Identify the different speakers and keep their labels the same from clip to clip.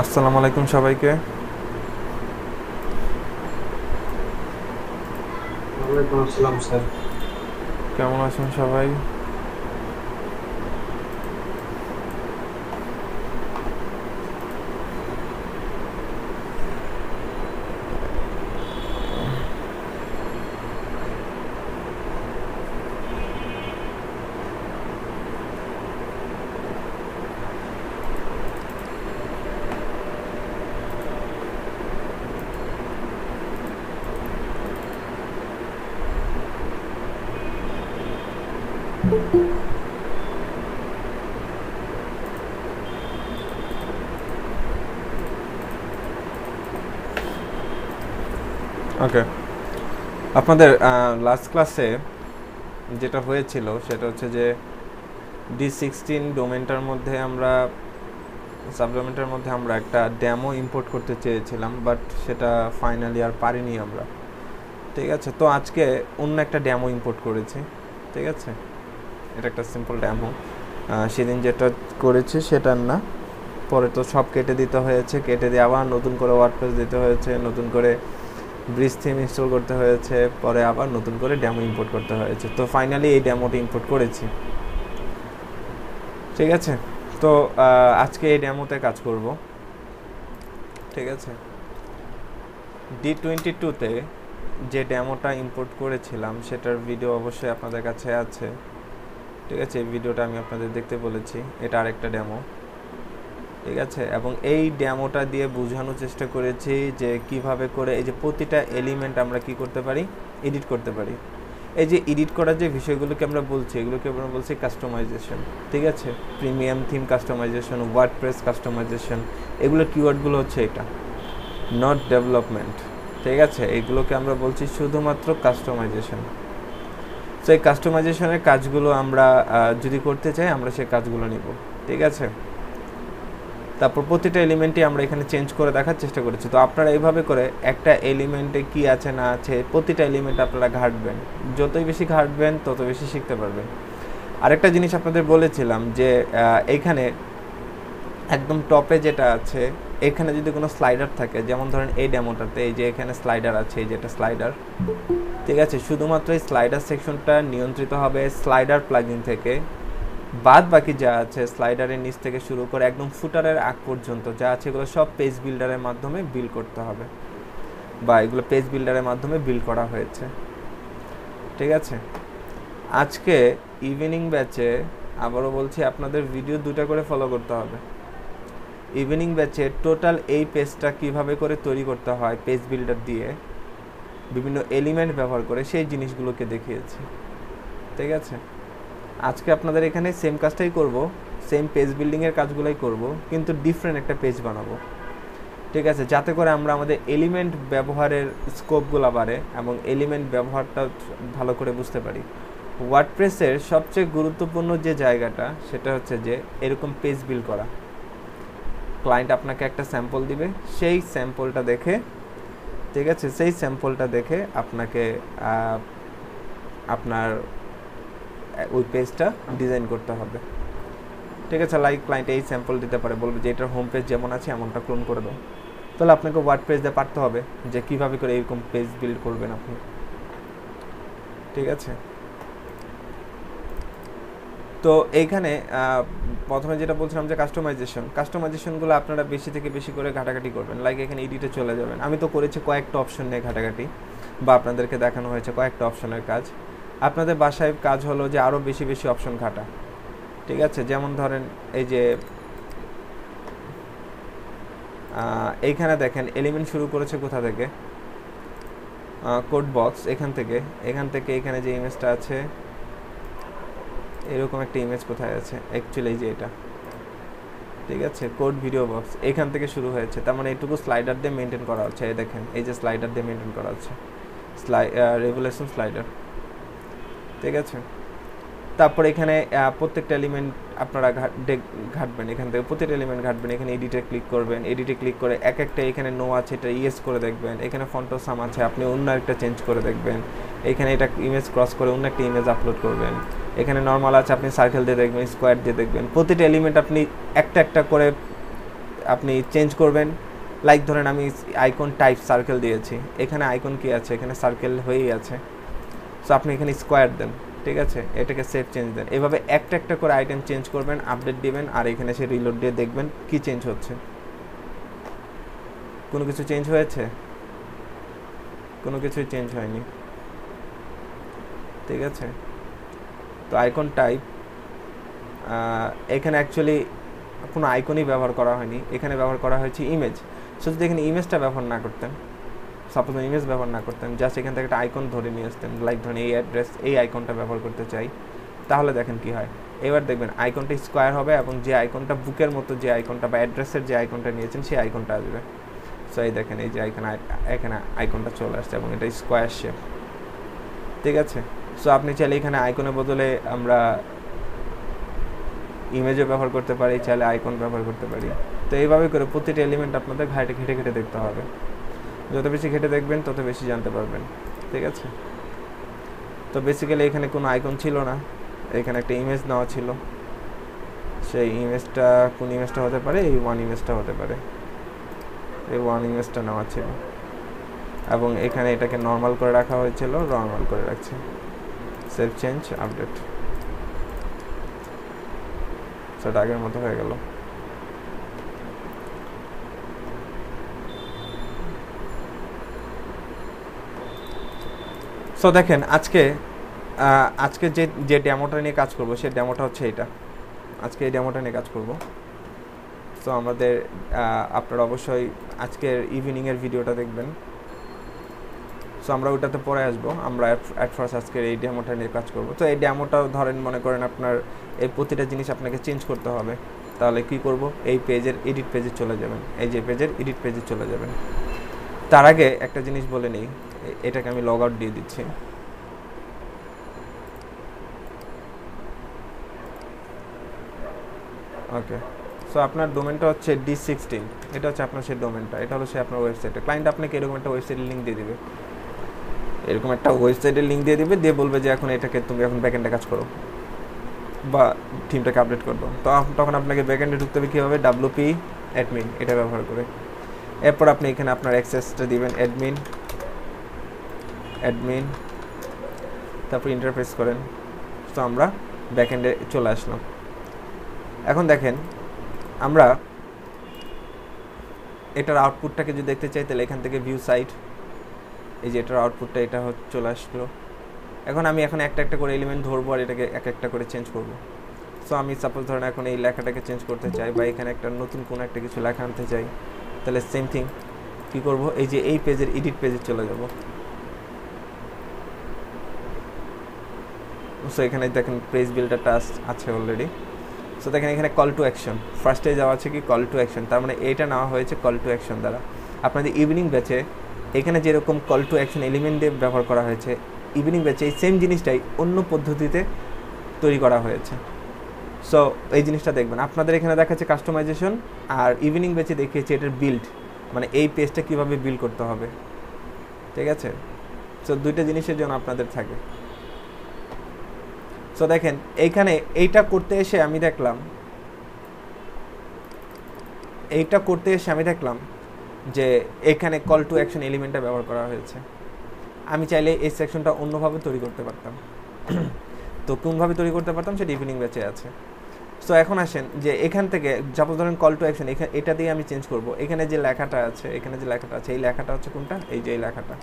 Speaker 1: আসসালামু আলাইকুম সবাইকে।
Speaker 2: ওয়ালাইকুম আসসালাম স্যার।
Speaker 1: কেমন আছেন সবাই? ওকে, আপনাদের লাস্ট ক্লাসে যেটা হয়েছিল সেটা হচ্ছে যে D16 ডোমেনটার মধ্যে আমরা সাবডোমেনটার মধ্যে আমরা একটা ডেমো ইম্পোর্ট করতে চেয়েছিলাম, বাট সেটা ফাইনালি আর পারিনি আমরা। ঠিক আছে, তো আজকে অন্য একটা ডেমো ইম্পোর্ট করেছি। ঠিক আছে, এটা একটা সিম্পল ডেমো। সেদিন যেটা করেছি সেটার না, পরে তো সব কেটে দিতে হয়েছে, কেটে দিয়ে আবার নতুন করে ওয়ার্ডপ্রেস দিতে হয়েছে, নতুন করে ব্রিজ থিম ইনস্টল করতে হয়েছে, পরে আবার নতুন করে ডেমো ইম্পোর্ট করতে হয়েছে। তো ফাইনালি এই ডেমোটা ইম্পোর্ট করেছি। ঠিক আছে, তো আজকে এই ডেমোতে কাজ করব। ঠিক আছে, D22-তে যে ডেমোটা ইম্পোর্ট করেছিলাম সেটার ভিডিও অবশ্যই আপনাদের কাছে আছে। ঠিক আছে, এই ভিডিওটা আমি আপনাদের দেখতে বলেছি, এটা আরেকটা ডেমো। ঠিক আছে, এবং এই ডেমোটা দিয়ে বোঝানোর চেষ্টা করেছি যে কিভাবে করে এই যে প্রতিটা এলিমেন্ট আমরা কি করতে পারি, এডিট করতে পারি। এই যে এডিট করার যে বিষয়গুলোকে আমরা বলছি, এগুলোকে আমরা বলছি কাস্টমাইজেশন। ঠিক আছে, premium theme customisation, WordPress customisation, এগুলো কিওয়ার্ডগুলো হচ্ছে এটা, নট ডেভেলপমেন্ট। ঠিক আছে, এগুলোকে আমরা বলছি শুধুমাত্র কাস্টমাইজেশন। তো এই কাস্টমাইজেশনের কাজগুলো আমরা যদি করতে চাই, আমরা সেই কাজগুলো নিব। ঠিক আছে, তারপর প্রতিটা এলিমেন্টই আমরা এখানে চেঞ্জ করে দেখার চেষ্টা করেছি। তো আপনারা এইভাবে করে একটা এলিমেন্টে কি আছে না আছে প্রতিটা এলিমেন্ট আপনারা ঘাঁটবেন। যতই বেশি ঘাঁটবেন তত বেশি শিখতে পারবেন। আরেকটা জিনিস আপনাদের বলেছিলাম যে এইখানে একদম টপে যেটা আছে, এখানে যদি কোনো স্লাইডার থাকে, যেমন ধরেন এই ডেমোটাতে এই যে এখানে স্লাইডার আছে, এই যে এটা স্লাইডার। ঠিক আছে, শুধুমাত্র এই স্লাইডার সেকশনটা নিয়ন্ত্রিত হবে স্লাইডার প্লাগইন থেকে। বাদ বাকি যা আছে স্লাইডারের নিচ থেকে শুরু করে একদম ফুটারের আগ পর্যন্ত যা আছে এগুলো সব পেজ বিল্ডারের মাধ্যমে বিল্ড করতে হবে, বা এগুলো পেজ বিল্ডারের মাধ্যমে বিল্ড করা হয়েছে। ঠিক আছে, আজকে ইভিনিং ব্যাচে আবারও বলছি আপনাদের ভিডিও দুটো করে ফলো করতে হবে। ইভিনিং ব্যাচে টোটাল এই পেজটা কিভাবে করে তৈরি করতে হয় পেজ বিল্ডার দিয়ে বিভিন্ন এলিমেন্ট ব্যবহার করে, সেই জিনিসগুলোকে দেখিয়েছি। ঠিক আছে, আজকে আপনাদের এখানে সেম কাজটাই করব, সেম পেজ বিল্ডিংয়ের কাজগুলোই করব, কিন্তু ডিফারেন্ট একটা পেজ বানাবো। ঠিক আছে, যাতে করে আমরা আমাদের এলিমেন্ট ব্যবহারের স্কোপগুলো বাড়ে এবং এলিমেন্ট ব্যবহারটা ভালো করে বুঝতে পারি। ওয়ার্ডপ্রেসের সবচেয়ে গুরুত্বপূর্ণ যে জায়গাটা সেটা হচ্ছে যে এরকম পেজ বিল্ড করা। ক্লায়েন্ট আপনাকে একটা স্যাম্পল দিবে, সেই স্যাম্পলটা দেখে, ঠিক আছে, সেই স্যাম্পলটা দেখে আপনাকে আপনার ওই পেজটা ডিজাইন করতে হবে। ঠিক আছে, লাইক ক্লায়েন্ট এই স্যাম্পল দিতে পারে, বলবে যে এটার হোম পেজ যেমন আছে এমনটা ক্লোন করে দাও। তাহলে আপনাকে ওয়ার্ড পেজ দিয়ে পারতে হবে যে কীভাবে করে এরকম পেজ বিল্ড করবেন আপনি। ঠিক আছে, তো এইখানে প্রথমে যেটা বলছিলাম যে কাস্টমাইজেশনগুলো আপনারা বেশি থেকে বেশি করে ঘাটাঘাটি করবেন। লাইক এখানে এডিটে চলে যাবেন, আমি তো করেছি কয়েকটা অপশন নিয়ে ঘাটাঘাটি, বা আপনাদেরকে দেখানো হয়েছে কয়েকটা অপশনের কাজ। আপনাদের বাসায় কাজ হলো যে আরও বেশি বেশি অপশন ঘাটা। ঠিক আছে, যেমন ধরেন এই যে এইখানে দেখেন এলিমেন্ট শুরু করেছে কোথা থেকে, কোড বক্স, এখান থেকে এখানে যে ইমেজটা আছে এরকম একটা ইমেজ কোথায় আছে, অ্যাকচুয়ালি যে এটা। ঠিক আছে, কোড ভিডিও বক্স এখান থেকে শুরু হয়েছে, তার মানে এইটুকু স্লাইডার দিয়ে মেনটেন করা হচ্ছে। এই দেখেন, এই যে স্লাইডার দিয়ে মেনটেন করা হচ্ছে, রেগুলেশন স্লাইডার। ঠিক আছে, তারপর এখানে প্রত্যেকটা এলিমেন্ট আপনারা ঘাটবেন, এখান থেকে প্রত্যেকটা এলিমেন্ট ঘাটবেন। এখানে এডিটে ক্লিক করবেন, এডিটে ক্লিক করে এক একটা এখানে নো আছে এটা ইয়েস করে দেখবেন। এখানে ফন্ট সাম আছে, আপনি অন্য একটা চেঞ্জ করে দেখবেন। এখানে এটা ইমেজ ক্রস করে অন্য একটা ইমেজ আপলোড করবেন। এখানে নর্মাল আছে, আপনি সার্কেল দিয়ে দেখবেন, স্কোয়ার দিয়ে দেখবেন। প্রতিটা এলিমেন্ট আপনি একটা একটা করে আপনি চেঞ্জ করবেন। লাইক ধরেন আমি আইকন টাইপ সার্কেল দিয়েছি, এখানে আইকন কি আছে, এখানে সার্কেল হয়েই আছে। সো আপনি এখানে স্কোয়ার দেন, ঠিক আছে, এটাকে সেভ চেঞ্জ দেন। এভাবে একটা একটা করে আইটেম চেঞ্জ করবেন, আপডেট দিবেন, আর এখানে সে রিলোড দিয়ে দেখবেন কি চেঞ্জ হচ্ছে। কোনো কিছু চেঞ্জ হয়েছে? কোনো কিছুই চেঞ্জ হয়নি, ঠিক আছে। তো আইকন টাইপ, এখানে অ্যাকচুয়ালি কোনো আইকনই ব্যবহার করা হয়নি, এখানে ব্যবহার করা হয়েছে ইমেজ। সো যদি এখানে ইমেজটা ব্যবহার না করতেন, সাপোজ ইমেজ ব্যবহার না করতেন, জাস্ট এখান থেকে একটা আইকন ধরে নিয়ে আসতেন, লাইক ধরেন এই অ্যাড্রেস, এই আইকনটা ব্যবহার করতে চাই, তাহলে দেখেন কি হয়। এবার দেখবেন আইকনটা স্কোয়ার হবে এবং যে আইকনটা বুকের মতো যে আইকনটা বা অ্যাড্রেসের যে আইকনটা নিয়েছেন সেই আইকনটা আসবে। সো এই দেখেন এই যে এখানে আইকনটা চলে আসছে এবং এটা স্কোয়ার শেপ, ঠিক আছে। সো আপনি চাইলে এখানে আইকনের বদলে আমরা ইমেজও ব্যবহার করতে পারি, চাইলে আইকন ব্যবহার করতে পারি। তো এইভাবে করে প্রতিটা এলিমেন্ট আপনাদের ঘেটে ঘেটে দেখতে হবে। যত বেশি ঘেটে দেখবেন তত বেশি জানতে পারবেন, ঠিক আছে। তো বেসিক্যালি এখানে কোনো আইকন ছিল না, এখানে একটা ইমেজ নেওয়া ছিল। সেই ইমেজটা কোন ইমেজটা হতে পারে, এই ওয়ান ইমেজটা হতে পারে, এই ওয়ান ইমেজটা নেওয়া ছিল এবং এখানে এটাকে নর্মাল করে রাখা হয়েছিল, নর্মাল করে রাখছি। সেভ চেঞ্জ আপডেট, সেটা আগের মতো হয়ে গেল। সো দেখেন আজকে যে ডেমোটা নিয়ে কাজ করব সেই ডেমোটা হচ্ছে এটা। আজকে এই ডেমোটা নিয়ে কাজ করব। সো আমাদের আপনারা অবশ্যই আজকের ইভিনিংয়ের ভিডিওটা দেখবেন। সো আমরা ওটাতে পরে আসবো। আমরা অ্যাট ফার্স্ট আজকের এই ডেমোটা নিয়ে কাজ করব। তো এই ডেমোটা ধরেন মনে করেন আপনার এই প্রতিটা জিনিস আপনাকে চেঞ্জ করতে হবে, তাহলে কি করব, এই পেজের এডিট পেজে চলে যাবেন, এই যে পেজের এডিট পেজে চলে যাবেন। তার আগে একটা জিনিস বলে নিই, এটাকে আমি লগ আউট দিয়ে দিচ্ছি। ওকে, সো আপনার ডোমেনটা হচ্ছে D16, এটা হচ্ছে আপনার সেই ডোমেনটা, এটা হলো সে আপনার ওয়েবসাইটে। ক্লায়েন্ট আপনাকে এরকম একটা ওয়েবসাইটের লিঙ্ক দিয়ে দিবে, এরকম একটা ওয়েবসাইটের লিঙ্ক দিয়ে দিবে, দিয়ে বলবে যে এখন এটাকে তুমি এখন ব্যাকএন্ডে কাজ করো বা থিমটাকে আপডেট করবো। তো তখন আপনাকে ব্যাকএন্ডে ঢুকতে হবে কীভাবে, WP অ্যাডমিন এটা ব্যবহার করে। এরপর আপনি এখানে আপনার অ্যাক্সেসটা দিবেন অ্যাডমিন, তারপর ইন্টারফেস করেন। তো আমরা ব্যাকএন্ডে চলে আসলাম। এখন দেখেন আমরা এটার আউটপুটটাকে যদি দেখতে চাই তাহলে এখান থেকে ভিউ সাইট, এই যে এটার আউটপুটটা এটা চলে আসলো। এখন আমি একটা একটা করে এলিমেন্ট ধরবো আর এটাকে এক একটা করে চেঞ্জ করব। সো আমি সাপোজ ধরেন এখন এই লেখাটাকে চেঞ্জ করতে চাই বা এখানে একটা নতুন কোনো একটা কিছু লেখা আনতে চাই, তাহলে সেম থিং কী করবো, এই যে এই পেজের এডিট পেজে চলে যাব। সো এখানে দেখেন পেজ বিল্ডারটা আছে অলরেডি। সো দেখেন এখানে কল টু অ্যাকশন, ফার্স্টে যাওয়া আছে কি কল টু অ্যাকশন, তার মানে এইটা নেওয়া হয়েছে কল টু অ্যাকশন দ্বারা। আপনাদের ইভিনিং ব্যাচে এখানে যেরকম কল টু অ্যাকশন এলিমেন্ট দিয়ে ব্যবহার করা হয়েছে, ইভিনিং ব্যাচে এই সেম জিনিসটাই অন্য পদ্ধতিতে তৈরি করা হয়েছে। সো এই জিনিসটা দেখবেন, আপনাদের এখানে দেখাচ্ছে কাস্টমাইজেশন, আর ইভিনিং ব্যাচে দেখিয়েছে এটার বিল্ড, মানে এই পেজটা কীভাবে বিল্ড করতে হবে, ঠিক আছে। সো দুইটা জিনিসের জন্য আপনাদের থাকে। সো দেখেন এইখানে এইটা করতে এসে আমি দেখলাম যে এখানে কল টু অ্যাকশন এলিমেন্টটা ব্যবহার করা হয়েছে। আমি চাইলে এই সেকশনটা অন্যভাবে তৈরি করতে পারতাম। তো কোনভাবে তৈরি করতে পারতাম সেটা ইভিনিং ব্যাচে আছে। সো এখন আসেন যে এখান থেকে সাপোজ ধরেন কল টু অ্যাকশন, এটা দিয়ে আমি চেঞ্জ করব। এখানে যে লেখাটা আছে এই লেখাটা হচ্ছে কোনটা, এই যে এই লেখাটা,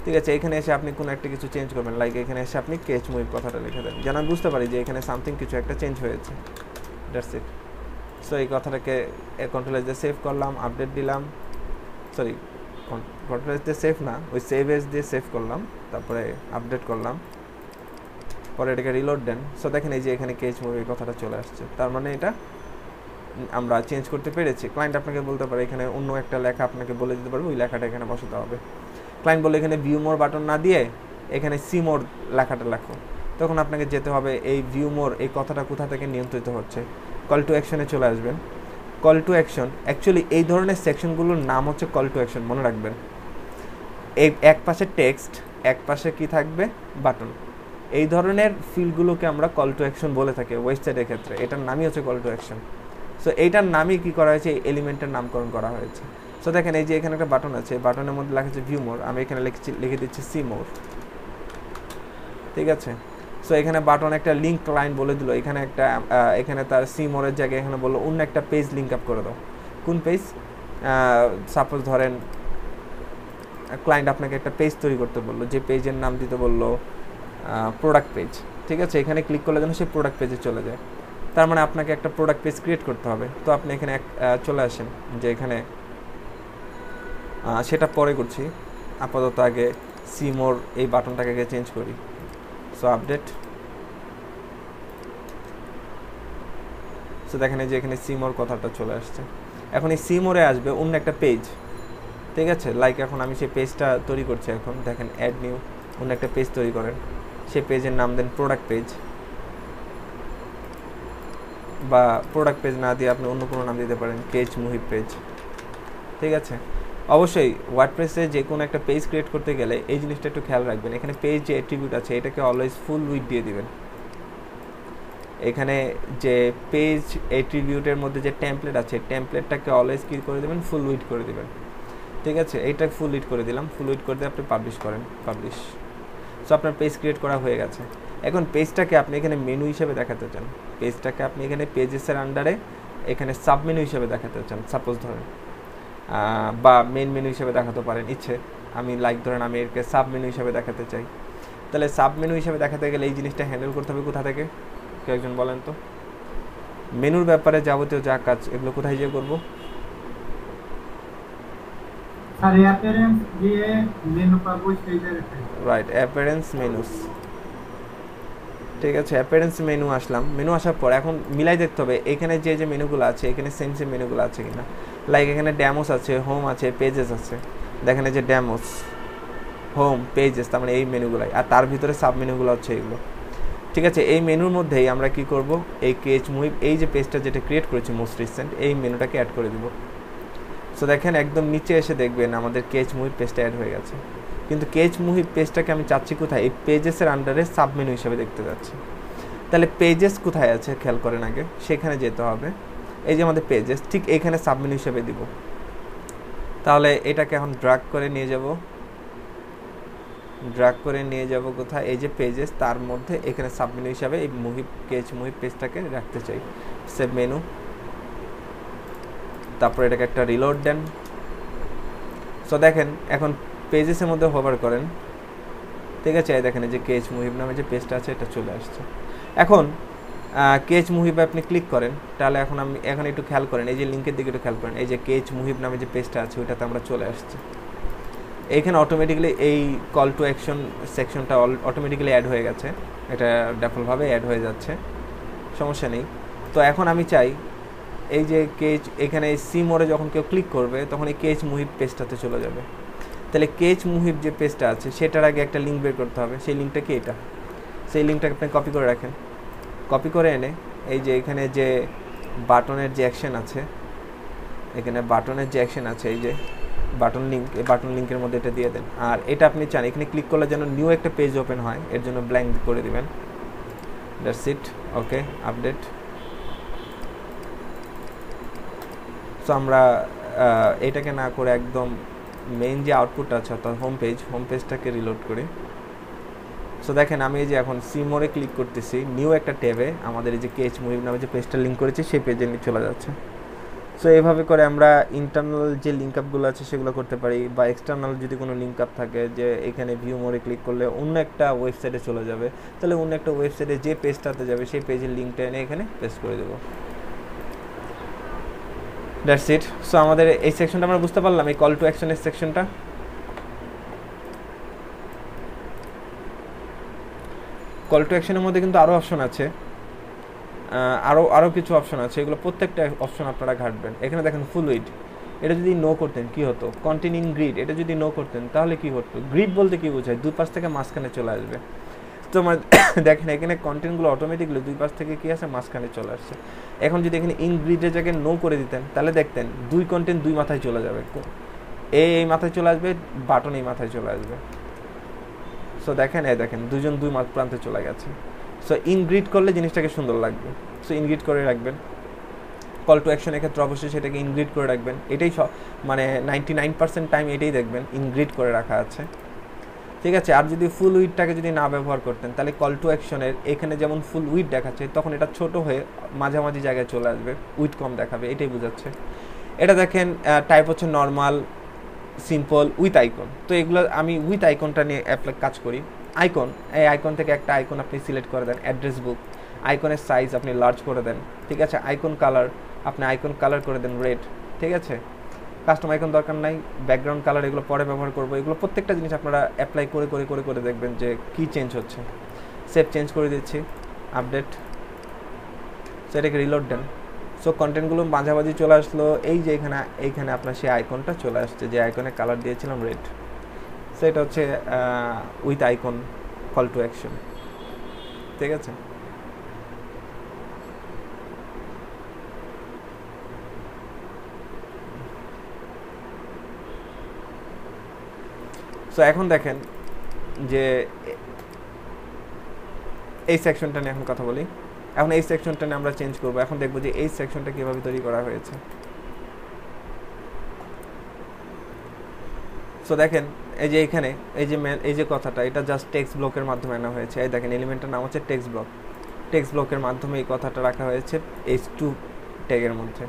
Speaker 1: ঠিক আছে। এখানে এসে আপনি কোনো একটা কিছু চেঞ্জ করবেন, লাইক এখানে এসে আপনি কেচ মুভ কথাটা লিখে দেন, যেন আমি বুঝতে পারি যে এখানে সামথিং কিছু একটা চেঞ্জ হয়েছে, দ্যাটস ইট। সো এই কথাটাকে কন্ট্রোল এস দিয়ে সেভ করলাম, আপডেট দিলাম, সরি কন্ট্রোল এস দিয়ে সেভ না, ওই সেভ এস দিয়ে সেভ করলাম, তারপরে আপডেট করলাম, পরে এটাকে রিলোড দেন। সো দেখেন এই যে এখানে কেচ মুভ এই কথাটা চলে আসছে, তার মানে এটা আমরা চেঞ্জ করতে পেরেছি। ক্লায়েন্ট আপনাকে বলতে পারে এখানে অন্য একটা লেখা আপনাকে বলে দিতে পারবে, ওই লেখাটা এখানে বসাতে হবে। ক্লায়েন্ট বলে এখানে ভিউ মোর বাটন না দিয়ে এখানে সি মোর লেখাটা লেখো, তখন আপনাকে যেতে হবে এই ভিউ মোর এই কথাটা কোথা থেকে নিয়ন্ত্রিত হচ্ছে, কল টু অ্যাকশনে চলে আসবেন। কল টু অ্যাকশন অ্যাকচুয়ালি এই ধরনের সেকশনগুলোর নাম হচ্ছে কল টু অ্যাকশন, মনে রাখবেন। এই এক পাশে টেক্সট, এক পাশে কি থাকবে, বাটন, এই ধরনের ফিল্ডগুলোকে আমরা কল টু অ্যাকশন বলে থাকি ওয়েবসাইটের ক্ষেত্রে, এটার নামই হচ্ছে কল টু অ্যাকশন। সো এইটার নামই কি করা হয়েছে, এলিমেন্টের নামকরণ করা হয়েছে। সো দেখেন এই যে এখানে একটা বাটন আছে, বাটনের মধ্যে লেখা আছে ভিউ মোর, আমি এখানে লিখে দিচ্ছি সি মোর, ঠিক আছে। সো এখানে বাটন একটা লিঙ্ক ক্লায়েন্ট বলে দিল, এখানে একটা এখানে তার সি মোরের জায়গায় এখানে বললো অন্য একটা পেজ লিঙ্ক আপ করে দাও। কোন পেজ? সাপোজ ধরেন ক্লায়েন্ট আপনাকে একটা পেজ তৈরি করতে বললো, যে পেজের নাম দিতে বললো প্রোডাক্ট পেজ, ঠিক আছে। এখানে ক্লিক করলে যেন সেই প্রোডাক্ট পেজে চলে যায়, তার মানে আপনাকে একটা প্রোডাক্ট পেজ ক্রিয়েট করতে হবে। তো আপনি এখানে চলে আসেন, যে এখানে সেটা পরে করছি, আপাতত আগে সি মোর এই বাটনটাকে আগে চেঞ্জ করি। সো আপডেট, সো দেখেন এই যে এখানে সি মোর কথাটা চলে আসছে। এখন এই সি মোরে আসবে অন্য একটা পেজ, ঠিক আছে। লাইক এখন আমি সেই পেজটা তৈরি করছি, এখন দেখেন অ্যাড নিউ, অন্য একটা পেজ তৈরি করেন, সেই পেজের নাম দেন প্রোডাক্ট পেজ, বা প্রোডাক্ট পেজ না দিয়ে আপনি অন্য কোনো নাম দিতে পারেন, কেচ মুহিব পেজ, ঠিক আছে। অবশ্যই ওয়ার্ডপ্রেসে যে কোনো একটা পেজ ক্রিয়েট করতে গেলে এই জিনিসটা একটু খেয়াল রাখবেন, এখানে পেজ যে অ্যাট্রিবিউট আছে এটাকে অলওয়েজ ফুল উইথ দিয়ে দিবেন। এখানে যে পেজ অ্যাট্রিবিউটের মধ্যে যে টেমপ্লেট আছে, টেমপ্লেটটাকে অলওয়েজ কি করে দেবেন, ফুল উইথ করে দিবেন, ঠিক আছে। এইটা ফুল উইথ করে দিলাম, ফুল উইথ করে দিয়ে আপনি পাবলিশ করেন, পাবলিশ। সো আপনার পেজ ক্রিয়েট করা হয়ে গেছে। এখন পেজটাকে আপনি এখানে মেনু হিসেবে দেখাতে চান, পেজটাকে আপনি এখানে পেজেসের আন্ডারে এখানে সাব মেনু হিসেবে দেখাতে চান, সাপোজ ধরেন, বা মেন মেনু হিসেবে দেখাতে পারেন ইচ্ছে। আমি লাইক ধরেন আমি এরকে সাব মেনু হিসেবে দেখাতে চাই, তাহলে সাব মেনু হিসেবে দেখাতে গেলে এই জিনিসটা হ্যান্ডেল করতে হবে কোথা থেকে, কেউ একজন বলেন তো। মেনুর ব্যাপারে যাবতীয় যা কাজ এগুলো কোথায় গিয়ে করবো? রাইট, অ্যাপিয়ারেন্স মেনুস, ঠিক আছে। অ্যাপিয়ারেন্স মেনু আসলাম, মেনু আসার পর এখন মিলাই দেখতে হবে এখানে যে যে মেনুগুলো আছে এখানে সেম সেম মেনুগুলো আছে কিনা। লাইক এখানে ড্যামোস আছে, হোম আছে, পেজেস আছে, দেখেন এই যে ড্যামোস, হোম, পেজেস, তার মানে এই মেনুগুলাই, আর তার ভিতরে সাব মেনুগুলো হচ্ছে এগুলো, ঠিক আছে। এই মেনুর মধ্যেই আমরা কি করব, এই কেচ মুহিব এই যে পেজটা যেটা ক্রিয়েট করেছি মোস্ট রিসেন্ট, এই মেনুটাকে অ্যাড করে দিব। সো দেখেন একদম নিচে এসে দেখবেন আমাদের কেচ মুহিব পেজটা অ্যাড হয়ে গেছে, কিন্তু কেচ মুহিব পেজটাকে আমি চাচ্ছি কোথায়, এই পেজেসের আন্ডারে সাব মেনু হিসেবে দেখতে যাচ্ছি। তাহলে পেজেস কোথায় আছে খেয়াল করেন আগে, সেখানে যেতে হবে। এই যে আমাদের পেজেস, ঠিক এইখানে সাব মেনু হিসেবে দিব। তাহলে এটাকে এখন ড্র্যাগ করে নিয়ে যাব, কোথায়, এই যে পেজেস তার মধ্যে এখানে সাব মেনু হিসাবে এই মুহিব কেচ মুহিব পেজটাকে রাখতে চাই। সেভ মেনু, তারপর এটাকে একটা রিলোড দেন। সো দেখেন এখন পেজেসের মধ্যে হোভার করেন, ঠিক আছে। দেখেন এই যে কেচ মুহিব নামে যে পেজটা আছে এটা চলে আসছে। এখন কেচ মুহিব আপনি ক্লিক করেন, তাহলে এখন একটু খেয়াল করেন, এই যে লিঙ্কের দিকে একটু খেয়াল করেন, এই যে কেচ মুহিব নামে যে পেজটা আছে ওইটাতে আমরা চলে আসছি। এইখানে অটোমেটিক্যালি এই কল টু অ্যাকশন সেকশনটা অটোমেটিক্যালি অ্যাড হয়ে গেছে, এটা ডিফল্টভাবে অ্যাড হয়ে যাচ্ছে, সমস্যা নেই। তো এখন আমি চাই এই যে কেচ, এখানে সি মোড়ে যখন কেউ ক্লিক করবে তখন এই কেচ মুহিব পেজটাতে চলে যাবে। তাহলে কেচ মুহিব যে পেজটা আছে সেটার আগে একটা লিঙ্ক বের করতে হবে, সেই লিঙ্কটা কি, এটা, সেই লিঙ্কটাকে আপনি কপি করে রাখেন, কপি করে এনে এই যে এখানে যে বাটনের যে অ্যাকশন আছে, এখানে বাটনের যে অ্যাকশন আছে এই যে বাটন লিঙ্ক, এই বাটন লিঙ্কের মধ্যে এটা দিয়ে দেন। আর এটা আপনি চান এখানে ক্লিক করলে যেন নিউ একটা পেজ ওপেন হয়, এর জন্য ব্ল্যাঙ্ক করে দিবেন। That's it, okay, update. So আমরা এটাকে না করে একদম মেইন যে আউটপুটটা আছে অর্থাৎ হোম পেজটাকে রিলোড করি। সো দেখেন আমি এই যে এখন সি মোরে ক্লিক করতেছি, নিউ একটা ট্যাবে আমাদের এই যে কেচ মুহিব নামে যে পেজটা লিঙ্ক করেছি সেই পেজে নিয়ে চলে যাচ্ছে। সো এইভাবে করে আমরা ইন্টারনাল যে লিঙ্ক আপগুলো আছে সেগুলো করতে পারি, বা এক্সটার্নাল যদি কোনো লিঙ্ক আপ থাকে যে এখানে ভিউ মোরে ক্লিক করলে অন্য একটা ওয়েবসাইটে চলে যাবে, তাহলে অন্য একটা ওয়েবসাইটে যে পেজটাতে যাবে সেই পেজের লিঙ্কটা এনে এখানে পেস্ট করে দেবো। That's it. সো আমাদের এই সেকশনটা আমরা বুঝতে পারলাম, এই কল টু অ্যাকশনের সেকশনটা। কল টু অ্যাকশনের মধ্যে কিন্তু আরও অপশন আছে, আরও কিছু অপশন আছে, এগুলো প্রত্যেকটা অপশন আপনারা ঘাটবেন। এখানে দেখেন ফুল উইড, এটা যদি নো করতেন কি হতো, কন্টিনিউইং গ্রিড, এটা যদি নো করতেন তাহলে কি হতো, গ্রিড বলতে কি বোঝায়, দুই পাশ থেকে মাঝখানে চলে আসবে। তো দেখেন এখানে কন্টেন্টগুলো অটোমেটিকলি দুই পাশ থেকে কি আসে, মাঝখানে চলে আসছে। এখন যদি এখানে ইন গ্রিডের জায়গায় নো করে দিতেন তাহলে দেখতেন দুই কন্টেন্ট দুই মাথায় চলে যাবে, এই মাথায় চলে আসবে, বাটন এই মাথায় চলে আসবে। সো দেখেন দুজন দুই প্রান্তে চলে গেছে। সো ইনগ্রিড করলে জিনিসটাকে সুন্দর লাগবে, সো ইনগ্রিড করে রাখবেন। কল টু অ্যাকশনের ক্ষেত্রে অবশ্যই সেটাকে ইনগ্রিড করে রাখবেন, এটাই মানে 99% টাইম এটাই দেখবেন ইনগ্রিড করে রাখা আছে, ঠিক আছে। আর যদি ফুল উইডটাকে যদি না ব্যবহার করতেন তাহলে কল টু অ্যাকশনের এখানে যেমন ফুল উইড দেখাচ্ছে তখন এটা ছোট হয়ে মাঝামাঝি জায়গায় চলে আসবে, উইড কম দেখাবে, এটাই বোঝাচ্ছে। এটা দেখেন টাইপ হচ্ছে নর্মাল, সিম্পল, উইথ আইকন। তো এগুলো আমি উইথ আইকনটা নিয়ে কাজ করি। আইকন, এই আইকন থেকে একটা আইকন আপনি সিলেক্ট করে দেন, অ্যাড্রেস বুক। আইকনের সাইজ আপনি লার্জ করে দেন, ঠিক আছে। আইকন কালার, আপনি আইকন কালার করে দেন রেড, ঠিক আছে। কাস্টম আইকন দরকার নাই, ব্যাকগ্রাউন্ড কালার এগুলো পরে ব্যবহার করবো। এগুলো প্রত্যেকটা জিনিস আপনারা অ্যাপ্লাই করে করে করে করে দেখবেন যে কী চেঞ্জ হচ্ছে। সেভ চেঞ্জ করে দিচ্ছি, আপডেট, সেটাকে রিলোড দেন। সো কন্টেন্টগুলো মাঝামাঝি চলে আসলো, এই যে এইখানে আপনার সেই আইকনটা চলে আসছে, যে আইকনে কালার দিয়েছিলাম রেড। সো এটা হচ্ছে with icon call to action, ঠিক আছে। সো এখন দেখেন যে এই সেকশনটা নিয়ে এখন কথা বলি। এখন এই সেকশনটা নিয়ে আমরা চেঞ্জ করবো। এখন দেখবো যে এই সেকশনটা কীভাবে তৈরি করা হয়েছে। সো দেখেন এই যে এখানে এই যে কথাটা, এটা জাস্ট টেক্সট ব্লকের মাধ্যমে আনা হয়েছে। এই দেখেন এলিমেন্টের নাম হচ্ছে টেক্সট ব্লক। টেক্সট ব্লকের মাধ্যমে এই কথাটা রাখা হয়েছে H2 ট্যাগের মধ্যে,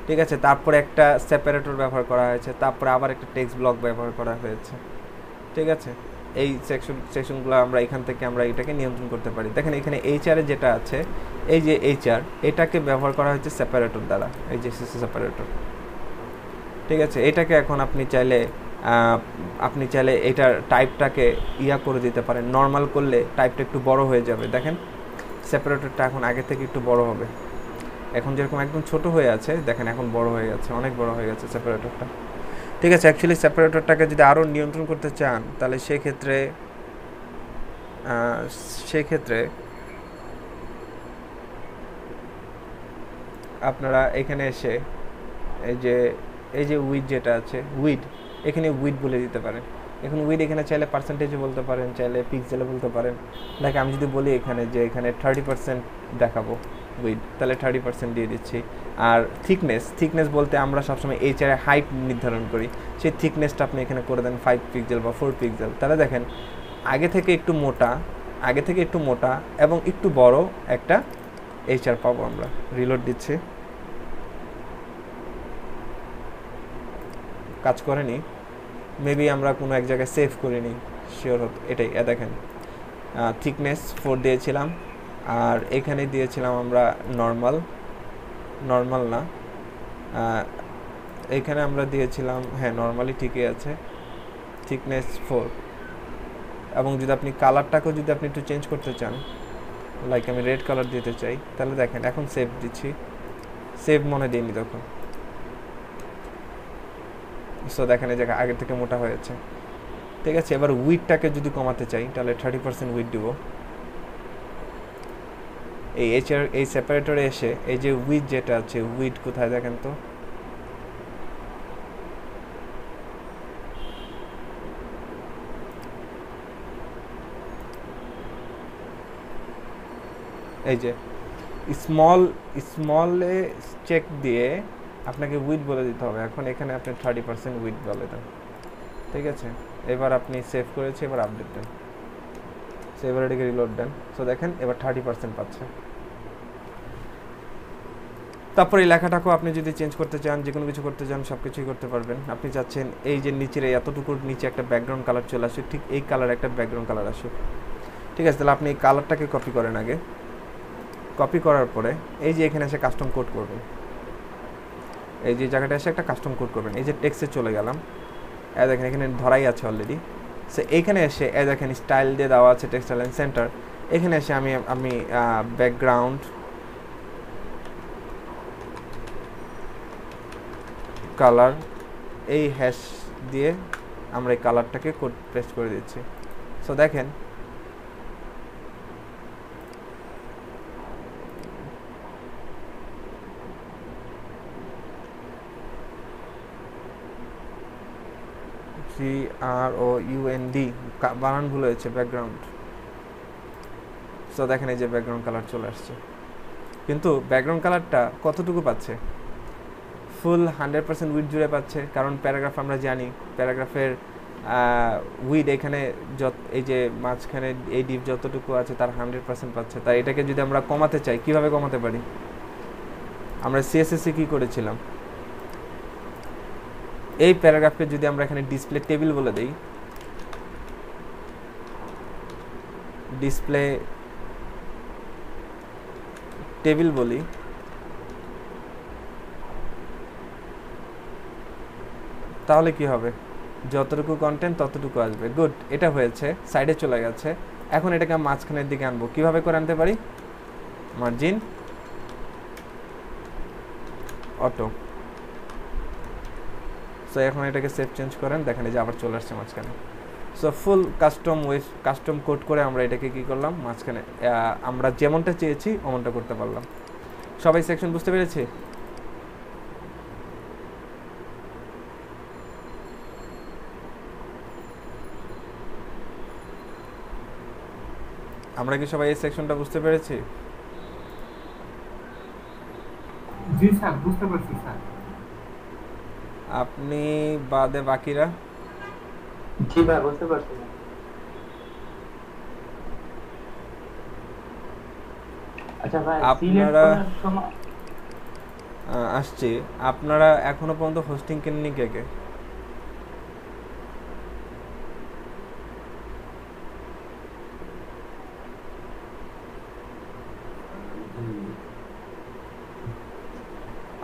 Speaker 1: ঠিক আছে। তারপরে একটা সেপারেটর ব্যবহার করা হয়েছে, তারপরে আবার একটা টেক্সট ব্লক ব্যবহার করা হয়েছে, ঠিক আছে। এই সেকশনগুলো আমরা এখান থেকে আমরা এটাকে নিয়ন্ত্রণ করতে পারি। দেখেন এখানে এইচআরে যেটা আছে, এই যে এইচআর, এটাকে ব্যবহার করা হয়েছে সেপারেটর দ্বারা, এই যে সেপারেটর, ঠিক আছে। এটাকে এখন আপনি চাইলে এটার টাইপটাকে করে দিতে পারেন। নর্মাল করলে টাইপটা একটু বড় হয়ে যাবে, দেখেন সেপারেটরটা এখন আগে থেকে একটু বড় হবে। এখন যেরকম একদম ছোট হয়ে আছে, দেখেন এখন বড় হয়ে গেছে, অনেক বড় হয়ে গেছে সেপারেটরটা, ঠিক আছে। অ্যাকচুয়ালি সেপারেটরটাকে যদি আরও নিয়ন্ত্রণ করতে চান তাহলে সেক্ষেত্রে আপনারা এখানে এসে এই যে উইড যেটা আছে, এখানে উইড বলে দিতে পারেন। এখন উইড এখানে চাইলে পার্সেন্টেজে বলতে পারেন, চাইলে পিক্সেলে বলতে পারেন। লাইক আমি যদি বলি এখানে যে এখানে 30% দেখাবো উইড, তাহলে 30% দিয়ে দিচ্ছি। আর থিকনেস বলতে আমরা সবসময় এইচআর হাইট নির্ধারণ করি, সেই থিকনেসটা আপনি এখানে করে দেন 5 পিক্সেল বা 4 পিক্সেল। তাহলে দেখেন আগে থেকে একটু মোটা এবং একটু বড় একটা এইচআর পাবো আমরা। রিলোড দিচ্ছি, কাজ করেনি, মেবি আমরা কোনো এক জায়গায় সেভ করিনি, শিওর হতো এটাই। দেখেন থিকনেস 4 দিয়েছিলাম, আর এখানে দিয়েছিলাম আমরা নর্মাল না, এখানে আমরা দিয়েছিলাম, হ্যাঁ নর্মালি ঠিকই আছে, থিকনেস 4। এবং যদি আপনি কালারটাকেও যদি আপনি একটু চেঞ্জ করতে চান, লাইক আমি রেড কালার দিতে চাই, তাহলে দেখেন এখন সেভ দিচ্ছি, সেভ মনে দিইনি তখন। সো দেখেন এই জায়গা আগের থেকে মোটা হয়েছে, ঠিক আছে। এবার উইডটাকে যদি কমাতে চাই তাহলে 30% উইড দিব। এই সেপারেটরে এসে এই যে উইড যেটা আছে, উইড কোথায় দেখেন তো, এই যে স্মলে চেক দিয়ে আপনাকে উইড বলে দিতে হবে। এখন এখানে আপনি 30% উইড বলে দেন, ঠিক আছে। এবার আপনি সেভ করেছি, এবার আপডেট দেন, সো এবার এটাকে রিলোড দেন। সো দেখেন এবার 30% পাচ্ছে। তারপর এই লেখাটাকেও আপনি যদি চেঞ্জ করতে চান, যে কোনো কিছু করতে চান, সব কিছুই করতে পারবেন। আপনি চাচ্ছেন এই যে নিচের এতটুকুর নিচে একটা ব্যাকগ্রাউন্ড কালার চলে আসে, ঠিক এই কালার একটা ব্যাকগ্রাউন্ড কালার আসে, ঠিক আছে। তাহলে আপনি এই কালারটাকে কপি করেন আগে, কপি করার পরে এই যে এখানে এসে কাস্টম কোড করবেন, এই যে জায়গাটা এসে একটা কাস্টম কোড করবেন। এই যে টেক্সটে চলে গেলাম, দেখেন এখানে ধরাই আছে অলরেডি। সো এইখানে এসে দেখেন স্টাইল দিয়ে দেওয়া আছে টেক্সট অ্যালাইন সেন্টার। এখানে এসে আমি ব্যাকগ্রাউন্ড কালার, এই হ্যাশ দিয়ে আমরা এই কালারটাকে কোড পেস্ট করে দিচ্ছি। সো দেখেন CROUND বানান ভুল হয়েছে, ব্যাকগ্রাউন্ড। সো দেখেন এই যে ব্যাকগ্রাউন্ড কালার চলে আসছে, কিন্তু ব্যাকগ্রাউন্ড কালারটা কতটুকু পাচ্ছে? ফুল 100% উইড জুড়ে পাচ্ছে, কারণ প্যারাগ্রাফ আমরা জানি প্যারাগ্রাফের উইড এখানে এই যে মাঝখানে এই ডিপ যতটুকু আছে তার 100% পাচ্ছে। তাই এটাকে যদি আমরা কমাতে চাই, কিভাবে কমাতে পারি? আমরা সিএসএসে কি করেছিলাম, এই প্যারাগ্রাফকে যদি আমরা এখানে ডিসপ্লে টেবিল বলে দেই, ডিসপ্লে টেবিল বলি, তাহলে কি হবে? যতটুকু কন্টেন্ট ততটুকু আসবে। গুড, এটা হয়েছে, সাইডে চলে গেছে। এখন এটাকে মাঝখানের দিকে আনবো। কিভাবে করে আনতে পারি? Margin auto. সো এখন এটাকে সেভ চেঞ্জ করেন, দেখেন এই যে আবার চলে আসছে মাঝখানে। সো ফুল কাস্টম কোড করে আমরা এটাকে কি করলাম, মাঝখানে আমরা যেমনটা চেয়েছি অমনটা করতে পারলাম। সবাই সেকশন বুঝতে পেরেছি? আমরা কি সবাই এই সেকশনটা বুঝতে পেরেছি?
Speaker 2: জি স্যার, বুঝতে পারছি স্যার।
Speaker 1: আপনি বাদে বাকিরা?
Speaker 2: জি ভাই, বুঝতে পারছি। আচ্ছা ভাই, সিলেক্ট
Speaker 1: আপনারা
Speaker 2: করার সময়
Speaker 1: আসছি, আপনারা এখনো পর্যন্ত হোস্টিং কেননি কে কে?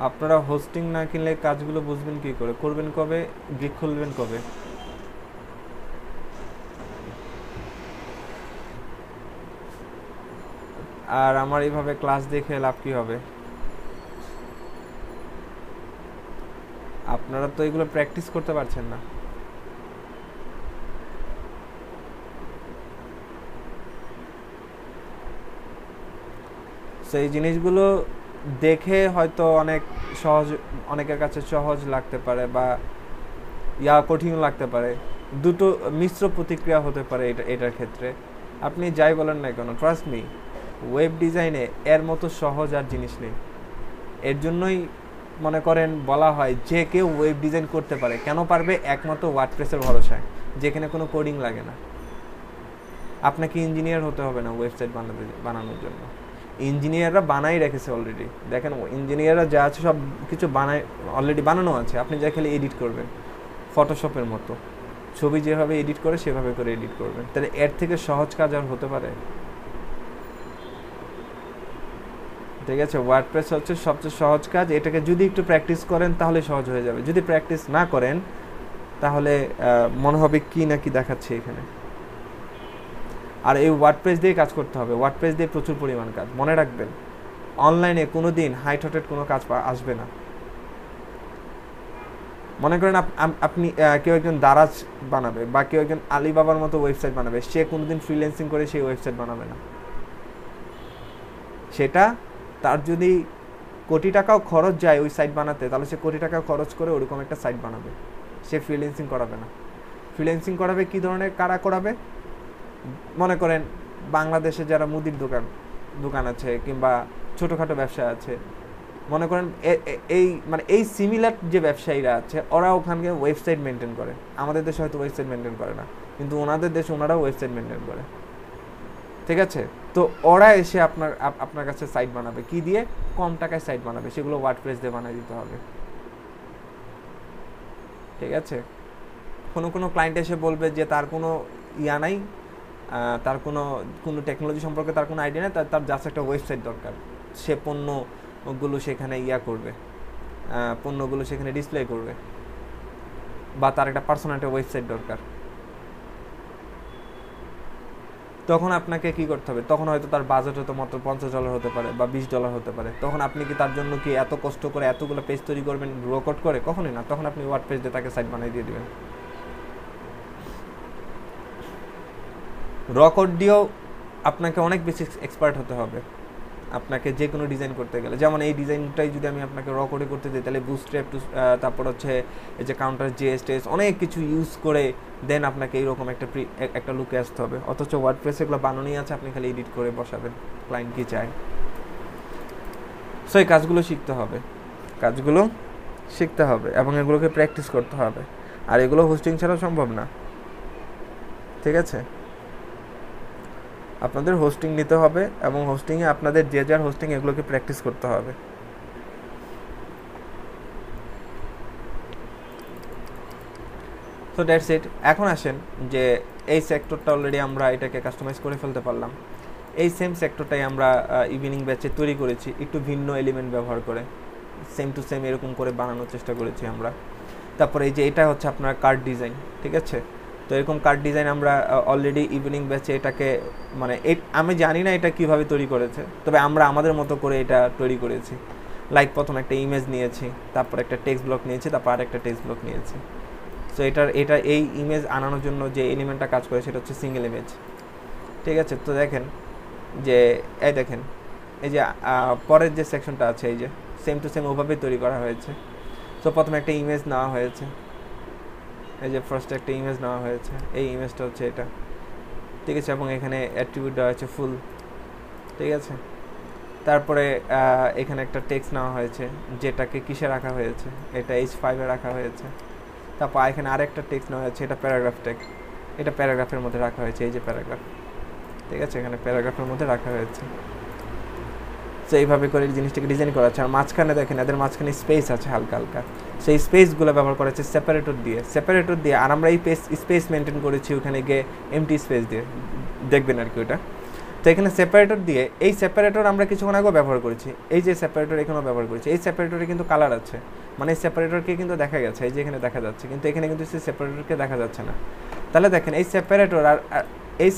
Speaker 1: আপনারা হোস্টিং না কিনলে কাজগুলো বুঝবেন কি করে, করবেন কবে, গিগ খুলবেন কবে? আর আমার এইভাবে ক্লাস দেখে লাভ কি হবে? আপনারা তো এগুলো প্র্যাকটিস করতে পারছেন না। সেই জিনিসগুলো দেখে হয়তো অনেক সহজ, অনেকের কাছে সহজ লাগতে পারে বা কঠিন লাগতে পারে, দুটো মিশ্র প্রতিক্রিয়া হতে পারে এটার ক্ষেত্রে। আপনি যাই বলেন না কেন, ট্রাস্ট মি, ওয়েব ডিজাইনে এর মতো সহজ আর জিনিস নেই। এর জন্যই মনে করেন বলা হয় যে কেউ ওয়েব ডিজাইন করতে পারে। কেন পারবে? একমাত্র ওয়ার্ডপ্রেসের ভরসায়, যেখানে কোনো কোডিং লাগে না। আপনাকে ইঞ্জিনিয়ার হতে হবে না ওয়েবসাইট বানানোর জন্য। ইঞ্জিনিয়াররা বানাই রেখেছে অলরেডি। দেখেন ইঞ্জিনিয়াররা যা আছে সব কিছু বানায়, অলরেডি বানানো আছে। আপনি যা খালি এডিট করবেন, ফটোশপের মতো ছবি যেভাবে এডিট করে সেভাবে করে এডিট করবেন। তাহলে এর থেকে সহজ কাজ আর হতে পারে? ঠিক আছে, ওয়ার্ডপ্রেস হচ্ছে সবচেয়ে সহজ কাজ। এটাকে যদি একটু প্র্যাকটিস করেন তাহলে সহজ হয়ে যাবে। যদি প্র্যাকটিস না করেন তাহলে মনে হবে কি না কি দেখাচ্ছে এখানে। আর এই ওয়ার্ডপ্রেস দিয়ে কাজ করতে হবে, ওয়ার্ডপ্রেস দিয়ে প্রচুর পরিমাণ কাজ। মনে রাখবেন, অনলাইনে কোনো দিন হাইট হটেড কোনো কাজ আসবে না। মনে করেন আপনি কেউ একজন দারাজ বানাবে বা কেউ একজন আলিবাবার মতো ওয়েবসাইট বানাবে, সে কোনোদিন ফ্রিল্যান্সিং করে সেই ওয়েবসাইট বানাবে না। সেটা তার যদি কোটি টাকাও খরচ যায় ওই সাইট বানাতে, তাহলে সে কোটি টাকা খরচ করে ওরকম একটা সাইট বানাবে। সে ফ্রিল্যান্সিং করাবে না। ফ্রিল্যান্সিং করাবে কি ধরনের, কারা করাবে? মনে করেন বাংলাদেশে যারা মুদির দোকান আছে কিংবা ছোটোখাটো ব্যবসা আছে, মনে করেন এই সিমিলার যে ব্যবসায়ীরা আছে, ওরা ওখানে ওয়েবসাইট মেনটেন করে। আমাদের দেশে হয়তো ওয়েবসাইট মেনটেন করে না, কিন্তু ওনাদের দেশে ওনারাও ওয়েবসাইট মেনটেন করে। ঠিক আছে, তো ওরা এসে আপনার কাছে সাইট বানাবে কি দিয়ে? কম টাকায় সাইট বানাবে, সেগুলো ওয়ার্ডপ্রেস দিয়ে বানিয়ে দিতে হবে। ঠিক আছে, কোনো ক্লায়েন্ট এসে বলবে যে তার কোনো নাই, তার কোনো টেকনোলজি সম্পর্কে তার কোনো আইডিয়া নেই, তার জাস্ট একটা ওয়েবসাইট দরকার। সে পণ্যগুলো সেখানে করবে, পণ্যগুলো সেখানে ডিসপ্লে করবে, বা তার একটা পার্সোনাল একটা ওয়েবসাইট দরকার। তখন আপনাকে কি করতে হবে? তখন হয়তো তার বাজেট হতো মাত্র $50 হতে পারে বা $20 হতে পারে। তখন আপনি কি তার জন্য কি এত কষ্ট করে এতগুলো পেজ তৈরি করবেন রেকর্ড করে? কখনোই না। তখন আপনি ওয়ার্ডপ্রেস দিয়ে তাকে সাইট বানিয়ে দিয়ে দেবেন। রেকর্ড দিয়েও আপনাকে অনেক বেশি এক্সপার্ট হতে হবে আপনাকে যে কোনো ডিজাইন করতে গেলে। যেমন এই ডিজাইনটাই যদি আমি আপনাকে রেকর্ডে করতে দিই, তাহলে বুটস্ট্র্যাপ তারপর হচ্ছে এই যে কাউন্টার জিএসটিএস অনেক কিছু ইউজ করে দেন আপনাকে এইরকম একটা লুকে আসতে হবে। অথচ ওয়ার্ডপ্রেসে এগুলো বানানোই আছে, আপনি খালি এডিট করে বসাবেন ক্লায়েন্ট কি চায়। সো এই কাজগুলো শিখতে হবে, এবং এগুলোকে প্র্যাকটিস করতে হবে। আর এগুলো হোস্টিং ছাড়া সম্ভব না, ঠিক আছে? আপনাদের হোস্টিং নিতে হবে এবং হোস্টিংয়ে আপনাদের যে যার হোস্টিং এগুলোকে প্র্যাকটিস করতে হবে। So that's it. এখন আসেন যে এই সেক্টরটা অলরেডি আমরা এটাকে কাস্টমাইজ করে ফেলতে পারলাম। এই সেম সেক্টরটাই আমরা ইভিনিং ব্যাচে তৈরি করেছি একটু ভিন্ন এলিমেন্ট ব্যবহার করে, সেম টু সেম এরকম করে বানানোর চেষ্টা করেছি আমরা। তারপরে এই যে এটা হচ্ছে আপনার কার্ড ডিজাইন, ঠিক আছে? তো এরকম কার্ড ডিজাইন আমরা অলরেডি ইভিনিং ব্যাচে এটাকে মানে আমি জানি না এটা কিভাবে তৈরি করেছে, তবে আমরা আমাদের মতো করে এটা তৈরি করেছি। লাইক প্রথম একটা ইমেজ নিয়েছি, তারপর একটা টেক্সট ব্লক নিয়েছি, তারপর আর একটা টেক্সট ব্লক নিয়েছি। সো এই ইমেজ আনানোর জন্য যে এলিমেন্টটা কাজ করে সেটা হচ্ছে সিঙ্গেল ইমেজ, ঠিক আছে? তো দেখেন যে দেখেন এই যে পরের যে সেকশনটা আছে এই যে সেম টু সেম ওভাবেই তৈরি করা হয়েছে। সো প্রথমে একটা ইমেজ নেওয়া হয়েছে, এই যে ফার্স্ট একটা ইমেজ নেওয়া হয়েছে, এই ইমেজটা হচ্ছে এটা, ঠিক আছে? এবং এখানে অ্যাট্রিবিউট দেওয়া হয়েছে ফুল, ঠিক আছে? তারপরে এখানে একটা টেক্সট নেওয়া হয়েছে যেটাকে কিসে রাখা হয়েছে, এটা H5 রাখা হয়েছে। তারপর এখানে আরেকটা টেক্সট নেওয়া হয়েছে, এটা প্যারাগ্রাফ টেক্সট, এটা প্যারাগ্রাফের মধ্যে রাখা হয়েছে, এই যে প্যারাগ্রাফ, ঠিক আছে? এখানে প্যারাগ্রাফের মধ্যে রাখা হয়েছে। সো এইভাবে করে জিনিসটাকে ডিজাইন করা আছে। আর মাঝখানে দেখেন এদের মাঝখানে স্পেস আছে হালকা হালকা, সেই স্পেসগুলো ব্যবহার করা হচ্ছে সেপারেটর দিয়ে। আর আমরা এই স্পেস মেনটেন করেছি ওখানে গিয়ে এমটি স্পেস দিয়ে, দেখবেন আর কি ওটা। তো এখানে সেপারেটর দিয়ে, এই সেপারেটর আমরা কিছুক্ষণ আগেও ব্যবহার করেছি, এই যে সেপারেটর এখানেও ব্যবহার করেছি। এই সেপারেটরে কিন্তু কালার আছে, মানে এই সেপারেটরকে কিন্তু দেখা গেছে, এই যে এখানে দেখা যাচ্ছে, কিন্তু এখানে কিন্তু সেই সেপারেটরকে দেখা যাচ্ছে না। তাহলে দেখেন এই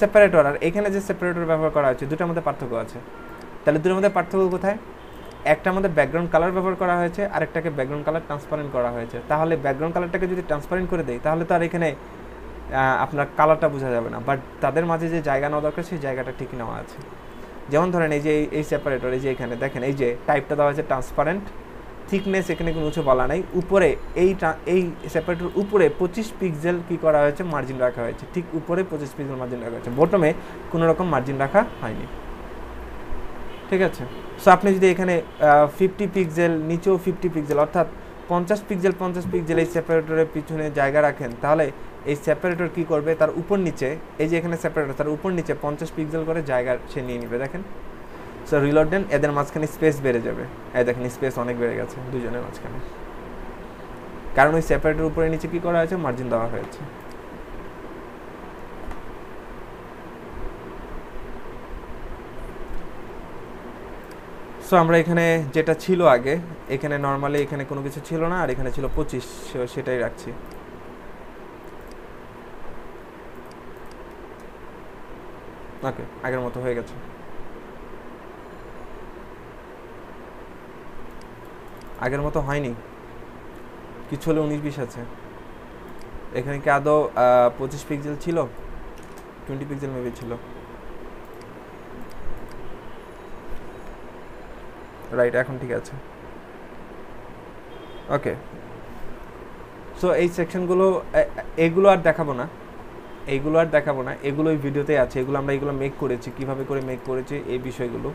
Speaker 1: সেপারেটর আর এখানে যে সেপারেটর ব্যবহার করা হয়েছে দুটার মধ্যে পার্থক্য আছে। তাহলে দুটোর মধ্যে পার্থক্য কোথায়? একটার মধ্যে ব্যাকগ্রাউন্ড কালার ব্যবহার করা হয়েছে, আর একটাকে ব্যাকগ্রাউন্ড কালার ট্রান্সপারেন্ট করা হয়েছে। তাহলে ব্যাকগ্রাউন্ড কালারটাকে যদি ট্রান্সপারেন্ট করে দেয় তাহলে তো আর এখানে আপনার কালারটা বোঝা যাবে না, বাট তাদের মাঝে যে জায়গা নেওয়া দরকার সেই জায়গাটা ঠিক নেওয়া আছে। যেমন ধরেন এই যে এই সেপারেটর, এই যে এখানে দেখেন এই যে টাইপটা দেওয়া হয়েছে ট্রান্সপারেন্ট, থিকনেস এখানে কোনো কিছু বলা নাই, উপরে এই সেপারেটর উপরে 25 পিক্সেল কি করা হয়েছে, মার্জিন রাখা হয়েছে, ঠিক উপরে 25 পিক্সেল মার্জিন রাখা হয়েছে, বটমে কোনো রকম মার্জিন রাখা হয়নি, ঠিক আছে? সো আপনি যদি এখানে 50 পিক্সেল, নিচেও 50 পিক্সেল, অর্থাৎ 50 পিক্সেল এই সেপারেটরের পিছনে জায়গা রাখেন, তাহলে এই সেপারেটর কি করবে, তার উপর নিচে, এই যে এখানে সেপারেটর, তার উপর নিচে 50 পিক্সেল করে জায়গা সে নিয়ে নেবে, দেখেন। সো রিলোড দেন, এদের মাঝখানে স্পেস বেড়ে যাবে, এই দেখেন স্পেস অনেক বেড়ে গেছে দুজনের মাঝখানে, কারণ ওই সেপারেটর উপরে নিচে কি করা হয়েছে, মার্জিন দেওয়া হয়েছে। সো আমরা এখানে যেটা ছিল আগে, এখানে নর্মালি এখানে কোনো কিছু ছিল না, আর এখানে ছিল 25, সেটাই রাখছি। ওকে, আগের মতো হয়ে গেছে। আগের মতো হয়নি, কিছু হলে 19-20 আছে। এখানে কি আদৌ 25 পিক্সেল ছিল? 20 পিক্সেল মেবি ছিল, রাইট? এখন ঠিক আছে, ওকে। সো এই সেকশনগুলো এগুলো আর দেখাবো না, এগুলো এই ভিডিওতে আছে, এগুলো মেক করেছি, কিভাবে করে মেক করেছি এই বিষয়গুলো,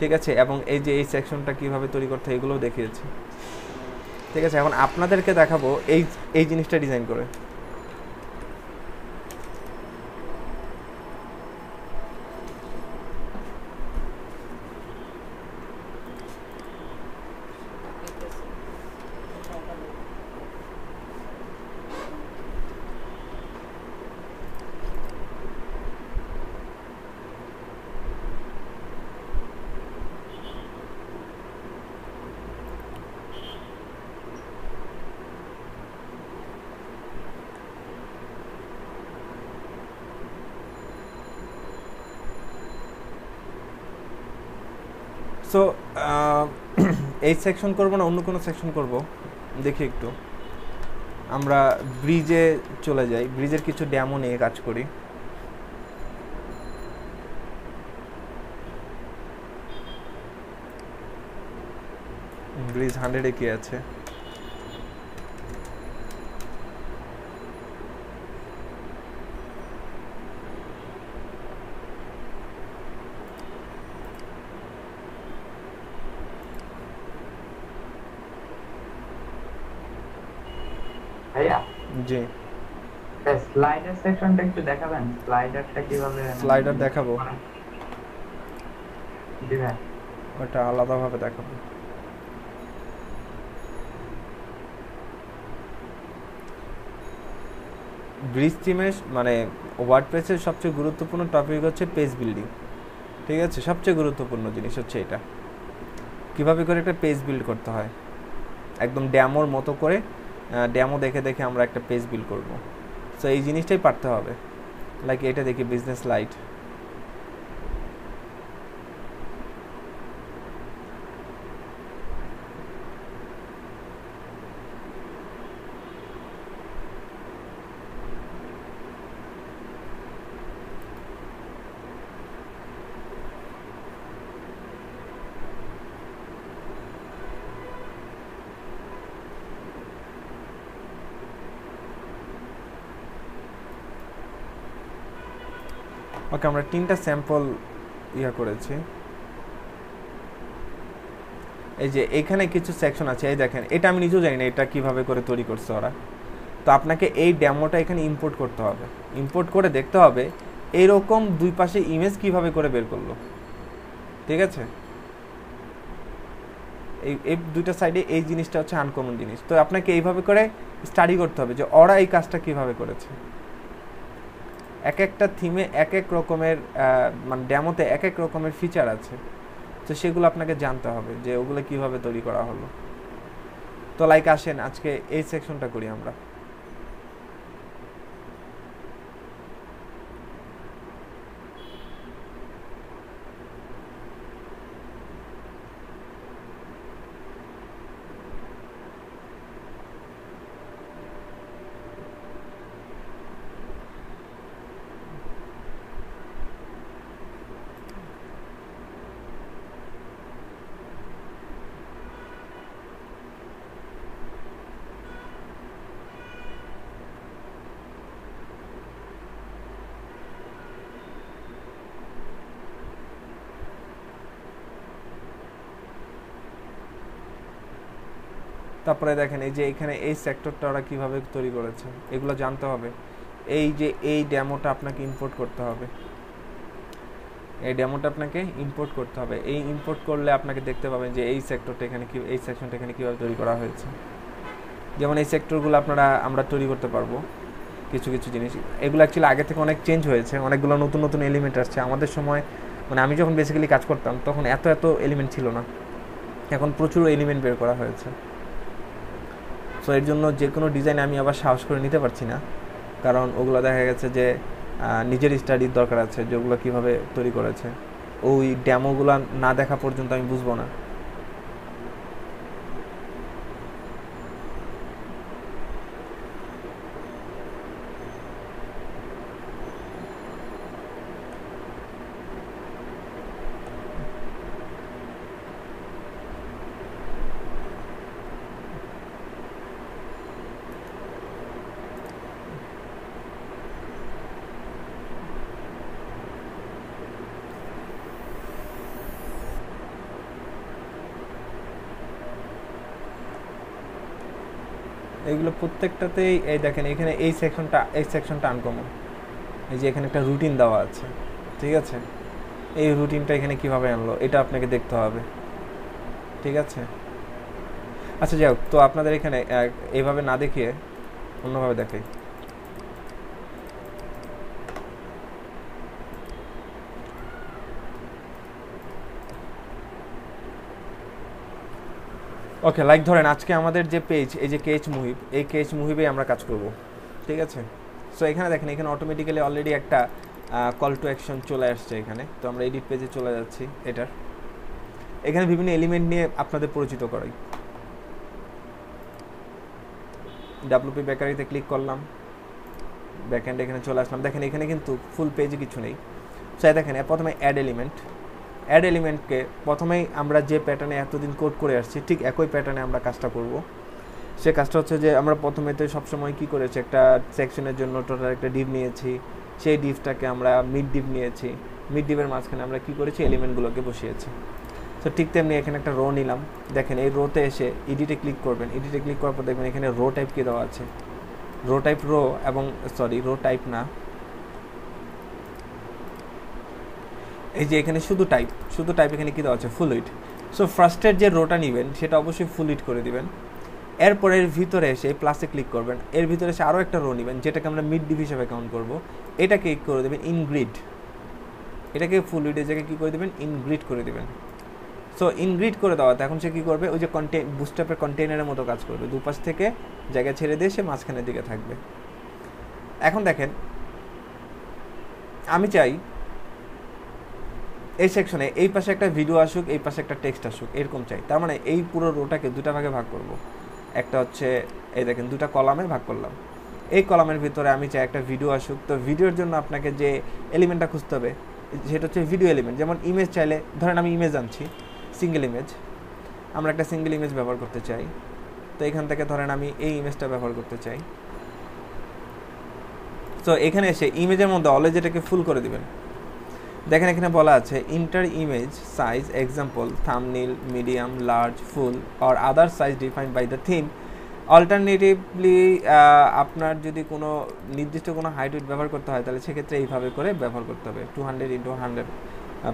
Speaker 1: ঠিক আছে? এবং এই যে এই সেকশনটা কিভাবে তৈরি করতে হয় এগুলোও দেখিয়েছি, ঠিক আছে? এখন আপনাদেরকে দেখাবো এই জিনিসটা ডিজাইন করে। সো এই সেকশন করব না অন্য কোনো সেকশন করব, দেখি একটু। আমরা ব্রিজে চলে যাই, ব্রিজের কিছু ডেমো নিয়ে কাজ করি। ব্রিজ 100-এ কি আছে? জি
Speaker 3: স্লাইডার সেকশনটা একটু দেখাবেন, স্লাইডারটা কিভাবে
Speaker 1: স্লাইডার দেখাবো,
Speaker 3: জি ভাই
Speaker 1: ওটা আলাদাভাবে দেখাবো। ব্রিজ থিমে মানে ওয়ার্ডপ্রেসের সবচেয়ে গুরুত্বপূর্ণ টপিক হচ্ছে পেজ বিল্ডিং, ঠিক আছে? সবচেয়ে গুরুত্বপূর্ণ জিনিস হচ্ছে এটা, কীভাবে করে একটা পেজ বিল্ড করতে হয়, একদম ড্যামোর মতো করে ড্যামো দেখে দেখে আমরা একটা পেজ বিল্ড করব। সো এই জিনিসটাই পারতে হবে। লাইক এটা দেখি বিজনেস লাইট, ওকে আমরা 3টা স্যাম্পল করেছি। এই যে এখানে কিছু সেকশন আছে, এই দেখেন, এটা আমি নিজেও জানি না এটা কিভাবে করে তৈরি করছে ওরা। তো আপনাকে এই ডেমোটা এখানে ইম্পোর্ট করতে হবে, ইম্পোর্ট করে দেখতে হবে এইরকম দুই পাশে ইমেজ কিভাবে করে বের করলো, ঠিক আছে? এই দুইটা সাইডে এই জিনিসটা হচ্ছে আনকমন জিনিস। তো আপনাকে এইভাবে করে স্টাডি করতে হবে যে ওরা এই কাজটা কিভাবে করেছে। এক একটা থিমে এক এক রকমের মানে ডেমোতে এক এক রকমের ফিচার আছে, তো সেগুলো আপনাকে জানতে হবে যে ওগুলো কিভাবে তৈরি করা হলো। তো লাইক আসেন আজকে এই সেকশনটা করি আমরা। তারপরে দেখেন এই যে এখানে এই সেক্টরটা ওরা কীভাবে তৈরি করেছে, এগুলো জানতে হবে। এই যে এই ডেমোটা আপনাকে ইম্পোর্ট করতে হবে, এই ডেমোটা আপনাকে ইম্পোর্ট করতে হবে। এই ইম্পোর্ট করলে আপনাকে দেখতে পাবেন যে এই সেক্টরটা এখানে কি, এই সেকশনটা এখানে কীভাবে তৈরি করা হয়েছে। যেমন এই সেক্টরগুলো আমরা তৈরি করতে পারবো কিছু কিছু জিনিস। এগুলো অ্যাকচুয়ালি আগে থেকে অনেক চেঞ্জ হয়েছে, অনেকগুলো নতুন নতুন এলিমেন্ট আসছে। আমাদের সময় মানে আমি যখন বেসিক্যালি কাজ করতাম তখন এত এলিমেন্ট ছিল না, এখন প্রচুর এলিমেন্ট বের করা হয়েছে। সো এর জন্য যে কোনো ডিজাইন আমি আবার সাহস করে নিতে পারছি না, কারণ ওগুলো দেখা গেছে যে নিজের স্টাডির দরকার আছে, যেগুলো কীভাবে তৈরি করেছে। ওই ডেমোগুলো না দেখা পর্যন্ত আমি বুঝবো না। এইগুলো প্রত্যেকটাতেই এই দেখেন এখানে এই সেকশনটা আনকমন। এই যে এখানে একটা রুটিন দেওয়া আছে, ঠিক আছে? এই রুটিনটা এখানে কিভাবে আনলো এটা আপনাকে দেখতে হবে, ঠিক আছে? আচ্ছা যাই হোক, তো আপনাদের এখানে এইভাবে না দেখিয়ে অন্যভাবে দেখাই। ওকে, লাইক ধরেন আজকে আমাদের যে পেজ, এই যে কেএইচ মুহিব, এই কেএইচ মুহিবেই আমরা কাজ করব, ঠিক আছে? সো এখানে দেখেন এখানে অটোমেটিক্যালি অলরেডি একটা কল টু অ্যাকশন চলে আসছে এখানে। তো আমরা এডিট পেজে চলে যাচ্ছি। এটার এখানে বিভিন্ন এলিমেন্ট নিয়ে আপনাদের পরিচিত করাই। ডাব্লিউপি বেকারিতে ক্লিক করলাম, ব্যাকএন্ড এখানে চলে আসলাম। দেখেন এখানে কিন্তু ফুল পেজে কিছু নেই। সো দেখেন প্রথমে অ্যাড এলিমেন্টকে প্রথমেই আমরা যে প্যাটার্নে এতদিন কোড করে আসছি ঠিক একই প্যাটার্নে আমরা কাজটা করব। সে কাজটা হচ্ছে যে আমরা প্রথমেতে সবসময় কী করেছি, একটা সেকশনের জন্য টোটাল একটা ডিভ নিয়েছি, সেই ডিভটাকে আমরা মিড ডিভ নিয়েছি, মিড ডিভের মাঝখানে আমরা কী করেছি, এলিমেন্টগুলোকে বসিয়েছি। তো ঠিক তেমনি এখানে একটা রো নিলাম। দেখেন এই রোতে এসে এডিটে ক্লিক করবেন, এডিটে ক্লিক করার পর দেখবেন এখানে রো টাইপ কী দেওয়া আছে, রো টাইপ রো এবং সরি রো টাইপ না, এই যে এখানে শুধু টাইপ এখানে কী দেওয়া আছে ফুল উইড। সো ফার্স্টের যে রোটা নেবেন সেটা অবশ্যই ফুল উইড করে দিবেন। এরপর এর ভিতরে এসে প্লাসে ক্লিক করবেন, এর ভিতরে এসে আরও একটা রো নেবেন যেটাকে আমরা মিড ডিভ হিসাবে কাউন্ট করবো, এটাকে করে দেবেন ইন গ্রিড, এটাকে ফুল উইডের জায়গায় কী করে দেবেন ইন গ্রিড করে দেবেন। সো ইন গ্রিড করে দেওয়াতে এখন সে কী করবে ওই যে বুস্টআপের কন্টেইনারের মতো কাজ করবে, দুপাশ থেকে জায়গা ছেড়ে দিয়ে সে মাঝখানের দিকে থাকবে। এখন দেখেন আমি চাই এই সেকশনে এই পাশে একটা ভিডিও আসুক, এই পাশে একটা টেক্সট আসুক, এরকম চাই। তার মানে এই পুরো রোটাকে দুটা ভাগে ভাগ করব। একটা হচ্ছে এই দেখেন দুটা কলামে ভাগ করলাম, এই কলামের ভিতরে আমি চাই একটা ভিডিও আসুক। তো ভিডিওর জন্য আপনাকে যে এলিমেন্টটা খুঁজতে হবে সেটা হচ্ছে ভিডিও এলিমেন্ট। যেমন ইমেজ চাইলে ধরেন আমি ইমেজ আনছি, সিঙ্গেল ইমেজ, আমরা একটা সিঙ্গেল ইমেজ ব্যবহার করতে চাই। তো এখান থেকে ধরেন আমি এই ইমেজটা ব্যবহার করতে চাই। তো এখানে এসে ইমেজের মধ্যে অলওয়েজ এটাকে ফুল করে দিবেন। দেখেন এখানে বলা আছে enter image size example thumbnail medium large full or other size defined by the theme. Alternatively আপনার যদি কোনো নির্দিষ্ট কোনো হাইট উইডথ ব্যবহার করতে হয় তাহলে সেক্ষেত্রে এইভাবে করে ব্যবহার করতে হবে 200x100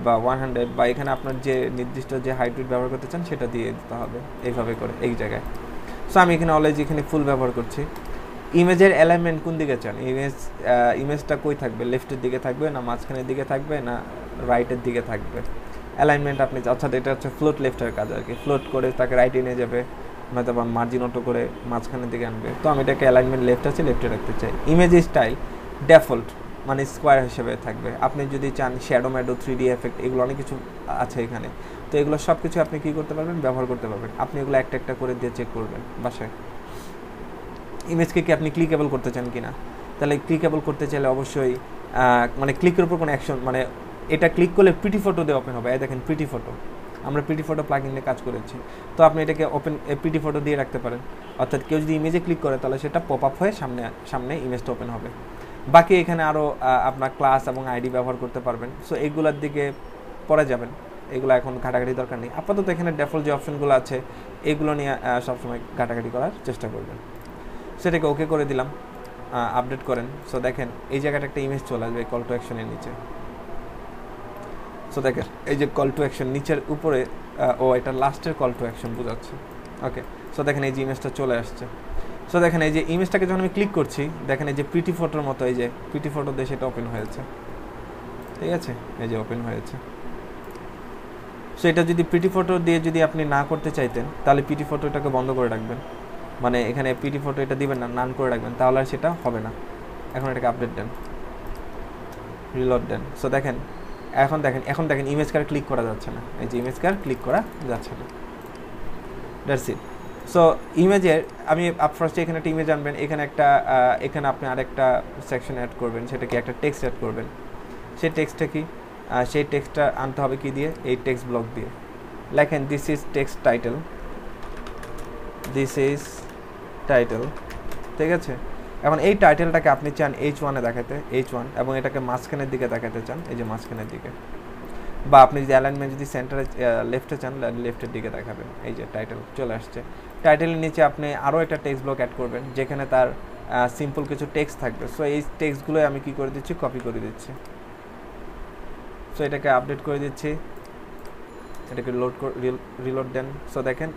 Speaker 1: বা 100, বা এখানে আপনার যে নির্দিষ্ট যে হাইট উইডথ ব্যবহার করতে চান সেটা দিয়ে দিতে হবে এইভাবে করে এই জায়গায়। সো আমি এখানে অলওয়েজ এখানে ফুল ব্যবহার করছি। ইমেজের অ্যালাইনমেন্ট কোন দিকে চান, ইমেজটা কই থাকবে, লেফটের দিকে থাকবে না মাঝখানের দিকে থাকবে না রাইটের দিকে থাকবে, অ্যালাইনমেন্ট আপনি অর্থাৎ এটা হচ্ছে ফ্লোট লেফটের কাজ আর কি, ফ্লোট করে তাকে রাইটে নিয়ে যাবে হয়তো বা মার্জিন অটো করে মাঝখানের দিকে আনবে। তো আমি এটাকে অ্যালাইনমেন্ট লেফট আছে লেফটে রাখতে চাই। ইমেজ স্টাইল ডিফল্ট মানে স্কোয়ার হিসেবে থাকবে। আপনি যদি চান শ্যাডো ম্যাডো 3D এফেক্ট এগুলো অনেক কিছু আছে এখানে, তো এগুলো সব কিছু আপনি কী করতে পারবেন ব্যবহার করতে পারবেন। আপনি এগুলো একটা একটা করে দিয়ে চেক করবেন বাসায়। ইমেজকে কি আপনি ক্লিকেবল করতে চান কি না, তাহলে ক্লিকেবল করতে চাইলে অবশ্যই মানে ক্লিকের উপর কোনো অ্যাকশন মানে এটা ক্লিক করলে প্রিটি ফটো দিয়ে ওপেন হবে। এই দেখেন প্রিটি ফটো, আমরা প্রিটি ফটো প্লাগইন নিয়ে কাজ করেছি। তো আপনি এটাকে ওপেন প্রিটি ফটো দিয়ে রাখতে পারেন, অর্থাৎ কেউ যদি ইমেজে ক্লিক করে তাহলে সেটা পপ আপ হয়ে সামনে ইমেজটা ওপেন হবে। বাকি এখানে আরও আপনার ক্লাস এবং আইডি ব্যবহার করতে পারবেন। সো এইগুলোর দিকে পরে যাবেন, এগুলো এখন ঘাটাঘাটি দরকার নেই। আপাতত এখানে ডিফল্ট যে অপশনগুলো আছে এগুলো নিয়ে সবসময় ঘাটাঘাটি করার চেষ্টা করবেন। সেটাকে ওকে করে দিলাম, আপডেট করেন। সো দেখেন এই জায়গাটা একটা ইমেজ চলে আসবে কল টু অ্যাকশনের নিচে। সো দেখেন এই যে কল টু অ্যাকশন নিচের উপরে এটা লাস্টের কল টু অ্যাকশন বোঝাচ্ছে। ওকে, সো দেখেন এই যে ইমেজটা চলে আসছে। সো দেখেন এই যে ইমেজটাকে যখন আমি ক্লিক করছি দেখেন এই যে প্রিটি ফটোর মতো এই যে প্রিটি ফটো দিয়ে সেটা ওপেন হয়েছে, ঠিক আছে, এই যে ওপেন হয়েছে। সো এটা যদি প্রিটি ফটো দিয়ে যদি আপনি না করতে চাইতেন তাহলে প্রিটি ফটোটাকে বন্ধ করে রাখবেন, মানে এখানে পিটি ফটো এটা দিবেন না, নান করে রাখবেন, তাহলে আর সেটা হবে না। এখন এটাকে আপডেট দেন, রিলোড দেন। সো দেখেন এখন দেখেন ইমেজ কার ক্লিক করা যাচ্ছে না, এই যে ইমেজ কার ক্লিক করা যাচ্ছে না। That's it. সো ইমেজের আমি ফার্স্টে এখানে একটা ইমেজ আনবেন, এখানে আপনি আরেকটা সেকশন অ্যাড করবেন, সেটা কি একটা টেক্সট অ্যাড করবেন। সেই টেক্সটটা কি, সেই টেক্সটটা আনতে হবে কি দিয়ে, এই টেক্সট ব্লক দিয়ে। লেখেন this is text title, this is title, ঠিক আছে। এখন এই টাইটেলটাকে আপনি চান H1 দেখাতে, H1, এবং এটাকে মাঝখানের দিকে দেখাতে চান, এই যে মাঝখানের দিকে, বা আপনি যদি অ্যালাইনমেন্ট যদি সেন্টারে লেফটে চান লেফটের দিকে দেখাবেন। এই যে টাইটেল চলে আসছে। টাইটেলের নিচে আপনি আরও একটা টেক্সট ব্লক অ্যাড করবেন যেখানে তার সিম্পল কিছু টেক্সট থাকবে। সো এই টেক্সটগুলো আমি কি করে দিচ্ছি, কপি করে দিচ্ছি। সো এটাকে আপডেট করে দিচ্ছি, এটাকে রিলোড দেন। সো দেখেন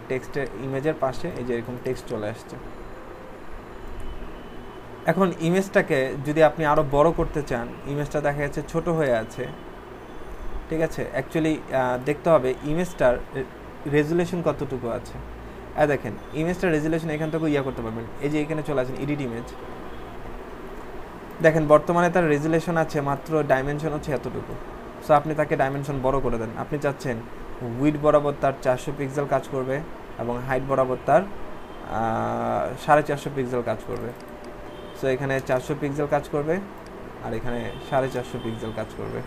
Speaker 1: টেক্সটের ইমেজের পাশে এই যে এরকম টেক্সট চলে আসছে। এখন ইমেজটাকে যদি আপনি আরও বড় করতে চান, ইমেজটা দেখা যাচ্ছে ছোট হয়ে আছে, ঠিক আছে। অ্যাকচুয়ালি দেখতে হবে ইমেজটার রেজুলেশন কতটুকু আছে। দেখেন ইমেজটার রেজুলেশন এখান থেকে করতে পারবেন, এই যে এখানে চলে আসেন এডিট ইমেজ। দেখেন বর্তমানে তার রেজুলেশন আছে মাত্র ডাইমেনশন হচ্ছে এতটুকু। সো আপনি তাকে ডাইমেনশন বড় করে দেন। আপনি চাচ্ছেন উইডথ বরাবর তার 400 পিক্সেল কাজ করবে এবং হাইট বরাবর তার 450 পিক্সেল কাজ করবে। সো এখানে 400 পিক্সেল কাজ করবে আর এখানে 450 পিক্সেল কাজ করবে,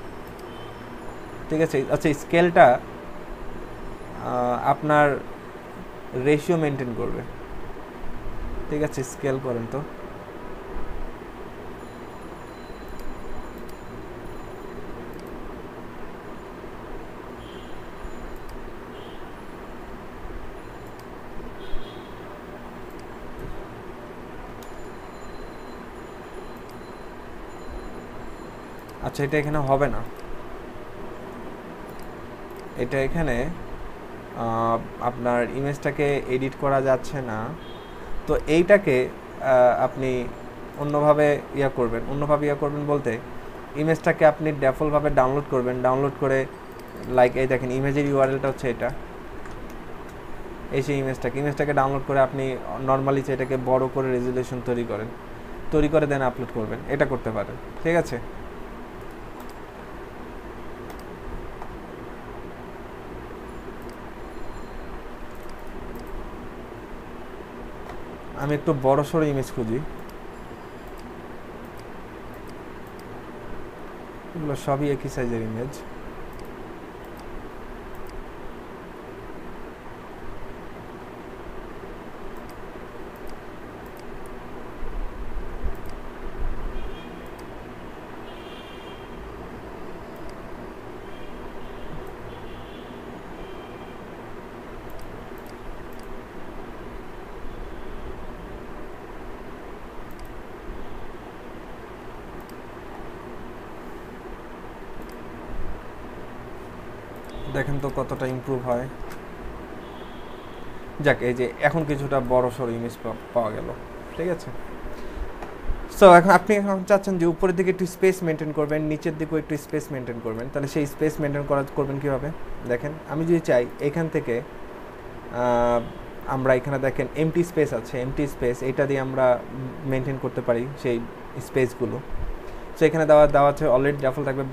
Speaker 1: ঠিক আছে। আচ্ছা স্কেলটা আপনার রেশিও মেনটেন করবে, ঠিক আছে। স্কেল করেন তো, আচ্ছা, এটা এখানে হবে না, এটা এখানে আপনার ইমেজটাকে এডিট করা যাচ্ছে না। তো এইটাকে আপনি অন্যভাবে ইয়া করবেন বলতে, ইমেজটাকে আপনি ডিফল্টভাবে ডাউনলোড করবেন, ডাউনলোড করে লাইক এই দেখেন ইমেজের ইউআরএলটা হচ্ছে এটা, এই সেই ইমেজটাকে ডাউনলোড করে আপনি নর্মালি এটাকে বড় করে রেজুলেশন তৈরি করে দেন আপলোড করবেন, এটা করতে পারেন। ঠিক আছে, আমি একটু বড় সড়ো ইমেজ খুঁজি, এগুলো সবই একই সাইজের ইমেজ। দেখেন তো কতটা ইমপ্রুভ হয়। যাক, এই যে এখন কিছুটা বড় সড়ো ইমেজ পাওয়া গেল। ঠিক আছে, সো আপনি এখন চাচ্ছেন যে উপরের দিকে একটু স্পেস মেনটেন করবেন, নিচের দিকেও একটু স্পেস মেনটেন করবেন, তাহলে সেই স্পেস মেনটেন করবেন কীভাবে? দেখেন, আমি যদি চাই এখান থেকে আমরা এখানে দেখেন এমটি স্পেস আছে, এমটি স্পেস এটা দিয়ে আমরা মেনটেন করতে পারি সেই স্পেসগুলো। সো এখানে দেওয়া আছে অলরেডি ডিফল্ট থাকবে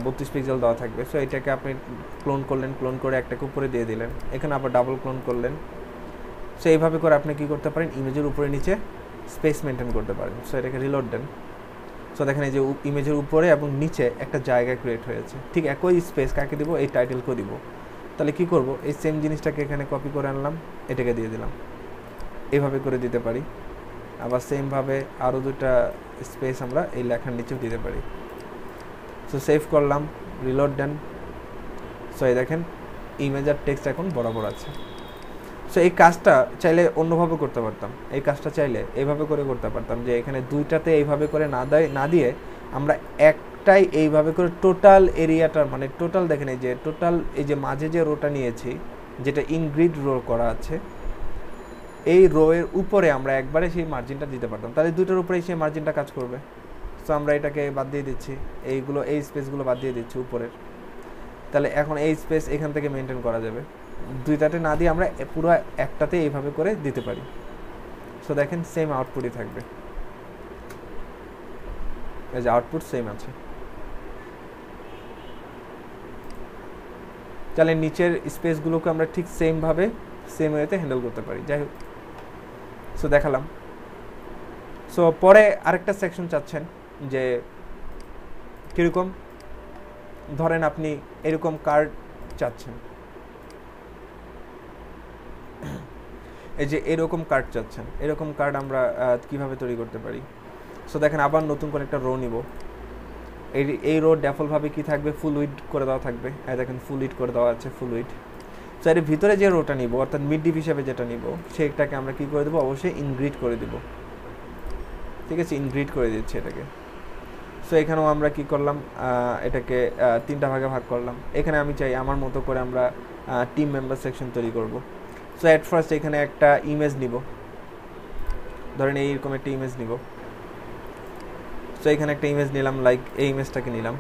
Speaker 1: 32 পিক্সেল দেওয়া থাকবে। সো এটাকে আপনি ক্লোন করলেন, ক্লোন করে একটাকে উপরে দিয়ে দিলেন, এখানে আবার ডাবল ক্লোন করলেন। সো এইভাবে করে আপনি কী করতে পারেন, ইমেজের উপরে নিচে স্পেস মেনটেন করতে পারেন। সো এটাকে রিলোড দেন। সো দেখেন এই যে ইমেজের উপরে এবং নিচে একটা জায়গা ক্রিয়েট হয়েছে। ঠিক একই স্পেস কাকে দিব? এই টাইটেলকেও দিব। তাহলে কি করব, এই সেম জিনিসটাকে এখানে কপি করে আনলাম, এটাকে দিয়ে দিলাম, এইভাবে করে দিতে পারি। আবার সেমভাবে আরও দুটা স্পেস আমরা এই লেখার নিচেও দিতে পারি। সো সেভ করলাম, রিলোড দেন। সো এই দেখেন ইমেজ আর টেক্সট এখন বরাবর আছে। সো এই কাজটা চাইলে অন্যভাবে করতে পারতাম, এই কাজটা চাইলে এইভাবে করে করতে পারতাম, যে এখানে দুইটাতে এইভাবে করে না দিয়ে আমরা একটাই এইভাবে করে টোটাল এরিয়াটার, মানে টোটাল দেখেন এই যে টোটাল এই যে মাঝে যে রোটা নিয়েছি, যেটা ইনগ্রিড রো করা আছে, এই রো এর উপরে আমরা একবারে সেই মার্জিনটা দিতে পারতাম, তাহলে দুইটার উপরেই সেই মার্জিনটা কাজ করবে। সো আমরা এটাকে বাদ দিয়ে দিচ্ছি, এই স্পেসগুলো বাদ দিয়ে দিচ্ছি উপরের। তাহলে এখন এই স্পেস এখান থেকে মেনটেন করা যাবে, দুইটাতে না দিয়ে আমরা পুরো একটাতে এইভাবে করে দিতে পারি। সো দেখেন সেম আউটপুটই থাকবে, এই যে আউটপুট সেম আছে। তাহলে নিচের স্পেসগুলোকে আমরা ঠিক সেম ওয়েতে হ্যান্ডেল করতে পারি। যাই হোক, সো দেখালাম। সো পরে আরেকটা সেকশন চাচ্ছেন যে কীরকম, ধরেন আপনি এরকম কার্ড চাচ্ছেন, এই যে এরকম কার্ড চাচ্ছেন, এরকম কার্ড আমরা কিভাবে তৈরি করতে পারি? সো দেখেন আবার নতুন করে একটা রো নিব, এই রো ডিফল্টভাবে কি থাকবে, ফুল উইড করে দেওয়া থাকবে। এই দেখেন ফুল উইড করে দেওয়া আছে, ফুল উইড। সো এর ভিতরে যে রোটা নিব, অর্থাৎ মিড ডিপ হিসাবে যেটা নিব, সেইটাকে আমরা কি করে দেবো, অবশ্যই ইনগ্রিড করে দেব। ঠিক আছে, ইনগ্রিড করে দিচ্ছি এটাকে। সো এখানেও আমরা কি করলাম, এটাকে 3টা ভাগে ভাগ করলাম। এখানে আমি চাই আমার মতো করে আমরা টিম মেম্বার সেকশন তৈরি করব। সো অ্যাট ফার্স্ট এখানে একটা ইমেজ নিব, ধরেন এইরকম একটা ইমেজ নিব। সো এখানে একটা ইমেজ নিলাম, লাইক এই ইমেজটাকে নিলাম,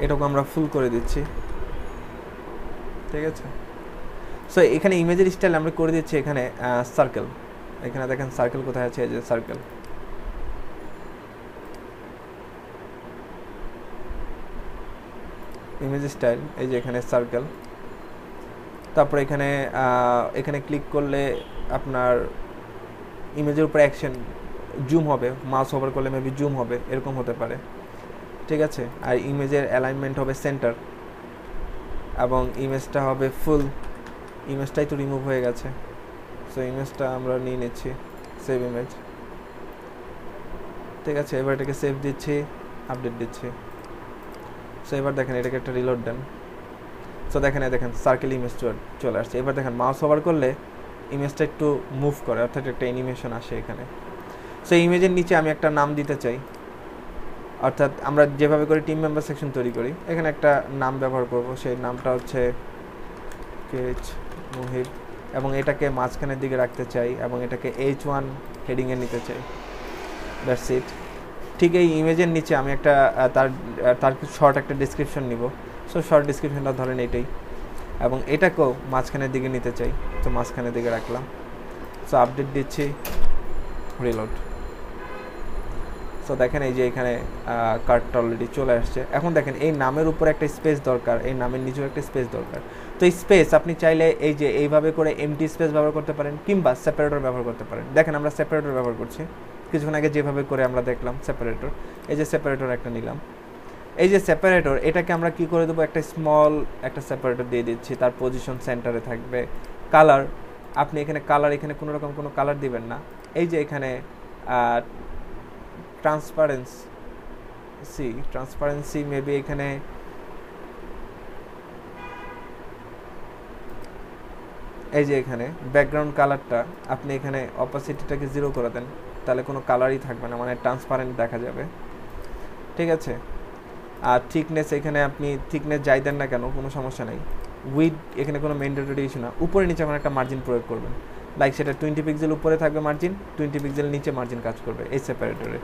Speaker 1: এটাকে আমরা ফুল করে দিচ্ছি। ঠিক আছে, সো এখানে ইমেজের স্টাইল আমরা করে দিচ্ছি এখানে সার্কেল। এখানে দেখেন সার্কেল কোথায় আছে, এই যে সার্কেল। ইমেজ স্টাইল, এই যে এখানে সার্কেল। তারপর এখানে ক্লিক করলে আপনার ইমেজের উপরে অ্যাকশন জুম হবে, মাউস ওভার করলে মেবি জুম হবে, এরকম হতে পারে। ঠিক আছে, আর ইমেজের অ্যালাইনমেন্ট হবে সেন্টার, এবং ইমেজটা হবে ফুল। ইমেজটাই তো রিমুভ হয়ে গেছে, সো ইমেজটা আমরা নিয়ে নিচ্ছি, সেভ ইমেজ। ঠিক আছে, এবার এটাকে সেভ দিচ্ছি, আপডেট দিচ্ছি। সো এবার দেখেন এটাকে একটা রিলোড দেন। সো দেখেন সার্কেল ইমেজ চলে আসছে। এবার দেখেন মাউস ওভার করলে ইমেজটা একটু মুভ করে, অর্থাৎ একটা অ্যানিমেশন আসে এখানে। সো ইমেজের নিচে আমি একটা নাম দিতে চাই, অর্থাৎ আমরা যেভাবে করে টিম মেম্বার সেকশন তৈরি করি, এখানে একটা নাম ব্যবহার করব, সেই নামটা হচ্ছে কেচ মুহিব, এবং এটাকে মাঝখানের দিকে রাখতে চাই এবং এটাকে H1 হেডিংয়ে নিতে চাই। That's it. ঠিক এই ইমেজের নিচে আমি একটা তার শর্ট একটা ডিসক্রিপশন নিব। সো শর্ট ডিসক্রিপশনটা ধরেন এটাই, এবং এটাকেও মাঝখানের দিকে নিতে চাই, তো মাঝখানের দিকে রাখলাম। সো আপডেট দিচ্ছি, রিলোড। সো দেখেন এই যে এখানে কার্ডটা অলরেডি চলে আসছে। এখন দেখেন এই নামের উপরে একটা স্পেস দরকার, এই নামের নিচেও একটা স্পেস দরকার। তো এই স্পেস আপনি চাইলে এই যে এইভাবে করে এমটি স্পেস ব্যবহার করতে পারেন, কিংবা সেপারেটর ব্যবহার করতে পারেন। দেখেন আমরা সেপারেটর ব্যবহার করছি, কিছুক্ষণ আগে যেভাবে করে আমরা দেখলাম সেপারেটর। এই যে সেপারেটর একটা নিলাম, এই যে সেপারেটর, এটাকে আমরা কি করে দেবো, একটা স্মল একটা সেপারেটর দিয়ে দিচ্ছি, তার পজিশন সেন্টারে থাকবে। কালার, আপনি এখানে কালার, এখানে কোনো রকম কোনো কালার দিবেন না। এই যে এখানে ট্রান্সপারেন্সি মেবি এখানে এই যে এখানে ব্যাকগ্রাউন্ড কালারটা আপনি এখানে অপাসিটিটাকে 0 করে দেন, তাহলে কোনো কালারই থাকবে না, মানে ট্রান্সপারেন্ট দেখা যাবে। ঠিক আছে। আর থিকনেস, এখানে আপনি থিকনেস যাই দেন না কেন কোনো সমস্যা নেই। উইথ এখানে কোনো ম্যান্ডেটরি ইস্যু না। উপরে নিচে এখন একটা মার্জিন প্রয়োগ করবেন, লাইক সেটা 20 পিক্সেল উপরে থাকবে মার্জিন, 20 পিক্সেল নিচে মার্জিন কাজ করবে এই সেপারেটরে।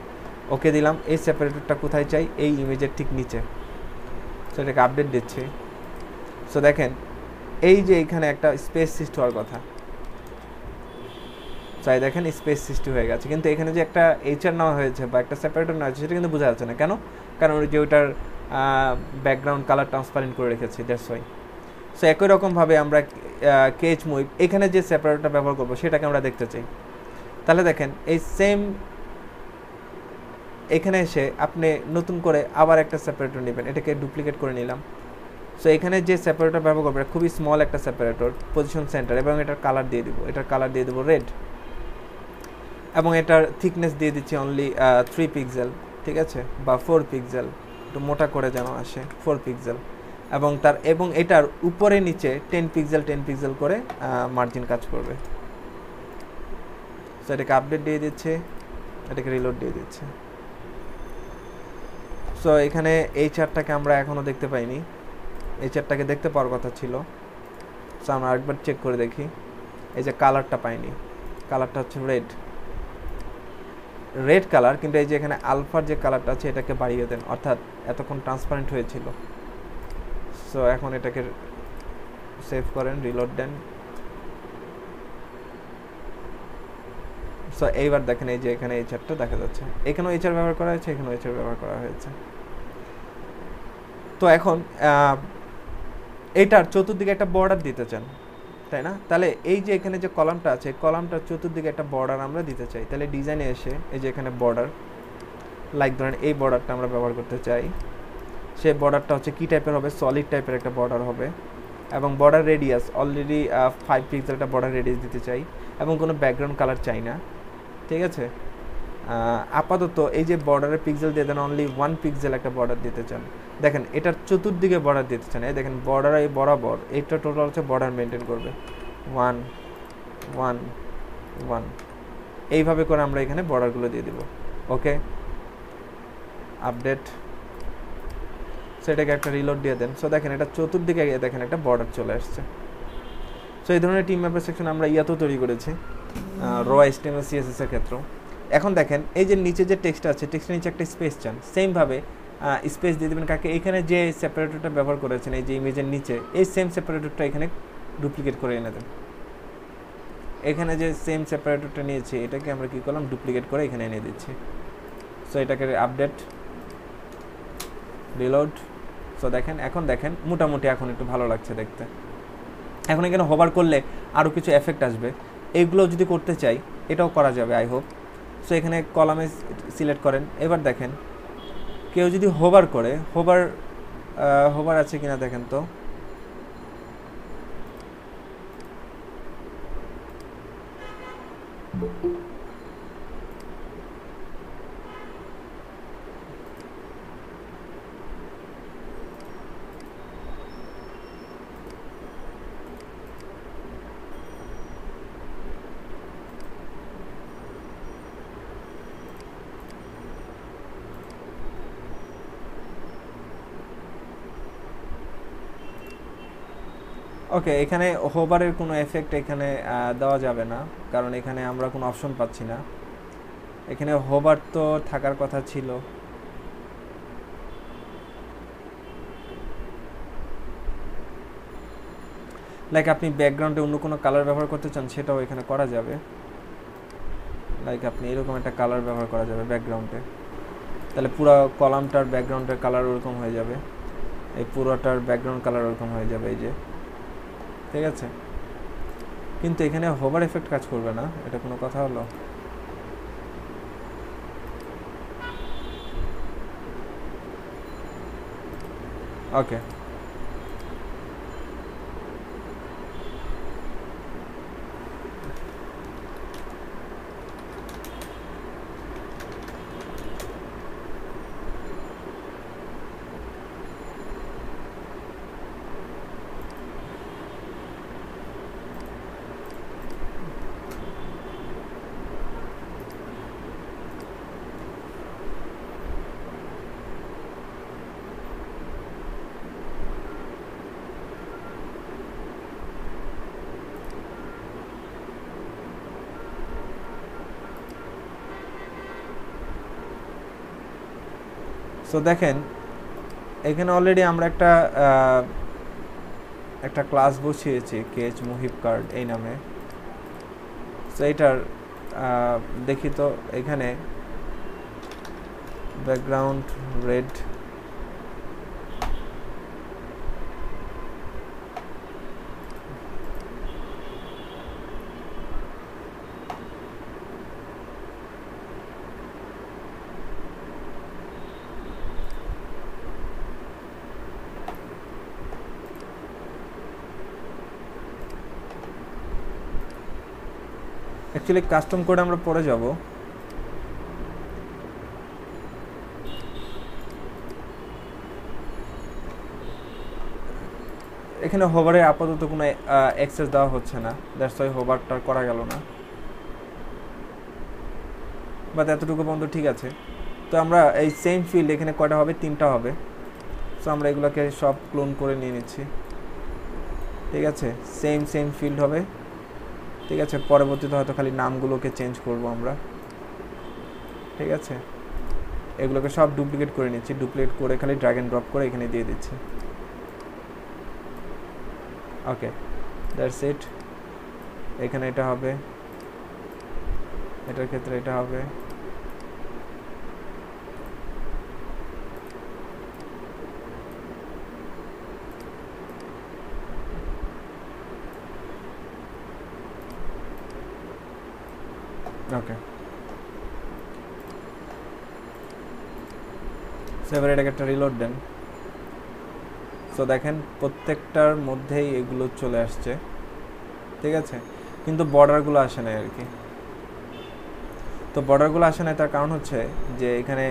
Speaker 1: ওকে দিলাম। এই সেপারেটরটা কোথায় চাই, এই ইমেজের ঠিক নিচে। সো এটাকে আপডেট দিচ্ছি। সো দেখেন এই যে এখানে একটা স্পেস সৃষ্টি হওয়ার কথা, চাই দেখেন স্পেস সৃষ্টি হয়ে গেছে, কিন্তু এখানে যে একটা এইচআর নেওয়া হয়েছে বা একটা সেপারেটর নেওয়া হয়েছে সেটা কিন্তু বোঝা যাচ্ছে না। কেন? কারণ ওই যে ওইটার ব্যাকগ্রাউন্ড কালার ট্রান্সপারেন্ট করে রেখেছি, দ্যাটস ওয়াই। সো একই রকমভাবে আমরা কেচ মুভ, এখানে যে সেপারেটরটা ব্যবহার করবো সেটাকে আমরা দেখতে চাই। তাহলে দেখেন এই সেম এখানে এসে আপনি নতুন করে আবার একটা সেপারেটর নেবেন, এটাকে ডুপ্লিকেট করে নিলাম। সো এখানে যে সেপারেটর ব্যবহার করবো এটা খুবই স্মল একটা সেপারেটর, পজিশন সেন্টার, এবং এটার কালার দিয়ে দিব, এটার কালার দিয়ে দেবো রেড, এবং এটার থিকনেস দিয়ে দিচ্ছি অনলি 3 পিক্সেল, ঠিক আছে, বা 4 পিক্সেল, একটু মোটা করে যেন আসে 4 পিক্সেল, এবং এটার উপরে নিচে 10 পিক্সেল করে মার্জিন কাজ করবে। সো এটাকে আপডেট দিয়ে দিচ্ছে, এটাকে রিলোড দিয়ে দিচ্ছে। সো এখানে এই চার্টটাকে আমরা এখনও দেখতে পাইনি, এই চার্টটাকে দেখতে পাওয়ার কথা ছিল। সো আমরা আরেকবার চেক করে দেখি। এই যে কালারটা পাইনি, কালারটা হচ্ছে রেড কালার, কিন্তু এই যে এখানে আলফার যে কালারটা আছে এটাকে বাড়িয়ে দেন, অর্থাৎ এতক্ষণ ট্রান্সপারেন্ট হয়েছিল। সো এখন এটাকে সেভ করেন, রিলোড দেন। সো এইবার দেখেন এই যে এখানে এই চার্টটা দেখা যাচ্ছে, এখানেও এইচআর ব্যবহার করা হয়েছে, এখানেও এইচআর ব্যবহার করা হয়েছে। তো এখন এইটার চতুর্দিকে একটা বর্ডার দিতে চান, তাই না? তাহলে এই যে এখানে যে কলামটা আছে, কলামটার চতুর্দিকে একটা বর্ডার আমরা দিতে চাই। তাহলে ডিজাইনে এসে এই যে এখানে বর্ডার, লাইক ধরেন এই বর্ডারটা আমরা ব্যবহার করতে চাই। সেই বর্ডারটা হচ্ছে কী টাইপের হবে, সলিড টাইপের একটা বর্ডার হবে, এবং বর্ডার রেডিয়াস অলরেডি 5 পিক্সেল একটা বর্ডার রেডিয়াস দিতে চাই, এবং কোনো ব্যাকগ্রাউন্ড কালার চাই না, ঠিক আছে। আপাতত এই যে বর্ডারের পিক্সেল দিয়ে দেন অনলি 1 পিক্সেল একটা বর্ডার দিতে চান। দেখেন এটার চতুর্দিকে বর্ডার দিতে চান, এই দেখেন বর্ডার এই বরাবর, এইটা টোটাল হচ্ছে বর্ডার মেনটেন করবে 1 1 1, এইভাবে করে আমরা এখানে বর্ডারগুলো দিয়ে দিব। ওকে, আপডেট। সেটাকে একটা রিলোড দিয়ে দেন। সো দেখেন এটা চতুর্দিকে দেখেন একটা বর্ডার চলে আসছে। সো এই ধরনের টিম ম্যাপের সেকশন আমরা ইয়াতেও তৈরি করেছি, র HTML CSS এর ক্ষেত্রেও। এখন দেখেন এই যে নিচে যে টেক্সট আছে, টেক্সটের নিচে একটা স্পেস চান, সেমভাবে স্পেস দিয়ে দেবেন কাকে, এখানে যে সেপারেটরটা ব্যবহার করেছেন এই যে ইমেজের নিচে, এই সেম সেপারেটরটা এখানে ডুপ্লিকেট করে এনে দেন। এখানে যে সেম সেপারেটরটা নিয়েছি এটাকে আমরা কি করলাম, ডুপ্লিকেট করে এখানে এনে দিচ্ছি। সো এটাকে আপডেট, রিলোড। সো দেখেন এখন দেখেন মোটামুটি এখন একটু ভালো লাগছে দেখতে। এখন এখানে হোভার করলে আরও কিছু এফেক্ট আসবে, এইগুলো যদি করতে চাই এটাও করা যাবে আই হোপ। সো এখানে কলামে সিলেক্ট করেন। এবার দেখেন কেউ যদি হোভার করে, হোভার আছে কিনা দেখেন তো। ওকে, এখানে হোভারের কোনো এফেক্ট এখানে দেওয়া যাবে না, কারণ এখানে আমরা কোনো অপশন পাচ্ছি না। এখানে হোভার তো থাকার কথা ছিল। লাইক আপনি ব্যাকগ্রাউন্ডে অন্য কোনো কালার ব্যবহার করতে চান, সেটাও এখানে করা যাবে। লাইক আপনি এরকম একটা কালার ব্যবহার করা যাবে ব্যাকগ্রাউন্ডে, তাহলে পুরো কলামটার ব্যাকগ্রাউন্ডের কালার ওরকম হয়ে যাবে, এই পুরোটার ব্যাকগ্রাউন্ড কালার ওরকম হয়ে যাবে, এই যে, ঠিক আছে। কিন্তু এখানে হোভার এফেক্ট কাজ করবে না, এটা কোনো কথা হলো? ওকে, সো দেখেন এখানে অলরেডি আমরা একটা ক্লাস বসিয়েছি, কেচ মুহিব কার্ড এই নামে। সো এইটার দেখি তো, এখানে background red, actually custom code আমরা পরে যাব। এখানে হোভারে আপাতত কোনো অ্যাক্সেস দেওয়া হচ্ছে না, দ্যাটস ওয়াই হোভারটা করা গেল না, বাট এতটুকু পর্যন্ত ঠিক আছে। তো আমরা এই সেম ফিল্ড এখানে কয়টা হবে? 3টা হবে। সো আমরা এগুলোকে সব ক্লোন করে নিয়ে নিচ্ছি, ঠিক আছে। সেম ফিল্ড হবে, ঠিক আছে। পরবর্তীতে হয়তো খালি নামগুলোকে চেঞ্জ করব আমরা, ঠিক আছে। এগুলোকে সব ডুপ্লিকেট করে নিচ্ছি, ডুপ্লিকেট করে খালি ড্র্যাগ এন্ড ড্রপ করে এখানে দিয়ে দিচ্ছি। ওকে, দ্যাটস ইট। এখানে এটা হবে, এটার ক্ষেত্রে এটা হবে, ওকে। এবার এটাকে একটা রিলোড দেন। সো দেখেন প্রত্যেকটার মধ্যেই এগুলো চলে আসছে, ঠিক আছে, কিন্তু বর্ডারগুলো আসে না আর কি। তো বর্ডারগুলো আসে না, তার কারণ হচ্ছে যে এখানে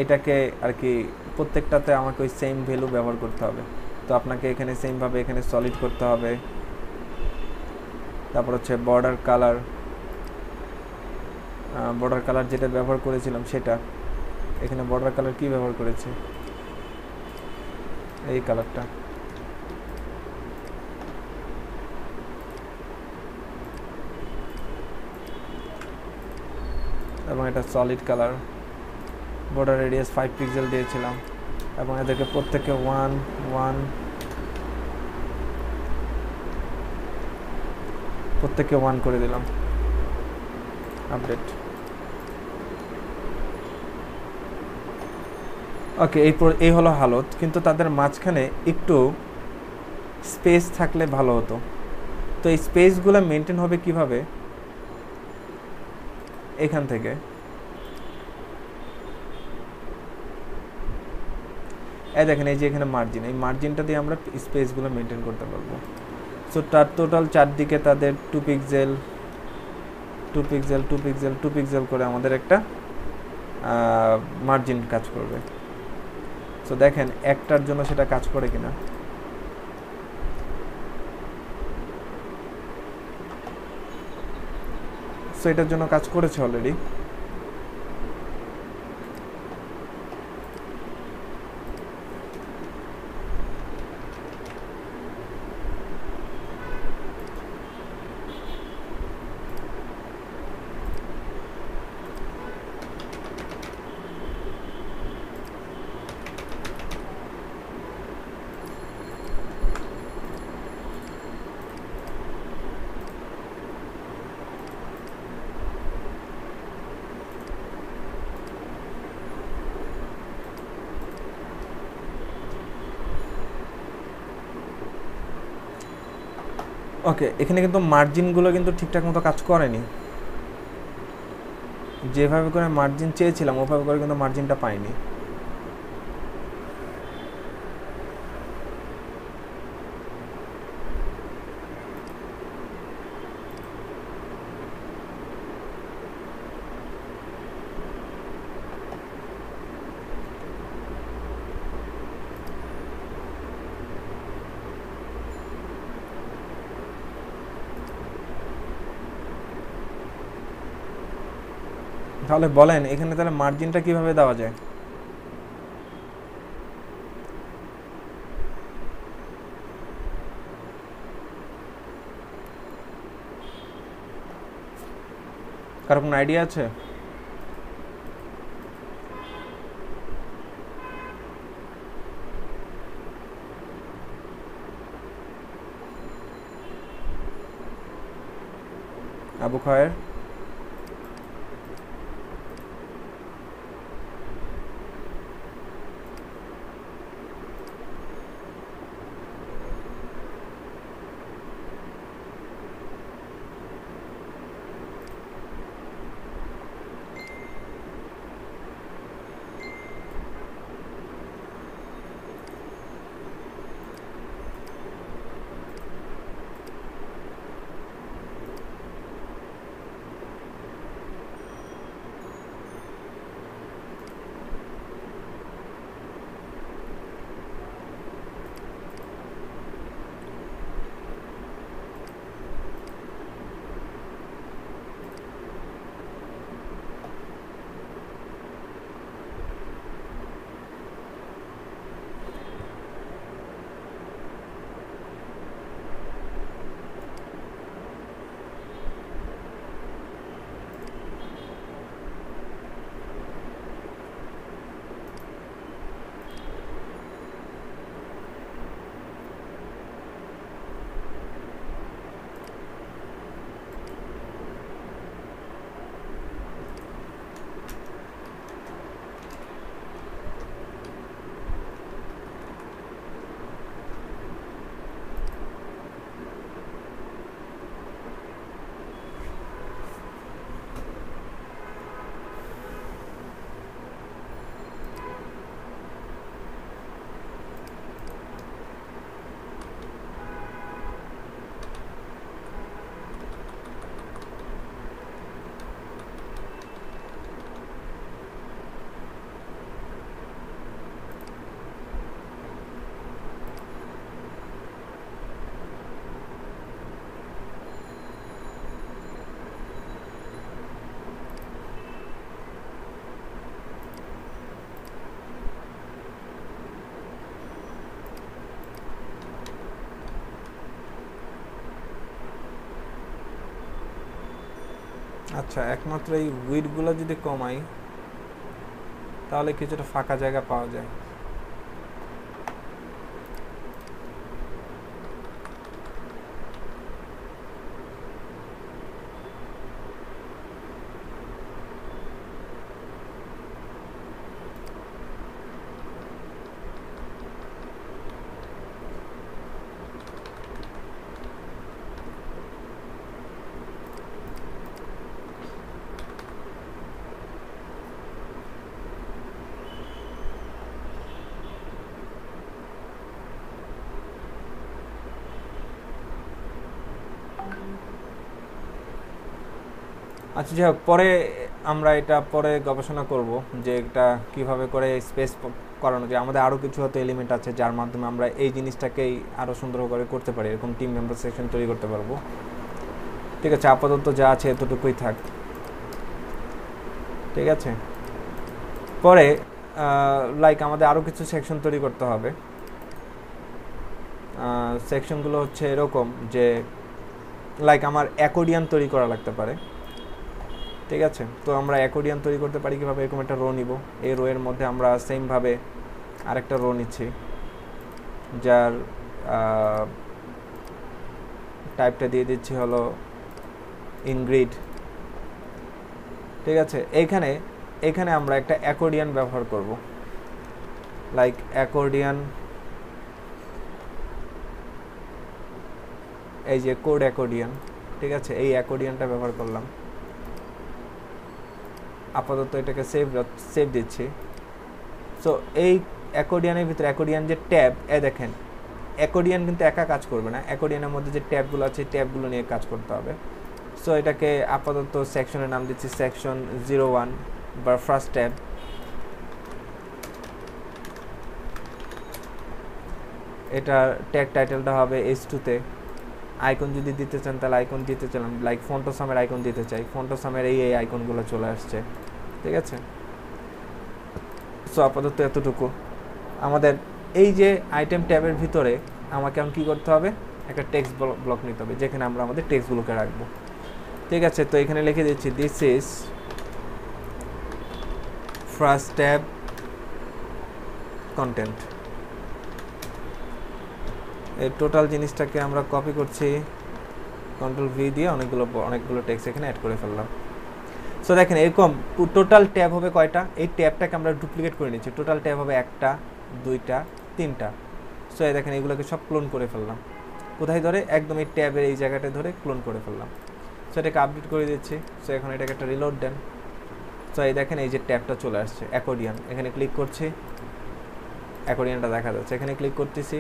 Speaker 1: এটাকে আর কি প্রত্যেকটাতে আমাকে ওই সেম ভ্যালু ব্যবহার করতে হবে। তো আপনাকে এখানে সেমভাবে এখানে সলিড করতে হবে। তারপর হচ্ছে বর্ডার কালার যেটা ব্যবহার করেছিলাম সেটা, এখানে বর্ডার কালার কি ব্যবহার করেছি? এই কালারটা। এবং এটা solid colour, border radius 5 pixel দিয়েছিলাম, এবং এদেরকে প্রত্যেককে 1 1 প্রত্যেককে 1 করে দিলাম। আপডেট। ওকে, এই হলো হালত, কিন্তু তাদের মাঝখানে একটু স্পেস থাকলে ভালো হতো। তো এই স্পেসগুলো মেনটেন হবে কিভাবে? এখান থেকে দেখেন, এই যে এখানে মার্জিন, এই মার্জিনটা দিয়ে আমরা স্পেসগুলো মেনটেন করতে পারবো। সো তার টোটাল চারদিকে তাদের 2 পিক্সেল 2 পিক্সেল 2 পিক্সেল 2 পিক্সেল করে আমাদের একটা মার্জিন কাজ করবে। সো দেখেন একটার জন্য সেটা কাজ করে কিনা। সো এটার জন্য কাজ করেছে অলরেডি। ওকে, এখানে কিন্তু মার্জিনগুলো কিন্তু ঠিকঠাক মতো কাজ করেনি। যেভাবে করে মার্জিন চেয়েছিলাম ওভাবে করে কিন্তু মার্জিনটা পাইনি। তাহলে বলেন এখানে তাহলে মার্জিনটা কিভাবে দেওয়া যায়? কারো কোনো আইডিয়া আছে? আবু খায়ের? আচ্ছা, একমাত্র এই উইডগুলো যদি কমাই তাহলে কিছুটা ফাঁকা জায়গা পাওয়া যায়। আচ্ছা, যাই হোক, পরে আমরা এটা পরে গবেষণা করব যে এটা কিভাবে করে স্পেস করানো যায়। আমাদের আরও কিছু হয়তো এলিমেন্ট আছে যার মাধ্যমে আমরা এই জিনিসটাকেই আরও সুন্দর করে করতে পারি, এরকম টিম মেম্বার সেকশন তৈরি করতে পারবো। ঠিক আছে, আপাতত যা আছে এতটুকুই থাক। ঠিক আছে, পরে লাইক আমাদের আরও কিছু সেকশন তৈরি করতে হবে। সেকশনগুলো হচ্ছে এরকম যে লাইক আমার অ্যাকর্ডিয়ান তৈরি করা লাগতে পারে। ঠিক আছে, তো আমরা অ্যাকর্ডিয়ান তৈরি করতে পারি কীভাবে? এরকম একটা রো নিব, এই রো এর মধ্যে আমরা সেমভাবে আরেকটা রো নিচ্ছি যার টাইপটা দিয়ে দিচ্ছি হলো ইনগ্রিড। ঠিক আছে, এইখানে আমরা একটা অ্যাকর্ডিয়ান ব্যবহার করব, লাইক অ্যাকর্ডিয়ান এই যে কোড অ্যাকর্ডিয়ন, ঠিক আছে, এই অ্যাকর্ডিয়নটা ব্যবহার করলাম। আপাতত এটাকে সেভ দিচ্ছি। সো এই অ্যাকর্ডিয়নের ভিতরে অ্যাকর্ডিয়ন যে ট্যাব, দেখেন অ্যাকর্ডিয়ন কিন্তু একা কাজ করবে না, অ্যাকর্ডিয়নের মধ্যে যে ট্যাবগুলো আছে ট্যাবগুলো নিয়ে কাজ করতে হবে। সো এটাকে আপাতত সেকশনের নাম দিচ্ছি সেকশন 01 বা ফার্স্ট ট্যাব। এটা ট্যাগ টাইটেলটা হবে H2-তে। আইকন যদি দিতে চান তাহলে আইকন দিতে চান, লাইক ফন্টোসামের আইকন দিতে চাই, ফন্টোসামের এই আইকনগুলো চলে আসছে, ঠিক আছে। সো আপাতত এতটুকু। আমাদের এই যে আইটেম ট্যাবের ভিতরে আমাকে এখন কী করতে হবে, একটা টেক্সট ব্লক নিতে হবে যেখানে আমরা আমাদের টেক্সটগুলোকে রাখবো, ঠিক আছে। তো এখানে লিখে দিচ্ছি this is first tab content. এই টোটাল জিনিসটাকে আমরা কপি করছি, Ctrl+V দিয়ে অনেকগুলো টেক্সট এখানে অ্যাড করে ফেললাম। সো দেখেন এরকম টোটাল ট্যাব হবে কয়টা, এই ট্যাবটাকে আমরা ডুপ্লিকেট করে নিচ্ছি, টোটাল ট্যাব হবে 1টা 2টা 3টা। সো এই দেখেন এগুলোকে সব ক্লোন করে ফেললাম, কোথায় ধরে, একদম এই ট্যাবের এই জায়গাটা ধরে ক্লোন করে ফেললাম। সো এটাকে আপডেট করে দিচ্ছি। সো এখন এটাকে একটা রিলোড দেন। সো এই দেখেন এই যে ট্যাবটা চলে আসছে অ্যাকর্ডিয়ন, এখানে ক্লিক করছি, অ্যাকর্ডিয়নটা দেখা যাচ্ছে, এখানে ক্লিক করতেছি,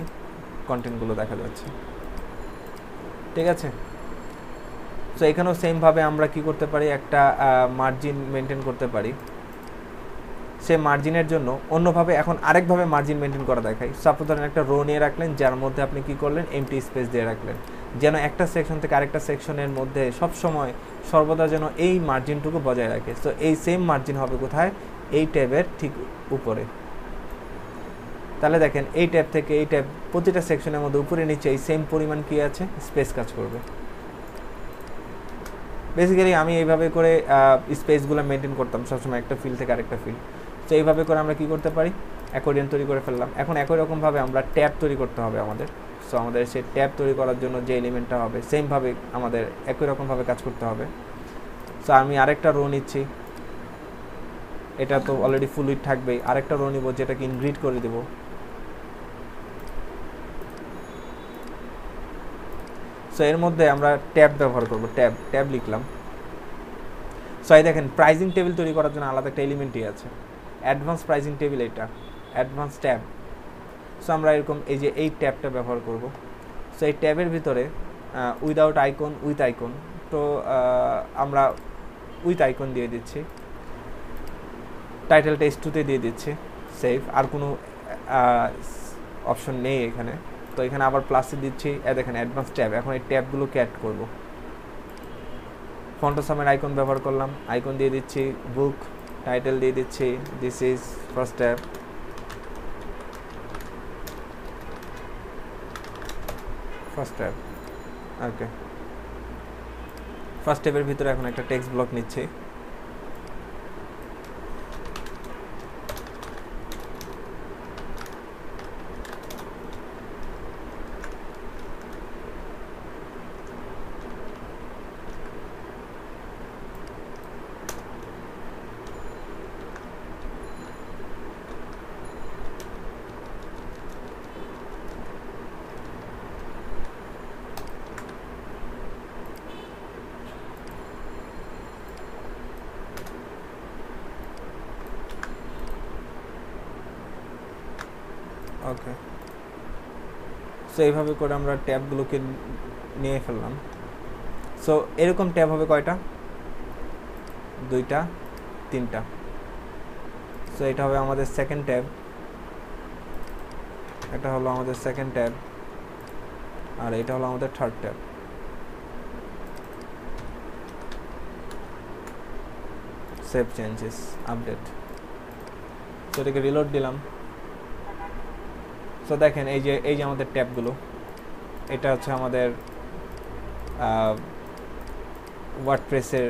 Speaker 1: কন্টেন্টগুলো দেখা যাচ্ছে, ঠিক আছে। সো এখানেও সেমভাবে আমরা কি করতে পারি, একটা মার্জিন মেনটেন করতে পারি। সে মার্জিনের জন্য অন্যভাবে এখন আরেকভাবে মার্জিন মেনটেন করা দেখাই। সাপোজ ধরেন একটা রো নিয়ে রাখলেন, যার মধ্যে আপনি কি করলেন, এমটি স্পেস দিয়ে রাখলেন, যেন একটা সেকশন থেকে আরেকটা সেকশনের মধ্যে সবসময় সর্বদা যেন এই মার্জিনটুকু বজায় রাখে। সো এই সেম মার্জিন হবে কোথায়, এই ট্যাবের ঠিক উপরে। তাহলে দেখেন এই ট্যাব থেকে এই ট্যাব প্রতিটা সেকশনের মধ্যে উপরে নিচে এই সেম পরিমাণ কি আছে, স্পেস কাজ করবে। বেসিক্যালি আমি এইভাবে করে স্পেসগুলো মেনটেন করতাম সবসময় একটা ফিল্ড থেকে আরেকটা ফিল্ড। তো এইভাবে করে আমরা কি করতে পারি, অ্যাকর্ডিয়ন তৈরি করে ফেললাম। এখন একই রকমভাবে আমরা ট্যাব তৈরি করতে হবে আমাদের। সো আমাদের সেই ট্যাব তৈরি করার জন্য যে এলিমেন্টটা হবে সেমভাবে আমাদের একই রকমভাবে কাজ করতে হবে। সো আমি আরেকটা রো নিচ্ছি, এটা তো অলরেডি ফুল উইড থাকবেই, আরেকটা রো নিব যেটাকে ইনগ্রিড করে দেবো। সো এর মধ্যে আমরা ট্যাব ব্যবহার করব, ট্যাব লিখলাম। সো এই দেখেন প্রাইজিং টেবিল তৈরি করার জন্য আলাদা একটা এলিমেন্টই আছে, অ্যাডভান্স প্রাইজিং টেবিল, এটা অ্যাডভান্স ট্যাব। সো আমরা এরকম এই যে এই ট্যাবটা ব্যবহার করব। সো এই ট্যাবের ভিতরে উইদাউট আইকন, উইথ আইকন, তো আমরা উইথ আইকন দিয়ে দিচ্ছি, টাইটেলটা H2-তে দিয়ে দিচ্ছি, সেভ। আর কোনো অপশন নেই এখানে। তো এখানে আবার প্লাসে দিচ্ছি, দেখেন অ্যাডভান্স ট্যাব। এখন এই ট্যাবগুলোকে অ্যাড করব। ফন্টোসামের আইকন ব্যবহার করলাম, আইকন দিয়ে দিচ্ছি বুক, টাইটেল দিয়ে দিচ্ছি this is first tab, okay. First ট্যাবের ভিতরে এখন একটা টেক্সট ব্লক নিচ্ছি। ওকে, সো এইভাবে করে আমরা ট্যাবগুলোকে নিয়ে ফেললাম। সো এরকম ট্যাব হবে কয়টা, 2টা 3টা। সো এটা হবে আমাদের সেকেন্ড ট্যাব, এটা হলো আমাদের সেকেন্ড ট্যাব, আর এটা হলো আমাদের third tab. Save changes, update. So এটাকে রিলোড দিলাম। সো দেখেন এই যে আমাদের ট্যাবগুলো, এটা হচ্ছে আমাদের ওয়ার্ডপ্রেসের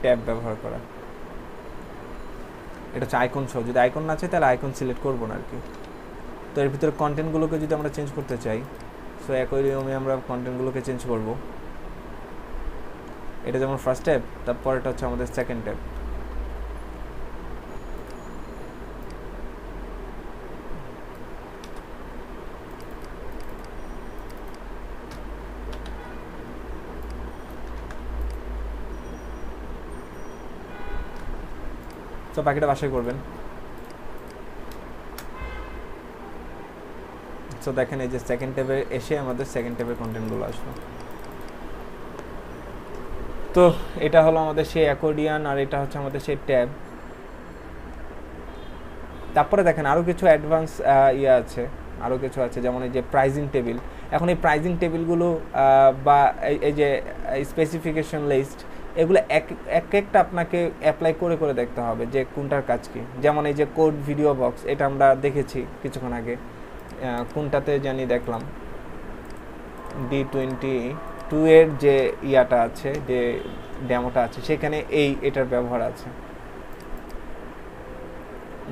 Speaker 1: ট্যাব ব্যবহার করা। এটা হচ্ছে আইকন সহ, যদি আইকন না চাই তাহলে আইকন সিলেক্ট করবো না আর কি। তো এর ভিতরে কন্টেন্টগুলোকে যদি আমরা চেঞ্জ করতে চাই, সো একই নিয়মে আমরা কন্টেন্টগুলোকে চেঞ্জ করব। এটা যেমন ফার্স্ট ট্যাব, তারপর এটা হচ্ছে আমাদের সেকেন্ড ট্যাব। সো বাকিটা বাসায় করবেন। সো দেখেন এই যে সেকেন্ড ট্যাবে এসে আমাদের সেকেন্ড ট্যাবের কন্টেন্টগুলো আসলো। তো এটা হলো আমাদের সেই অ্যাকর্ডিয়ান, আর এটা হচ্ছে আমাদের সেই ট্যাব। তারপরে দেখেন আরও কিছু অ্যাডভান্স আছে, আরও কিছু আছে, যেমন এই যে প্রাইজিং টেবিল। এখন এই প্রাইজিং টেবিলগুলো বা এই যে স্পেসিফিকেশন লিস্ট, এগুলো একটা আপনাকে অ্যাপ্লাই করে করে দেখতে হবে যে কোনটার কাজ কি। যেমন এই যে কোড ভিডিও বক্স, এটা আমরা দেখেছি কিছুক্ষণ আগে, কোনটাতে জানি দেখলাম D22 এর যে ইয়াটা আছে, যে ডেমোটা আছে, সেখানে এটার ব্যবহার আছে।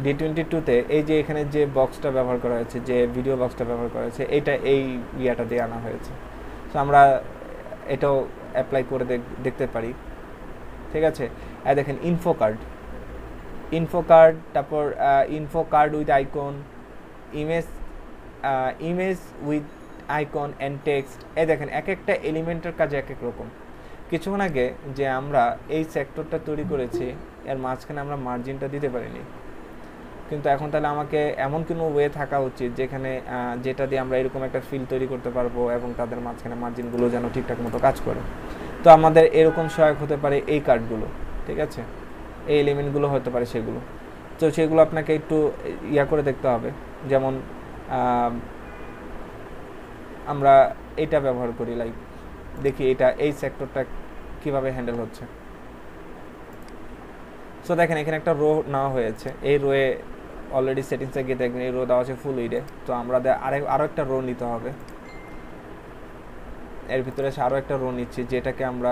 Speaker 1: D22-তে এই যে এখানে যে বক্সটা ব্যবহার করা হয়েছে, যে ভিডিও বক্সটা ব্যবহার করা হয়েছে, এটা এই ইয়াটা দিয়ে আনা হয়েছে। সো আমরা এটাও অ্যাপ্লাই করে দেখতে পারি, ঠিক আছে। আর দেখেন ইনফো কার্ড, তারপর info card with icon, image with icon and text. এই দেখেন এক একটা এলিমেন্টের কাজে এক এক রকম। কিছুক্ষণ আগে যে আমরা এই সেক্টরটা তৈরি করেছি, এর মাঝখানে আমরা মার্জিনটা দিতে পারিনি, কিন্তু এখন তাহলে আমাকে এমন কোনো ওয়ে থাকা উচিত যেখানে যেটা দিয়ে আমরা এরকম একটা ফিল তৈরি করতে পারবো এবং তাদের মাঝখানে মার্জিনগুলো যেন ঠিকঠাক মতো কাজ করে। তো আমাদের এরকম সহায়ক হতে পারে এই কার্ডগুলো, ঠিক আছে, এই এলিমেন্টগুলো হতে পারে সেগুলো। তো সেগুলো আপনাকে একটু করে দেখতে হবে। যেমন আমরা এটা ব্যবহার করি, লাইক দেখি এটা এই সেক্টরটা কিভাবে হ্যান্ডেল হচ্ছে। সো দেখেন এখানে একটা রো নেওয়া হয়েছে, এই রোয়ে অলরেডি সেটিংসে গিয়ে দেখবেন এই রো দেওয়া আছে ফুল উইডে। তো আমরা আরও একটা রো নিতে হবে, এর ভিতরে আরও একটা রো নিচ্ছি, যেটাকে আমরা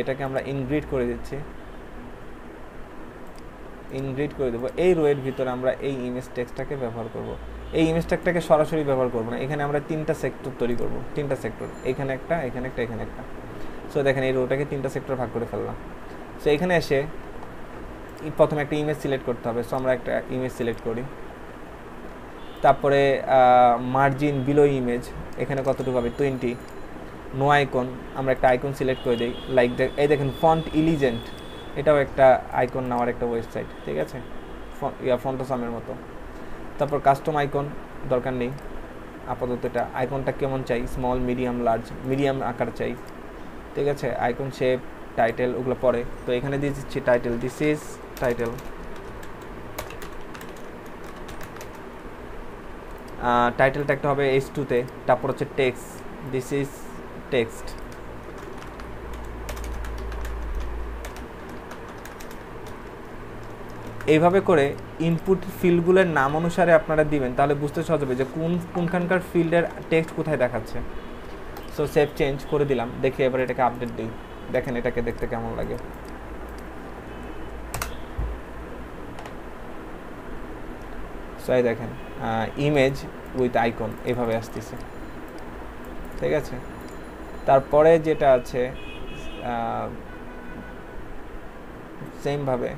Speaker 1: এটাকে আমরা ইনগ্রিড করে দিচ্ছি, ইনগ্রিড করে দেবো। এই রোয়ের ভিতরে আমরা এই ইমেজ টেক্সটটাকে ব্যবহার করব। এই ইমেজ টেক্সটটাকে সরাসরি ব্যবহার করবো না, এখানে আমরা 3টা সেক্টর তৈরি করব, 3টা সেক্টর, এখানে একটা, এখানে একটা, এখানে একটা। সো দেখেন এই রোটাকে 3টা সেক্টর ভাগ করে ফেললাম। সো এখানে এসে প্রথমে একটা ইমেজ সিলেক্ট করতে হবে। সো আমরা একটা ইমেজ সিলেক্ট করি, তারপরে মার্জিন বিলো ইমেজ, এখানে কতটুকু হবে 20। নো আইকন, আমরা একটা আইকন সিলেক্ট করে দিই, লাইক এই দেখেন ফন্ট ইলিজেন্ট, এটাও একটা আইকন নেওয়ার একটা ওয়েবসাইট, ঠিক আছে, ফন্টোসামের মতো। তারপর কাস্টম আইকন দরকার নেই আপাতত, এটা আইকনটা কেমন চাই, স্মল, মিডিয়াম, লার্জ, মিডিয়াম আকার চাই, ঠিক আছে। আইকন শেপ, টাইটেল ওগুলো পরে। তো এখানে দিয়ে দিচ্ছি title, this is title. Title ট্যাগটা হবে H2-তে। তারপর হচ্ছে টেক্সট, দিস ইজ টেক্সট। এইভাবে করে ইনপুট ফিল্ডগুলোর নাম অনুসারে আপনারা দিবেন, তাহলে বুঝতে সহজ হবে যে কোনখানকার ফিল্ডের টেক্সট কোথায় দেখাচ্ছে। সো সেভ চেঞ্জ করে দিলাম, দেখি এবার এটাকে আপডেট দিই, দেখেন এটাকে দেখতে কেমন লাগে। সো এই দেখেন ইমেজ উইথ আইকন এভাবে আসতেছে, ঠিক আছে। তারপরে যেটা আছে সেমভাবে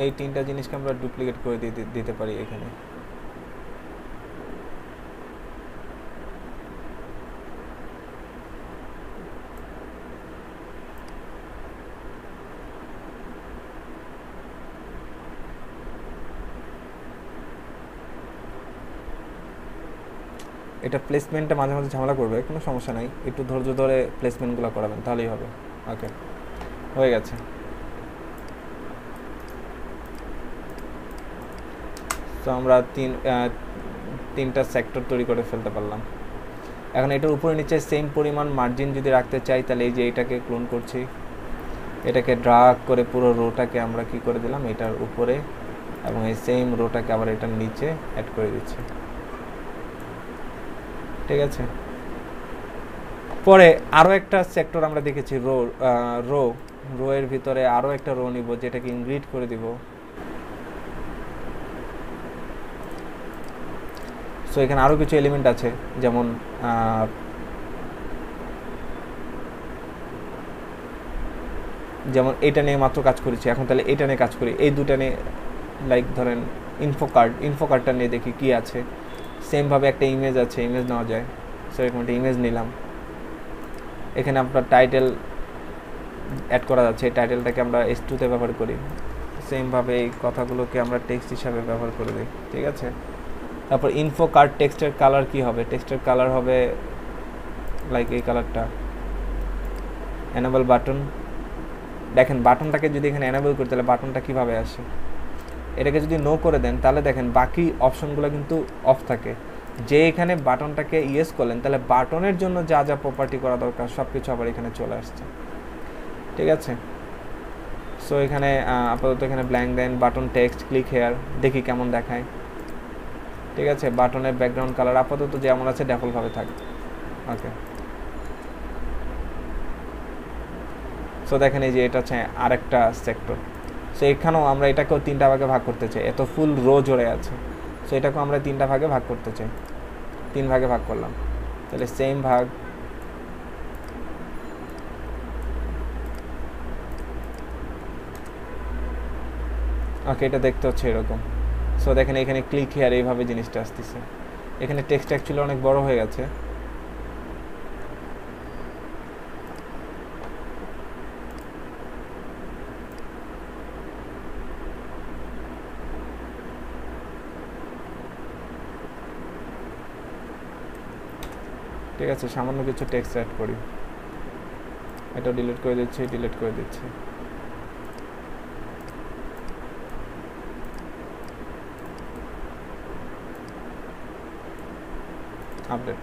Speaker 1: এই 3টা জিনিসকে আমরা ডুপ্লিকেট করে দিতে পারি এখানে। এটা প্লেসমেন্টটা মাঝে মাঝে ঝামেলা করবে, কোনো সমস্যা নাই, একটু ধৈর্য ধরে প্লেসমেন্টগুলো করাবেন তাহলেই হবে। ওকে, হয়ে গেছে। তো আমরা 3টা সেক্টর তৈরি করে ফেলতে পারলাম। এখন এটার উপরে নিচে সেম পরিমাণ মার্জিন যদি রাখতে চাই, তাহলে এই যে এটাকে ক্লোন করছি, এটাকে ড্রাগ করে পুরো রোটাকে আমরা কি করে দিলাম এটার উপরে, এবং এই সেম রোটাকে আবার এটার নিচে অ্যাড করে দিচ্ছি, ঠিক আছে। পরে আরও একটা সেক্টর আমরা দেখেছি, রো এর ভিতরে আরও একটা রো নিব, যেটাকে ইনগ্রিড করে দিব। সো এখানে আরও কিছু এলিমেন্ট আছে, যেমন এটা নিয়ে মাত্র কাজ করেছি, এখন তাহলে এটা নিয়ে কাজ করি, এই দুটা নিয়ে, লাইক ধরেন ইনফো কার্ডটা নিয়ে দেখি কি আছে। সেমভাবে একটা ইমেজ আছে, ইমেজ নেওয়া যায়। সো এরকম একটা ইমেজ নিলাম, এখানে আপনার টাইটেল অ্যাড করা যাচ্ছে, এই টাইটেলটাকে আমরা S2 তে ব্যবহার করি। সেমভাবে এই কথাগুলোকে আমরা টেক্সট হিসাবে ব্যবহার করে দিই, ঠিক আছে। তারপর ইনফো কার্ড টেক্সটের কালার কি হবে, টেক্সটের কালার হবে লাইক এই কালারটা। এনেবল বাটন, দেখেন বাটনটাকে যদি এখানে এনেবল করি তাহলে বাটনটা কিভাবে আসে, এটাকে যদি নো করে দেন তাহলে দেখেন বাকি অপশনগুলো কিন্তু অফ থাকে। যে এখানে বাটনটাকে ইয়েস করলেন তাহলে বাটনের জন্য যা যা প্রপার্টি করা দরকার সব কিছু আবার এখানে চলে আসছে, ঠিক আছে। সো এখানে আপাতত এখানে ব্ল্যাঙ্ক দেন, বাটন টেক্সট ক্লিক হেয়ার, দেখি কেমন দেখায়, ঠিক আছে। বাটনের ব্যাকগ্রাউন্ড কালার আপাতত যেমন আছে ডিফল্টভাবে থাকবে, ওকে। সো দেখেন এই যে এটা হচ্ছে আরেকটা সেক্টর। সো এখানেও আমরা এটাকেও 3টা ভাগে ভাগ করতে চাই, এত ফুল রো জুড়ে আছে। সো এটাকেও আমরা 3টা ভাগে ভাগ করতে চাই, 3 ভাগে ভাগ করলাম, তাহলে সেম ভাগ, ওকে। এটা দেখতে হচ্ছে এরকম। সো দেখেন এখানে ক্লিক হেয়ার এইভাবে জিনিসটা আসতেছে। এখানে টেক্সট অ্যাকচুয়ালি অনেক বড় হয়ে গেছে, ঠিক আছে। সামান্য কিছু টেক্সট অ্যাড করি, এটা ডিলিট করে দিচ্ছি, ডিলিট করে দিচ্ছি। আপডেট।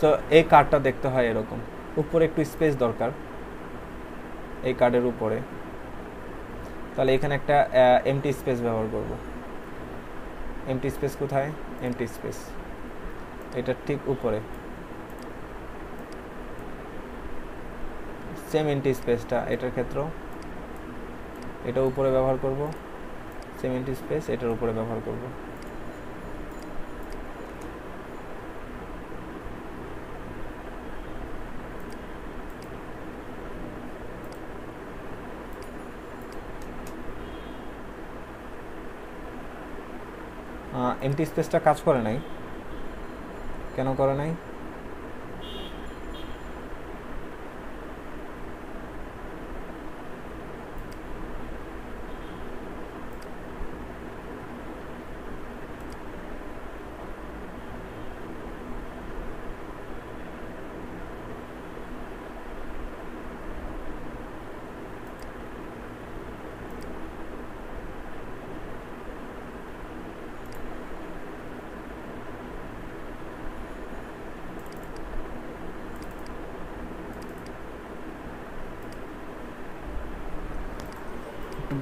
Speaker 1: তো এই কার্ডটা দেখতে হয় এরকম, উপরে একটু স্পেস দরকার এই কার্ডের উপরে, তাহলে এখানে একটা এমটি স্পেস ব্যবহার করব। এমটি স্পেস কোথায়, এমটি স্পেস এটা ঠিক উপরে, সেম এমটি স্পেসটা এটার ক্ষেত্রেও এটা উপরে ব্যবহার করব, সেম এমটি স্পেস এটার উপরে ব্যবহার করব। এমটি স্পেসটা কাজ করে নাই, কেন করে নাই,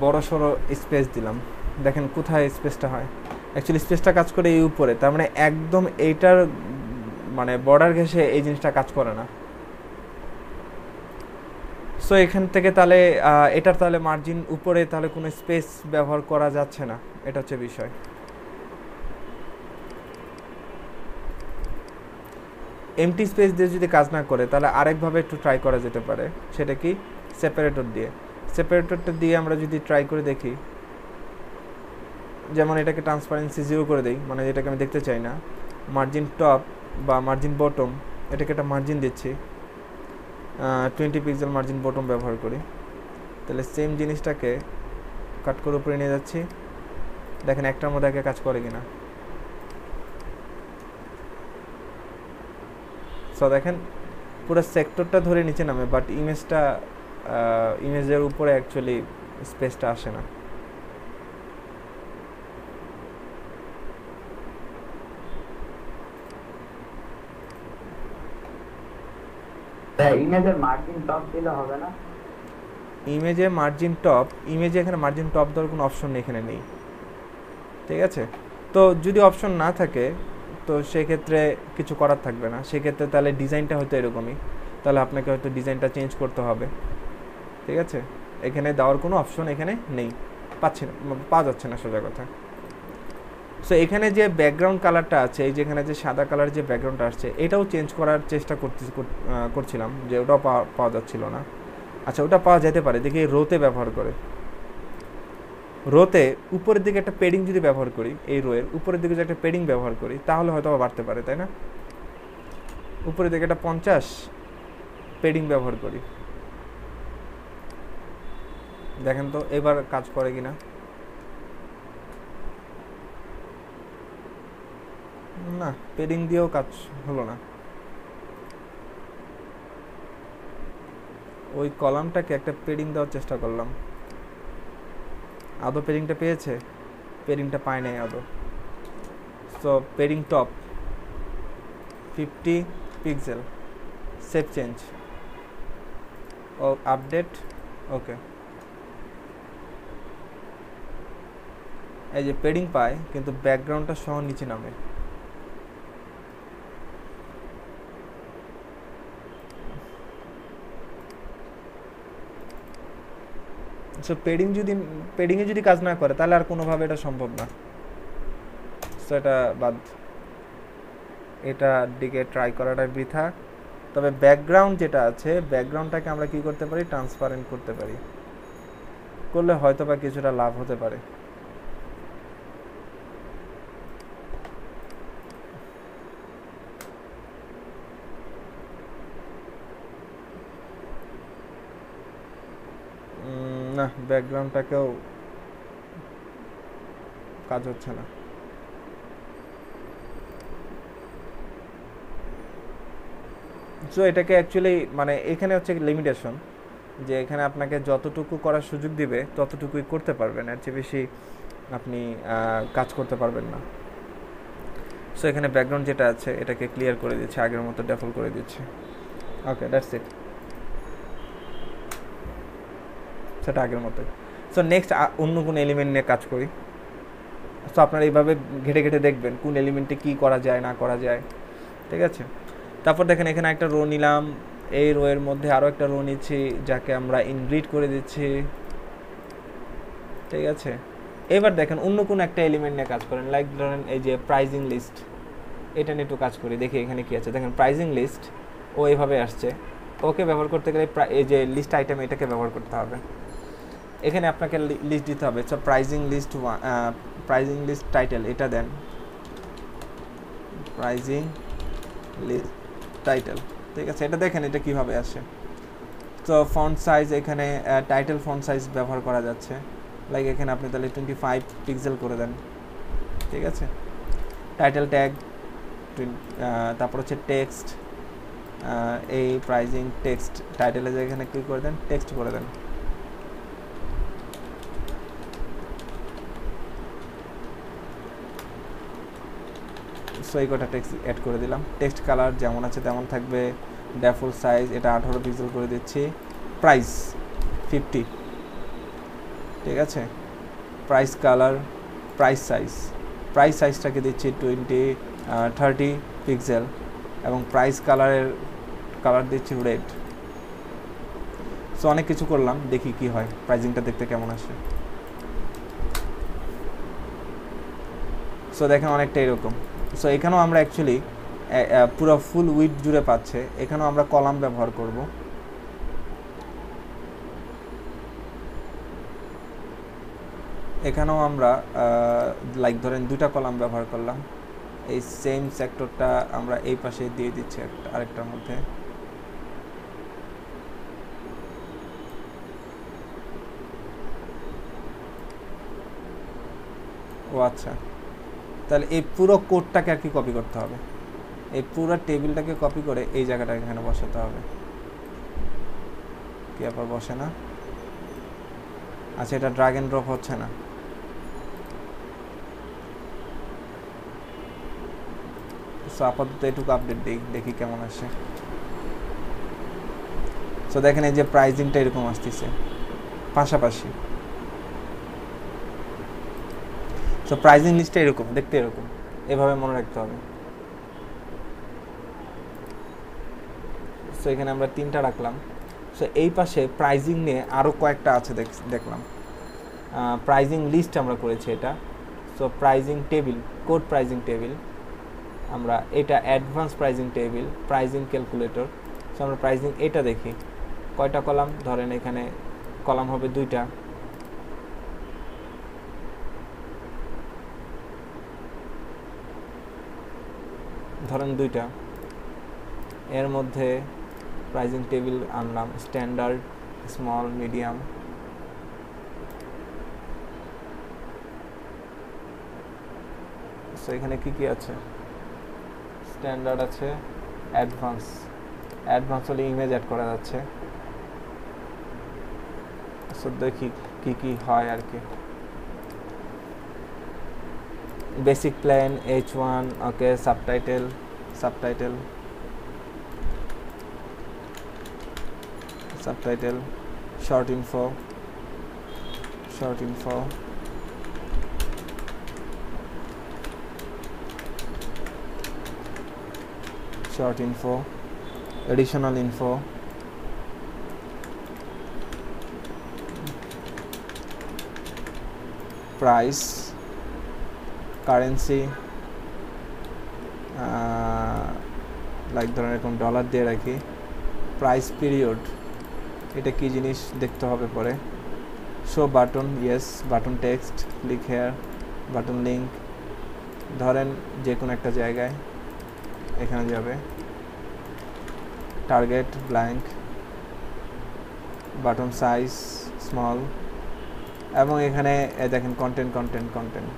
Speaker 1: বড় সড়ো স্পেস দিলাম, দেখেন কোথায় স্পেসটা হয়, অ্যাকচুয়ালি স্পেসটা কাজ করে এই উপরে, তার মানে একদম এইটার মানে বর্ডার ঘেঁষে এই জিনিসটা কাজ করে না। সো এখান থেকে তাহলে এটার তাহলে মার্জিন উপরে তাহলে কোনো স্পেস ব্যবহার করা যাচ্ছে না, এটা হচ্ছে বিষয়। এমটি স্পেস দিয়ে যদি কাজ না করে তাহলে আরেকভাবে একটু ট্রাই করা যেতে পারে, সেটা কি সেপারেটর দিয়ে। সেপারেটরটা দিয়ে আমরা যদি ট্রাই করে দেখি, যেমন এটাকে ট্রান্সপারেন্সি 0 করে দেই, মানে এটাকে আমি দেখতে চাই না। মার্জিন টপ বা মার্জিন বটম, এটাকে একটা মার্জিন দিচ্ছি, 20 পিক্সেল মার্জিন বটম ব্যবহার করি, তাহলে সেম জিনিসটাকে কাট করে উপরে নিয়ে যাচ্ছি, দেখেন একটার মধ্যে একে কাজ করে কিনা। সো দেখেন পুরো সেক্টরটা ধরে নিচে নামে, বাট ইমেজের উপরে অ্যাকচুয়ালি স্পেসটা আসে না।
Speaker 3: ইমেজের মার্জিন টপ দিলে হবে না,
Speaker 1: ইমেজে মার্জিন টপ, ইমেজে এখানে মার্জিন টপ দেওয়ার কোনো অপশন এখানে নেই, ঠিক আছে। তো যদি অপশন না থাকে তো সেক্ষেত্রে কিছু করার থাকবে না, সেক্ষেত্রে তাহলে ডিজাইনটা হয়তো এরকমই, তাহলে আপনাকে হয়তো ডিজাইনটা চেঞ্জ করতে হবে, ঠিক আছে। এখানে দেওয়ার কোনো অপশন এখানে নেই, পাওয়া যাচ্ছে না সোজা কথা। সো এখানে যে ব্যাকগ্রাউন্ড কালারটা আছে, এই যেখানে যে সাদা কালার যে ব্যাকগ্রাউন্ডটা আসছে, এটাও চেঞ্জ করার চেষ্টা করছিলাম, যে ওটাও পাওয়া যাচ্ছিল না। আচ্ছা ওটা পাওয়া যেতে পারে, দেখি রোতে ব্যবহার করে, রোতে উপরের দিকে একটা পেডিং যদি ব্যবহার করি, এই রোয়ের উপরের দিকে যদি একটা পেডিং ব্যবহার করি তাহলে হয়তো বাড়তে পারে, তাই না? উপরের দিকে একটা 50 পেডিং ব্যবহার করি, দেখেন তো এবার কাজ করে কিনা। না, পেডিং দিয়েও কাজ হলো না। ওই কলামটাকে একটা পেডিং দেওয়ার চেষ্টা করলাম, আদৌ পেডিংটা পেয়েছে? পেডিংটা পায় নাই আদৌ। So padding top 50 pixel, save change ও আপডেট, ওকে। এই যে পেডিং পায় কিন্তু ব্যাকগ্রাউন্ডটা সহ নিচে নামে। সো পেডিংয়ে যদি কাজ না করে তাহলে আর কোনোভাবে এটা সম্ভব না। সো এটা বাদ, এটার দিকে ট্রাই করাটা বৃথা। তবে ব্যাকগ্রাউন্ড যেটা আছে, ব্যাকগ্রাউন্ডটাকে আমরা কি করতে পারি, ট্রান্সপারেন্ট করতে পারি, করলে হয়তো বা কিছুটা লাভ হতে পারে। না, ব্যাকগ্রাউন্ডটাকেও কাজ হচ্ছে না। সো এটাকে অ্যাকচুয়ালি মানে এখানে হচ্ছে লিমিটেশন, যে এখানে আপনাকে যতটুকু করার সুযোগ দিবে ততটুকুই করতে পারবেন, এর চেয়ে বেশি আপনি কাজ করতে পারবেন না। সো এখানে ব্যাকগ্রাউন্ড যেটা আছে এটাকে ক্লিয়ার করে দিচ্ছে, আগের মতো ডেফল করে দিচ্ছে। ওকে, দ্যাটস ইট, সেটা আগের মতোই। সো নেক্সট অন্য কোন এলিমেন্ট নিয়ে কাজ করি। সো আপনারা এইভাবে ঘেটে ঘেটে দেখবেন কোন এলিমেন্টে কী করা যায় না করা যায়, ঠিক আছে? তারপর দেখেন এখানে একটা রো নিলাম, এই রো এর মধ্যে আরও একটা রো নিচ্ছি যাকে আমরা ইনগ্রিড করে দিচ্ছি, ঠিক আছে? এবার দেখেন অন্য কোনো একটা এলিমেন্ট নিয়ে কাজ করেন, লাইক ধরেন এই যে প্রাইজিং লিস্ট, এটা নিয়ে একটু কাজ করি, দেখি এখানে কী আছে। দেখেন প্রাইজিং লিস্ট ও এইভাবে আসছে, ওকে ব্যবহার করতে গেলে এই যে লিস্ট আইটেম এটাকে ব্যবহার করতে হবে। এখানে আপনাকে লিস্ট দিতে হবে, সো প্রাইজিং লিস্ট টাইটেল এটা দেন, প্রাইজিং লিস্ট টাইটেল, ঠিক আছে? এটা দেখেন এটা কিভাবে আসে। তো ফন্ট সাইজ, এখানে টাইটেল ফন্ট সাইজ ব্যবহার করা যাচ্ছে, লাইক এখানে আপনি তাহলে 25 পিক্সেল করে দেন, ঠিক আছে? টাইটেল ট্যাগ, তারপর হচ্ছে টেক্সট, এই প্রাইজিং টেক্সট টাইটেলে এখানে কি করে দেন, টেক্সট করে দেন। সো এই কটা টেক্সট অ্যাড করে দিলাম। টেক্সট কালার যেমন আছে তেমন থাকবে, ডিফল্ট সাইজ এটা 18 পিক্সেল করে দিচ্ছি, প্রাইস 50, ঠিক আছে? প্রাইস কালার, প্রাইস সাইজটাকে দিচ্ছি 30 পিক্সেল এবং প্রাইস কালার দিচ্ছি রেড। সো অনেক কিছু করলাম, দেখি কি হয়, প্রাইজিংটা দেখতে কেমন আসে। সো দেখেন অনেকটা এরকম। সো এখানেও আমরা অ্যাকচুয়ালি পুরো ফুল উইডথ জুড়ে পাচ্ছে, এখানেও আমরা কলাম ব্যবহার করব। এখানেও আমরা লাইক ধরেন 2টা কলাম ব্যবহার করলাম, এই সেম সেক্টরটা আমরা এই পাশে দিয়ে দিচ্ছি আরেকটার মধ্যে। ও আচ্ছা, তাহলে এই পুরো কোডটাকে আর কি কপি করতে হবে, এই পুরো টেবিলটাকে কপি করে এই জায়গাটা এখানে বসাতে হবে। কি আবার বসে না? আচ্ছা, এটা ড্র্যাগ এন্ড ড্রপ হচ্ছে না। সো আপাতত এটুকু আপডেট দিই, দেখি কেমন আসে। সো দেখেন এই যে প্রাইজিংটা এরকম আসতেছে পাশাপাশি। সো প্রাইজিং লিস্টটা এরকম দেখতে, এরকম এভাবে মনে রাখতে হবে। সো এখানে আমরা 3টা রাখলাম। সো এই পাশে প্রাইজিং নিয়ে আরও কয়েকটা আছে দেখলাম। প্রাইজিং লিস্ট আমরা করেছি এটা। So pricing table, code pricing table, আমরা এটা advance pricing table, pricing calculator. So আমরা প্রাইজিং এটা দেখি কয়টা কলাম, ধরেন এখানে কলাম হবে 2টা, ধরেন দুইটা, এর মধ্যে প্রাইজিং টেবিল আনলাম স্ট্যান্ডার্ড, স্মল, মিডিয়াম। সো এখানে কি কি আছে? স্ট্যান্ডার্ড আছে, অ্যাডভান্স। অ্যাডভান্স হলে ইমেজ অ্যাড করা যাচ্ছে। সো দেখি কি কি হয় আর কি। Basic plan H1, okay. Subtitle, subtitle, subtitle, short info, short info, short info, additional info, price, currency, like ধরেন এরকম ডলার দিয়ে রাখি। প্রাইস পিরিয়ড, এটা কি জিনিস দেখতে হবে পরে। Show button, yes. Button text, click hair. Button link, ধরেন যে কোনো একটা জায়গায় এখানে যাবে। Target blank, button size small, এবং এখানে দেখেন কন্টেন্ট কন্টেন্ট কন্টেন্ট।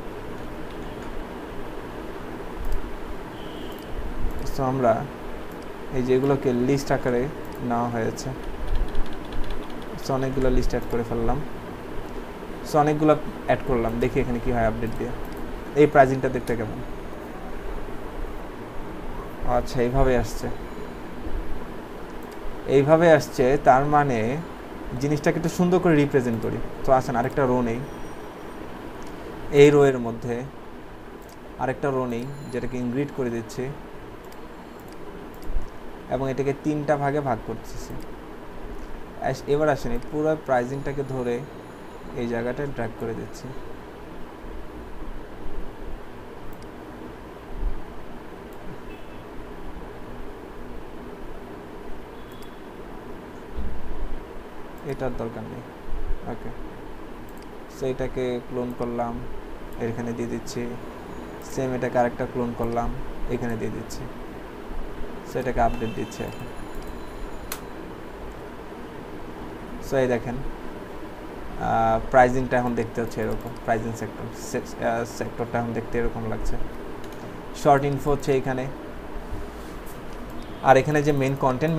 Speaker 1: সো আমরা এই যেগুলোকে লিস্ট আকারে নেওয়া হয়েছে। সো অনেকগুলো লিস্ট অ্যাড করে ফেললাম। সো অনেকগুলো অ্যাড করলাম, দেখি এখানে কি হয় আপডেট দিয়ে। এই প্রাইজিংটা দেখতে কেমন? আচ্ছা, এইভাবে আসছে, এইভাবে আসছে। তার মানে জিনিসটাকে একটু সুন্দর করে রিপ্রেজেন্ট করি। তো আসেন আরেকটা রো নেই, এই রো এর মধ্যে আরেকটা রো নেই, যেটাকে ইনগ্রিড করে দিচ্ছি এবং এটাকে 3টা ভাগে ভাগ করতেছি। এবার আসেন এই পুরো প্রাইজিংটাকে ধরে এই জায়গাটা ড্র্যাগ করে দিচ্ছি। এটার দরকার নেই, ওকে। সো এটাকে ক্লোন করলাম, এখানে দিয়ে দিচ্ছি। সেম এটাকে আরেকটা ক্লোন করলাম, এখানে দিয়ে দিচ্ছি। সো এটাকে আপডেট দিচ্ছি এখন। সো এই দেখেন প্রাইজিংটা এখন দেখতে হচ্ছে এরকম। প্রাইজিং সেক্টরটা এখন দেখতে এরকম লাগছে। শর্ট ইনফো হচ্ছে এখানে। আর এখানে যে মেন কন্টেন্ট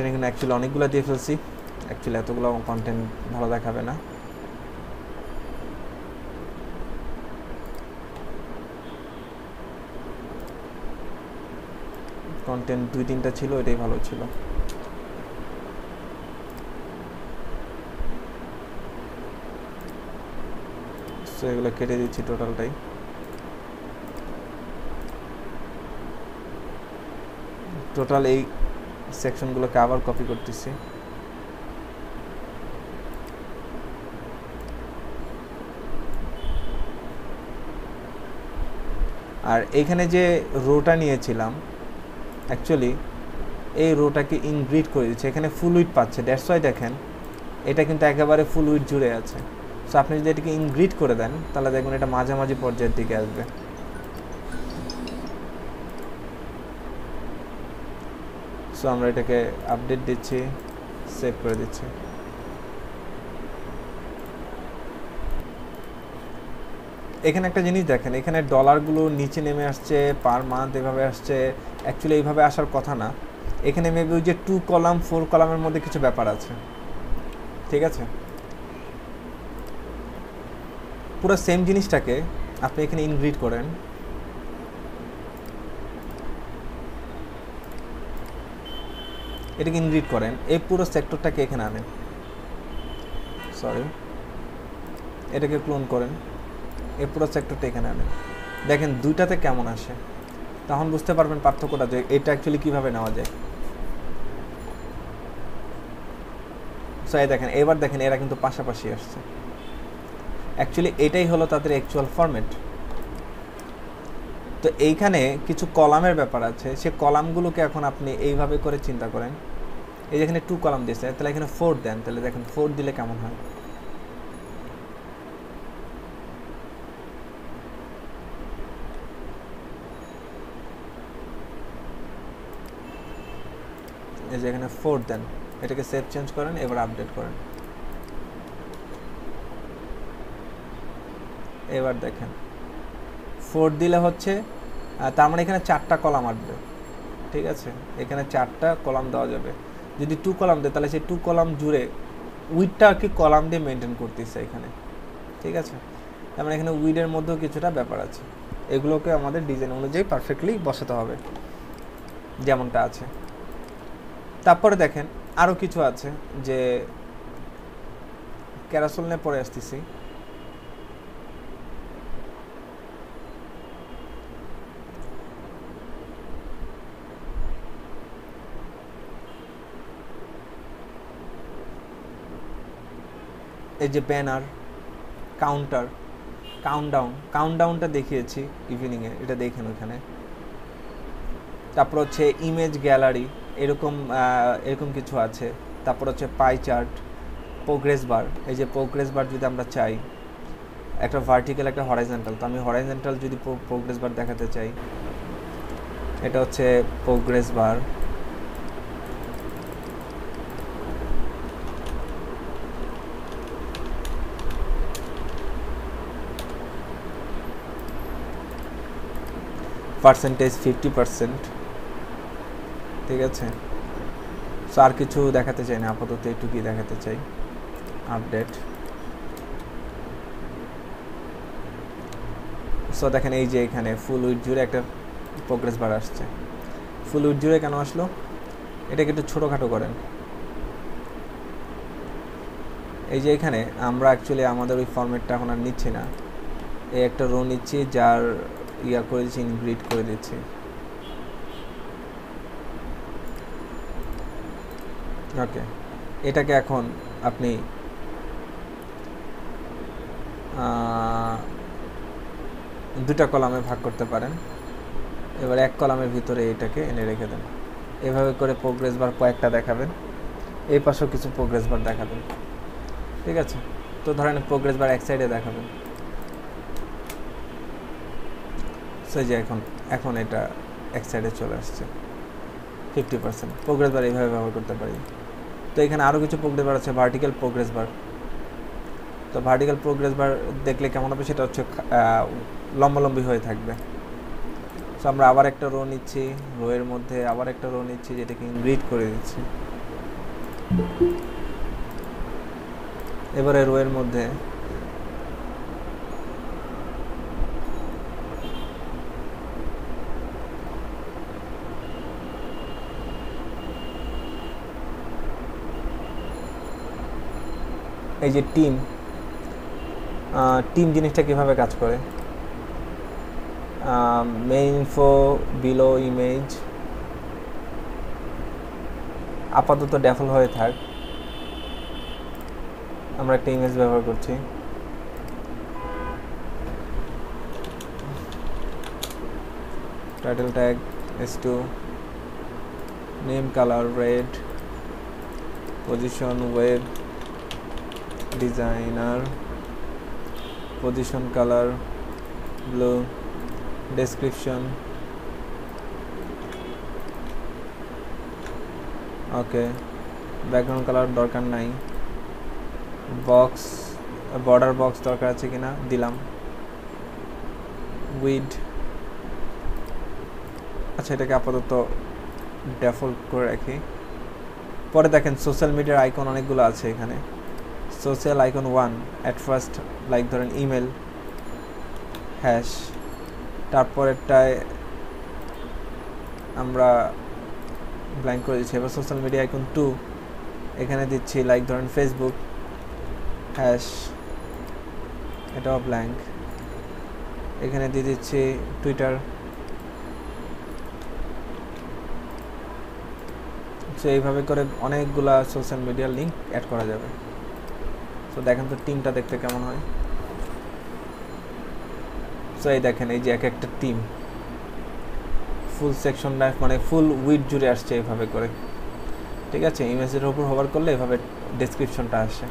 Speaker 1: এখানে অ্যাকচুয়ালি অনেকগুলো দিয়ে ফেলছি। অ্যাকচুয়ালি এতগুলো কন্টেন্ট ভালো দেখাবে না। কন্টেন্ট 2-3টা ছিল, এটাই ভালো ছিল। সো এগুলো কেটে দিচ্ছি টোটালটাই। টোটাল এই সেকশনগুলোকে আবার কপি করতেছি। আর এইখানে যে রোটা নিয়েছিলাম, অ্যাকচুয়ালি এই রোটাকে ইনগ্রিড করে দিচ্ছে। এখানে ফুল উইড পাচ্ছে, দ্যাটস ওয়াই দেখেন এটা কিন্তু একেবারে ফুল উইড জুড়ে আছে। সো আপনি যদি এটাকে ইনগ্রিড করে দেন তাহলে দেখবেন এটা মাঝামাঝি পর্যায়ের দিকে আসবে। সো আমরা এটাকে আপডেট দিচ্ছি, সেভ করে দিচ্ছি। এখানে একটা জিনিস দেখেন, এখানে ডলারগুলো নিচে নেমে আসছে, পার মান্থ এভাবে আসছে। অ্যাকচুয়ালি এইভাবে আসার কথা না। এখানে মেবি ওই যে 2 কলাম 4 কলামের মধ্যে কিছু ব্যাপার আছে, ঠিক আছে। পুরো সেম জিনিসটাকে আপনি এখানে ইনগ্রিড করেন, এটাকে ইনগ্রিড করেন, এই পুরো সেক্টরটাকে এখানে আনেন, সরি এটাকে ক্লোন করেন, এই পুরো সেক্টরটা এখানে আনেন। দেখেন দুইটাতে কেমন আসে, তখন বুঝতে পারবেন পার্থক্যটা যে এটা অ্যাকচুয়ালি কীভাবে নেওয়া যায়। সো এই দেখেন, এবার দেখেন এরা কিন্তু পাশাপাশি আসছে। অ্যাকচুয়ালি এটাই হলো তাদের অ্যাকচুয়াল ফরম্যাট। তো এইখানে কিছু কলামের ব্যাপার আছে, সে কলামগুলোকে এখন আপনি এইভাবে করে চিন্তা করেন। এই যেখানে 2 কলাম দিয়েছে, তাহলে এখানে 4 দেন, তাহলে দেখেন 4 দিলে কেমন হয়। এই যে এখানে 4 দেন, এটাকে সেভ চেঞ্জ করেন, এবার আপডেট করেন। এবার দেখেন 4 দিলে হচ্ছে তার মানে এখানে 4টা কলাম আসবে, ঠিক আছে, এখানে 4টা কলাম দেওয়া যাবে। যদি 2 কলাম দেয় তাহলে সেই 2 কলাম জুড়ে উইডটা আর কি কলাম দিয়ে মেনটেন করতেছে এখানে, ঠিক আছে। তার মানে এখানে উইডের মধ্যেও কিছুটা ব্যাপার আছে, এগুলোকে আমাদের ডিজাইন অনুযায়ী পারফেক্টলি বসাতে হবে যেমনটা আছে। তারপরে দেখেন আরও কিছু আছে, যে ক্যারাসল নিয়ে পরে আসতেছি। এই যে ব্যানার, কাউন্টার, কাউন্টডাউনটা দেখিয়েছি ইভিনিংয়ে, এটা দেখেন ওখানে। তারপর হচ্ছে ইমেজ গ্যালারি, এরকম কিছু আছে। তারপর হচ্ছে পাই চার্ট, প্রোগ্রেস বার। এই যে প্রোগ্রেস বার যদি আমরা চাই, একটা ভার্টিক্যাল একটা হরাইজন্টাল, তো আমি হরাইজন্টাল যদি প্রোগ্রেস বার দেখাতে চাই, এটা হচ্ছে প্রোগ্রেস বার। পার্সেন্টেজ 50%, ঠিক আছে। সো আর কিছু দেখাতে চাই না, আপাতত এইটুকুই দেখাতে চাই। আপডেট। সো দেখেন এই যে এখানে ফুল উইড জুড়ে একটা প্রোগ্রেস বার আসছে। ফুল উইড জুড়ে কেন আসলো? এটাকে একটু ছোটোখাটো করেন। এই যে এখানে আমরা অ্যাকচুয়ালি আমাদের ওই ফরম্যাটটা এখন আর নিচ্ছি না, এই একটা রো নিচ্ছি, যার ইয়া করে দিচ্ছি, ইনগ্রিড করে দিচ্ছি। ওকে, এটাকে এখন আপনি দুটা কলামে ভাগ করতে পারেন। এবার এক কলামের ভিতরে এটাকে এনে রেখে দেন। এভাবে করে প্রোগ্রেস বার কয়েকটা দেখাবেন, এই পাশেও কিছু প্রোগ্রেস বার দেখাবেন, ঠিক আছে। তো ধরেন প্রোগ্রেস বার এক সাইডে দেখাবেন, সো যে এখন এটা এক সাইডে চলে আসছে 50%। প্রোগ্রেস বার এইভাবে ব্যবহার করতে পারি। তো এখানে আরও কিছু প্রোগ্রেস বার আছে, ভার্টিক্যাল প্রোগ্রেস বার। তো ভার্টিক্যাল প্রোগ্রেস বার দেখলে কেমন হবে, সেটা হচ্ছে লম্বালম্বি হয়ে থাকবে। সো আমরা আবার একটা রো নিচ্ছি, রোয়ের মধ্যে আবার একটা রো নিচ্ছি, যেটাকে ইনগ্রিড করে দিচ্ছি। এবারে রোয়ের মধ্যে এই যে টিম জিনিসটা কিভাবে কাজ করে, মেইন ইনফো, বিলো ইমেজ, আপাতত ডেফল হয়ে থাক, আমরা একটা ইমেজ ব্যবহার করছি। Title tag S2, name colour red, position web designer, position colour blue, description ওকে, ব্যাকগ্রাউন্ড কালার দরকার নাই, বক্স বর্ডার বক্স দরকার আছে কিনা দিলাম, উইড, আচ্ছা এটাকে আপাতত ডিফল্ট করে রাখি। পরে দেখেন সোশ্যাল মিডিয়ার আইকন অনেকগুলো আছে এখানে। Social icon 1 at first, like ধরেন ইমেল, হ্যাশ। তারপরেরটায় আমরা ব্ল্যাঙ্ক করে দিচ্ছি। এবার সোশ্যাল মিডিয়া আইকন 2 এখানে দিচ্ছি, লাইক ধরেন ফেসবুক, হ্যাশ, এটাও ব্ল্যাঙ্ক। এখানে দিয়ে দিচ্ছি টুইটার। সো এইভাবে করে অনেকগুলা সোশ্যাল মিডিয়ার লিঙ্ক অ্যাড করা যাবে। সো দেখেন তো টিমটা দেখতে কেমন হয়। সো এই দেখেন এই যে এক একটা টিম ফুল সেকশনটা মানে ফুল উইড জুড়ে আসছে এইভাবে করে, ঠিক আছে। ইমেজের উপর হোভার করলে এভাবে ডেসক্রিপশনটা আসে।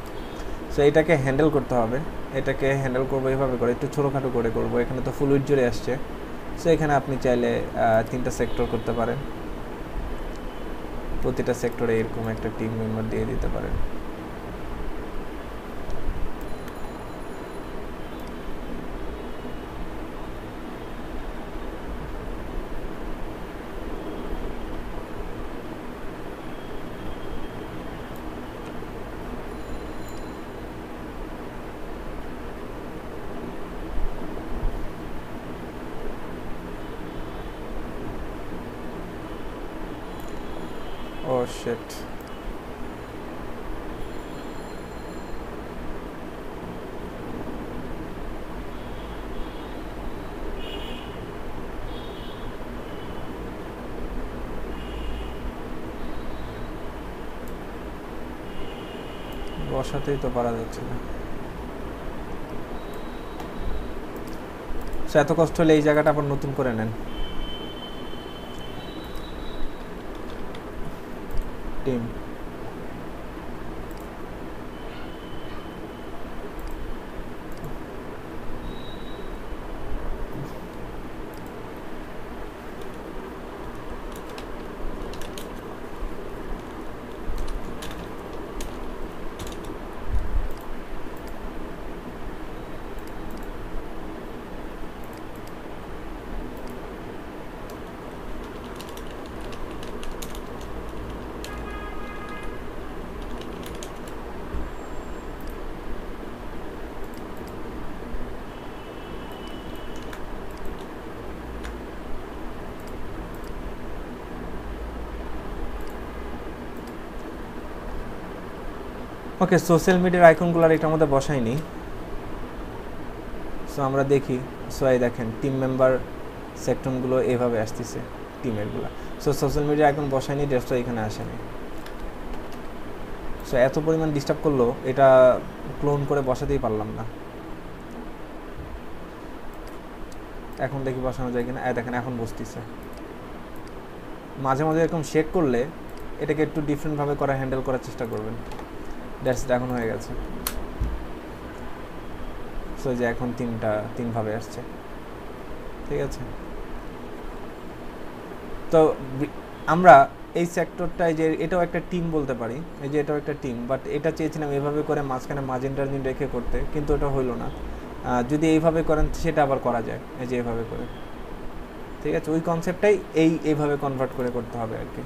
Speaker 1: সো এটাকে হ্যান্ডেল করতে হবে, এটাকে হ্যান্ডেল করবো এইভাবে করে, একটু ছোটোখাটো করে করবো। এখানে তো ফুল উইড জুড়ে আসছে, সো এখানে আপনি চাইলে 3টা সেক্টর করতে পারেন, প্রতিটা সেক্টরে এরকম একটা টিম মেম্বার দিয়ে দিতে পারেন। Oh shit. বসাতেই তো পারা যাচ্ছে না। এত কষ্ট হলে এই জায়গাটা আবার নতুন করে নেন। টিম ওকে, সোশ্যাল মিডিয়ার আইকনগুলো এটার মধ্যে বসাইনি। সো আমরা দেখি। সো এই দেখেন টিম মেম্বার সেকশনগুলো এইভাবে আসতেছে টিমেরগুলো। সো সোশ্যাল মিডিয়ার আইকন বসাইনি, ড্রেসটা এখানে আসেনি। সো এত পরিমাণ ডিস্টার্ব করলো, এটা ক্লোন করে বসাতেই পারলাম না। এখন দেখি বসানো যায় কিনা। দেখেন এখন বসতেছে। মাঝে মাঝে এরকম শেক করলে এটাকে একটু ডিফারেন্টভাবে করা হ্যান্ডেল করার চেষ্টা করবেন। ড্যাটসটা এখন হয়ে গেছে। সো যে এখন তিনভাবে আসছে, ঠিক আছে। তো আমরা এই সেক্টরটায় যে এটাও একটা টিম বলতে পারি, এই যে এটাও একটা টিম, বাট এটা চেয়েছিলাম এভাবে করে মাঝখানে মার্জিন রেখে করতে, কিন্তু এটা হইলো না। যদি এইভাবে করেন সেটা আবার করা যায়, এই যে এইভাবে করে, ঠিক আছে। ওই কনসেপ্টটাই এইভাবে কনভার্ট করে করতে হবে আর কি।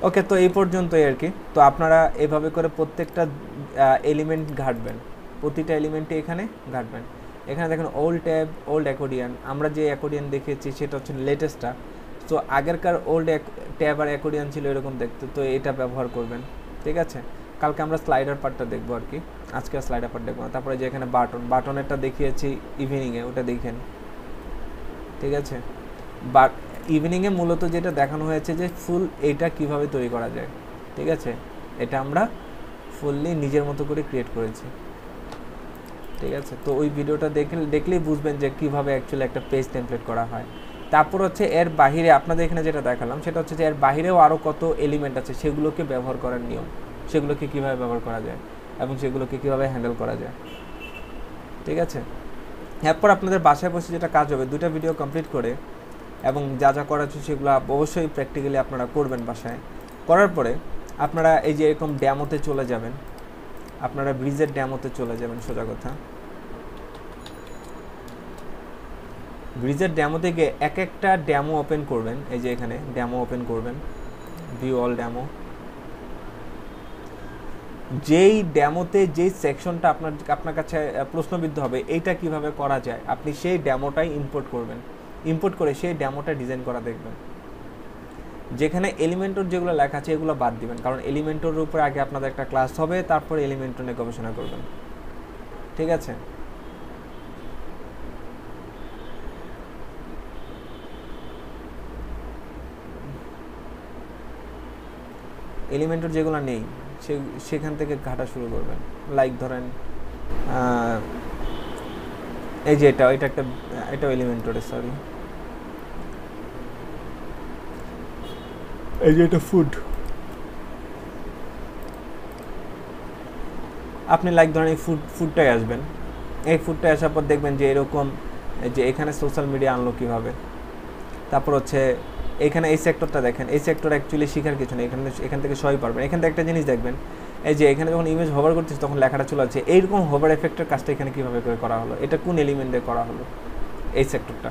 Speaker 1: ওকে, তো এই পর্যন্তই আর কি। তো আপনারা এভাবে করে প্রত্যেকটা এলিমেন্ট ঘাটবেন, প্রতিটা এলিমেন্টে এখানে ঘাটবেন। এখানে দেখেন ওল্ড ট্যাব, ওল্ড অ্যাকর্ডিয়ান। আমরা যে অ্যাকর্ডিয়ান দেখিয়েছি সেটা হচ্ছে লেটেস্টটা। তো আগেরকার ওল্ড ট্যাব আর অ্যাকর্ডিয়ান ছিল এরকম দেখতে, তো এটা ব্যবহার করবেন, ঠিক আছে। কালকে আমরা স্লাইডার পার্টটা দেখবো আর কি, আজকে স্লাইডার পার্ট দেখবো না। তারপরে যে এখানে বাটনেরটা দেখিয়েছি ইভিনিংয়ে, ওটা দেখেন, ঠিক আছে। বাট ইভিনিংয়ে মূলত যেটা দেখানো হয়েছে যে ফুল এইটা কিভাবে তৈরি করা যায়, ঠিক আছে। এটা আমরা ফুললি নিজের মতো করে ক্রিয়েট করেছি, ঠিক আছে। তো ওই ভিডিওটা দেখলেই বুঝবেন যে কিভাবে অ্যাকচুয়ালি একটা পেজ টেমপ্লেট করা হয়। তারপর হচ্ছে এর বাহিরে আপনাদের এখানে যেটা দেখালাম সেটা হচ্ছে যে এর বাহিরেও আরও কত এলিমেন্ট আছে সেগুলোকে ব্যবহার করার নিয়ম, সেগুলোকে কীভাবে ব্যবহার করা যায় এবং সেগুলোকে কীভাবে হ্যান্ডেল করা যায়, ঠিক আছে। এরপর আপনাদের বাসায় বসে যেটা কাজ হবে, দুটো ভিডিও কমপ্লিট করে এবং যা যা করা হচ্ছে সেগুলো অবশ্যই প্র্যাকটিক্যালি আপনারা করবেন বাসায়। করার পরে আপনারা এই যে এরকম ড্যামোতে চলে যাবেন, আপনারা ব্রিজের ড্যামোতে চলে যাবেন। সোজা কথা, ব্রিজের ড্যামোতে গিয়ে এক একটা ড্যামো ওপেন করবেন। এই যে এখানে ড্যামো ওপেন করবেন, ভিউ অল ড্যামো। যেই ড্যামোতে যেই সেকশনটা আপনার কাছে প্রশ্নবিদ্ধ হবে এইটা কিভাবে করা যায়, আপনি সেই ড্যামোটাই ইম্পোর্ট করবেন। ইম্পোর্ট করে সেই ড্যামোটা ডিজাইন করা দেখবেন। যেখানে এলিমেন্টর যেগুলো লেখা আছে এগুলো বাদ দিবেন, কারণ এলিমেন্টরের উপরে আগে আপনাদের একটা ক্লাস হবে, তারপর এলিমেন্টর নিয়ে গবেষণা করবেন, ঠিক আছে। এলিমেন্টর যেগুলো নেই সেখান থেকে ঘাটা শুরু করবেন। লাইক ধরেন এই যে এটা এটাও এলিমেন্টরে, সরি, এই যে এটা ফুড। আপনি লাইক ধরেন এই ফুডটাই আসবেন। এই ফুডটাই আসার পর দেখবেন যে এরকম এই যে এখানে সোশ্যাল মিডিয়া আনলো কীভাবে। তারপর হচ্ছে এখানে এই সেক্টরটা দেখেন, এই সেক্টর অ্যাকচুয়ালি শেখার কিছু নেই, এখান থেকে সবই পারবেন। এখান থেকে একটা জিনিস দেখবেন, এই যে এখানে যখন ইমেজ হোভার করতেছি তখন লেখাটা চলে আসছে, এইরকম হোভার এফেক্টের কাজটা এখানে কীভাবে করে করা হলো, এটা কোন এলিমেন্ট দিয়ে করা হলো এই সেক্টরটা।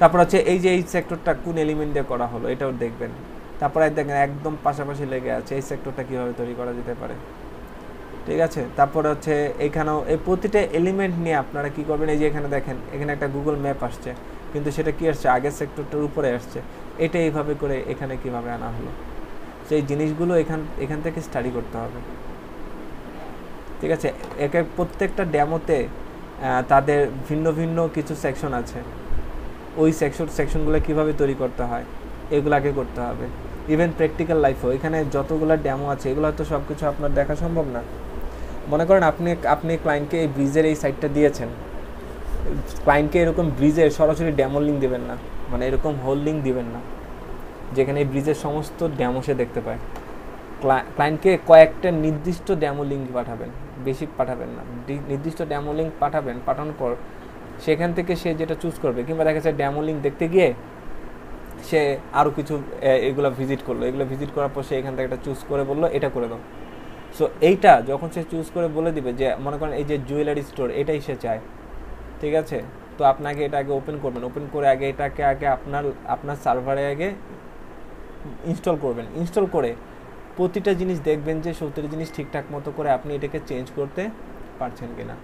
Speaker 1: তারপর হচ্ছে এই যে এই সেক্টরটা কোন এলিমেন্ট দিয়ে করা হলো এটাও দেখবেন। তারপরে দেখেন একদম পাশাপাশি লেগে আছে, এই সেক্টরটা কীভাবে তৈরি করা যেতে পারে, ঠিক আছে। তারপরে হচ্ছে এখানেও এই প্রতিটা এলিমেন্ট নিয়ে আপনারা কী করবেন, এই যে এখানে দেখেন এখানে একটা গুগল ম্যাপ আসছে, কিন্তু সেটা কী আসছে আগের সেক্টরটার উপরে আসছে, এটা এইভাবে করে এখানে কীভাবে আনা হলো। তো এই জিনিসগুলো এখান থেকে স্টাডি করতে হবে, ঠিক আছে। প্রত্যেকটা ডেমোতে তাদের ভিন্ন ভিন্ন কিছু সেকশন আছে, ওই সেকশনগুলো কীভাবে তৈরি করতে হয় এগুলো আগে করতে হবে। ইভেন প্র্যাকটিক্যাল লাইফেও এখানে যতগুলো ডেমো আছে এগুলো হয়তো সব কিছু আপনার দেখা সম্ভব না। মনে করেন আপনি ক্লায়েন্টকে এই ব্রিজের এই সাইডটা দিয়েছেন, ক্লায়েন্টকে এরকম ব্রিজের সরাসরি ডেমো লিঙ্ক দেবেন না, মানে এরকম হোল লিঙ্ক দিবেন না যেখানে এই ব্রিজের সমস্ত ডেমো সে দেখতে পায়। ক্লায়েন্টকে কয়েকটা নির্দিষ্ট ডেমো লিঙ্ক পাঠাবেন, বেশি পাঠাবেন না, নির্দিষ্ট ডেমো লিঙ্ক পাঠাবেন। পাঠানোর পর সেখান থেকে সে যেটা চুজ করবে, কিংবা দেখা যাচ্ছে ডেমো লিঙ্ক দেখতে গিয়ে সে আরও কিছু এগুলো ভিজিট করলো, এগুলো ভিজিট করার পর সে এখান থেকে একটা চুজ করে বললো এটা করে দাও। সো এইটা যখন সে চুজ করে বলে দিবে যে মনে করেন এই যে জুয়েলারি স্টোর এটাই সে চায়, ঠিক আছে, তো আপনাকে এটা আগে ওপেন করবেন, ওপেন করে আগে এটাকে আগে আপনার সার্ভারে আগে ইনস্টল করবেন। ইনস্টল করে প্রতিটা জিনিস দেখবেন যে 70 জিনিস ঠিকঠাক মতো করে আপনি এটাকে চেঞ্জ করতে পারছেন কিনা,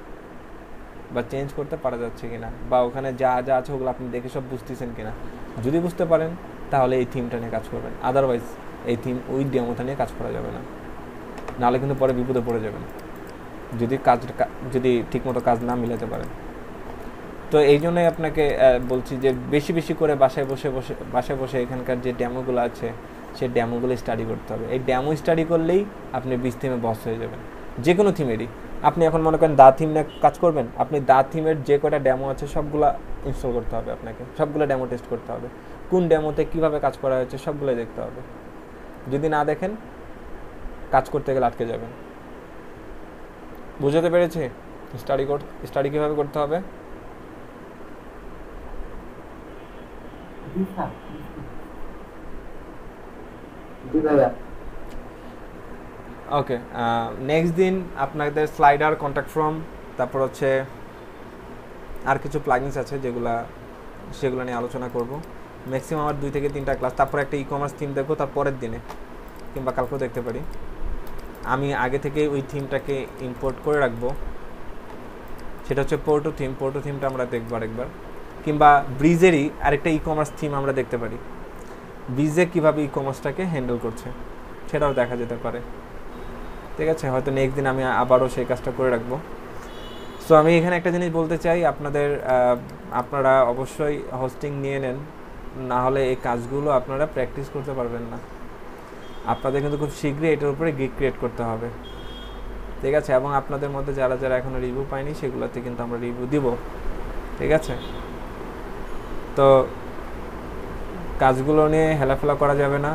Speaker 1: বা চেঞ্জ করতে পারা যাচ্ছে কিনা, বা ওখানে যা যা আছে ওগুলো আপনি দেখে সব বুঝতেছেন কিনা। যদি বুঝতে পারেন তাহলে এই থিমটা নিয়ে কাজ করবেন, আদারওয়াইজ এই থিম ওই ডেমোটা নিয়ে কাজ করা যাবে না, নাহলে কিন্তু পরে বিপদে পড়ে যাবেন যদি ঠিকমতো কাজ না মিলাতে পারেন। তো এই জন্যই আপনাকে বলছি যে বেশি বেশি করে বাসায় বসে এখানকার যে ডেমোগুলো আছে সেই ডেমোগুলো স্টাডি করতে হবে। এই ডেমো স্টাডি করলেই আপনি 20 থিমে বস হয়ে যাবেন, যে কোনো থিমেরই। আপনি এখন মনে করেন দা থিম নিয়ে কাজ করবেন, আপনি দা থিমের যে কটা ডেমো আছে সবগুলা ইনস্টল করতে হবে, আপনাকে সবগুলো ডেমো টেস্ট করতে হবে, কোন ডেমোতে কীভাবে কাজ করা হয়েছে সবগুলোই দেখতে হবে। যদি না দেখেন কাজ করতে গেলে আটকে যাবেন। বুঝতে পেরেছি স্টাডি কীভাবে করতে হবে? ওকে, নেক্সট দিন আপনাদের স্লাইডার, কন্ট্যাক্ট ফর্ম, তারপর হচ্ছে আর কিছু প্লাগিনস আছে সেগুলো নিয়ে আলোচনা করব। ম্যাক্সিমাম আমার 2 থেকে 3টা ক্লাস, তারপর একটা ই-কমার্স থিম দেখবো তার পরের দিনে, কিংবা কালকেও দেখতে পারি। আমি আগে থেকে ওই থিমটাকে ইম্পোর্ট করে রাখবো, সেটা হচ্ছে পোর্টো থিমটা আমরা দেখবো আরেকবার। কিংবা ব্রিজেরই আরেকটা ই-কমার্স থিম আমরা দেখতে পারি, ব্রিজে কীভাবে ই-কমার্সটাকে হ্যান্ডেল করছে সেটাও দেখা যেতে পারে, ঠিক আছে। হয়তো নেক্সট দিন আমি আবারও সেই কাজটা করে রাখবো। সো আমি এখানে একটা জিনিস বলতে চাই, আপনারা অবশ্যই হোস্টিং নিয়ে নেন, না হলে এই কাজগুলো আপনারা প্র্যাকটিস করতে পারবেন না। আপনাদের কিন্তু খুব শীঘ্রই এটার উপরে গিগ ক্রিয়েট করতে হবে, ঠিক আছে। এবং আপনাদের মধ্যে যারা এখনও রিভিউ পায়নি সেগুলোতে কিন্তু আমরা রিভিউ দিব, ঠিক আছে। তো কাজগুলো নিয়ে হেলাফেলা করা যাবে না,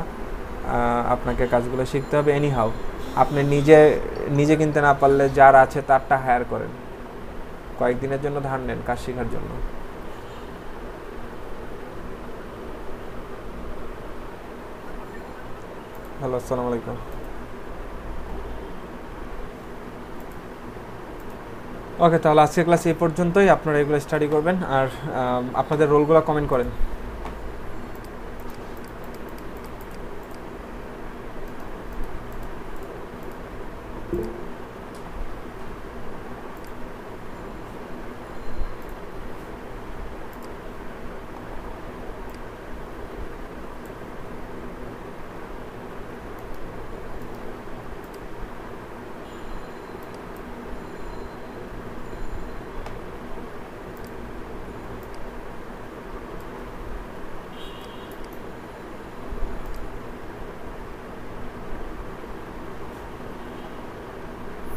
Speaker 1: আপনাকে কাজগুলো শিখতে হবে। এনিহাউ আপনি নিজে কিনতে না পারলে যার আছে তারটা হায়ার করেন, কয়েকদিনের জন্য ধার নেন কাজ শেখার জন্য। হ্যালো, আসসালামু আলাইকুম। ওকে, তাহলে আজকের ক্লাস এই পর্যন্তই। আপনারা এগুলো স্টাডি করবেন আর আপনাদের রোলগুলো কমেন্ট করেন।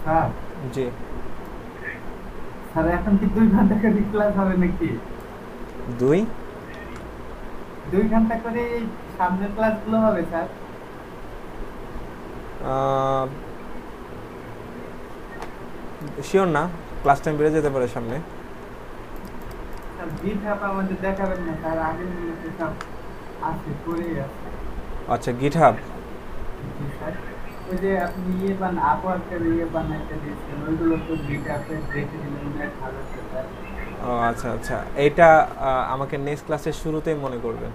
Speaker 2: স্যার,
Speaker 1: জি
Speaker 2: স্যার এখন কি 2 ঘন্টা করে ক্লাস হবে নাকি? 2 ঘন্টা করে এই সামনের ক্লাসগুলো হবে স্যার?
Speaker 1: শিওর না, ক্লাস টাইম বেড়ে যেতে পারে সামনে।
Speaker 2: স্যার GitHub আমাদের দেখাবেন না স্যার, আগের গুলোতে সব আছে, করেই আছে।
Speaker 1: আচ্ছা, গিটহাব।
Speaker 2: জি স্যার, ওই যে আপনি আপওয়ার্কের বানাইতে দিয়েছিলেন, ওইগুলো তো GitHub-এ রেখে দিলেন, ওগুলো ভালো আছে স্যার।
Speaker 1: ও আচ্ছা আচ্ছা, এইটা আমাকে নেক্সট ক্লাসের শুরুতেই মনে করবেন,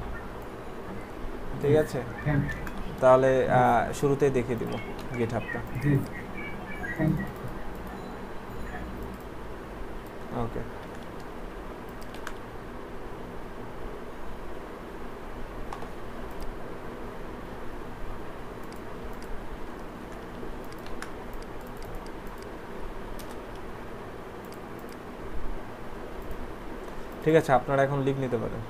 Speaker 1: ঠিক আছে?
Speaker 2: থ্যাংক
Speaker 1: তাহলে শুরুতেই দেখিয়ে দিব গিটহাবটা।
Speaker 2: জি, থ্যাংক ইউ।
Speaker 1: ওকে। ঠিক আছে, আপনারা এখন লিভ নিতে পারেন।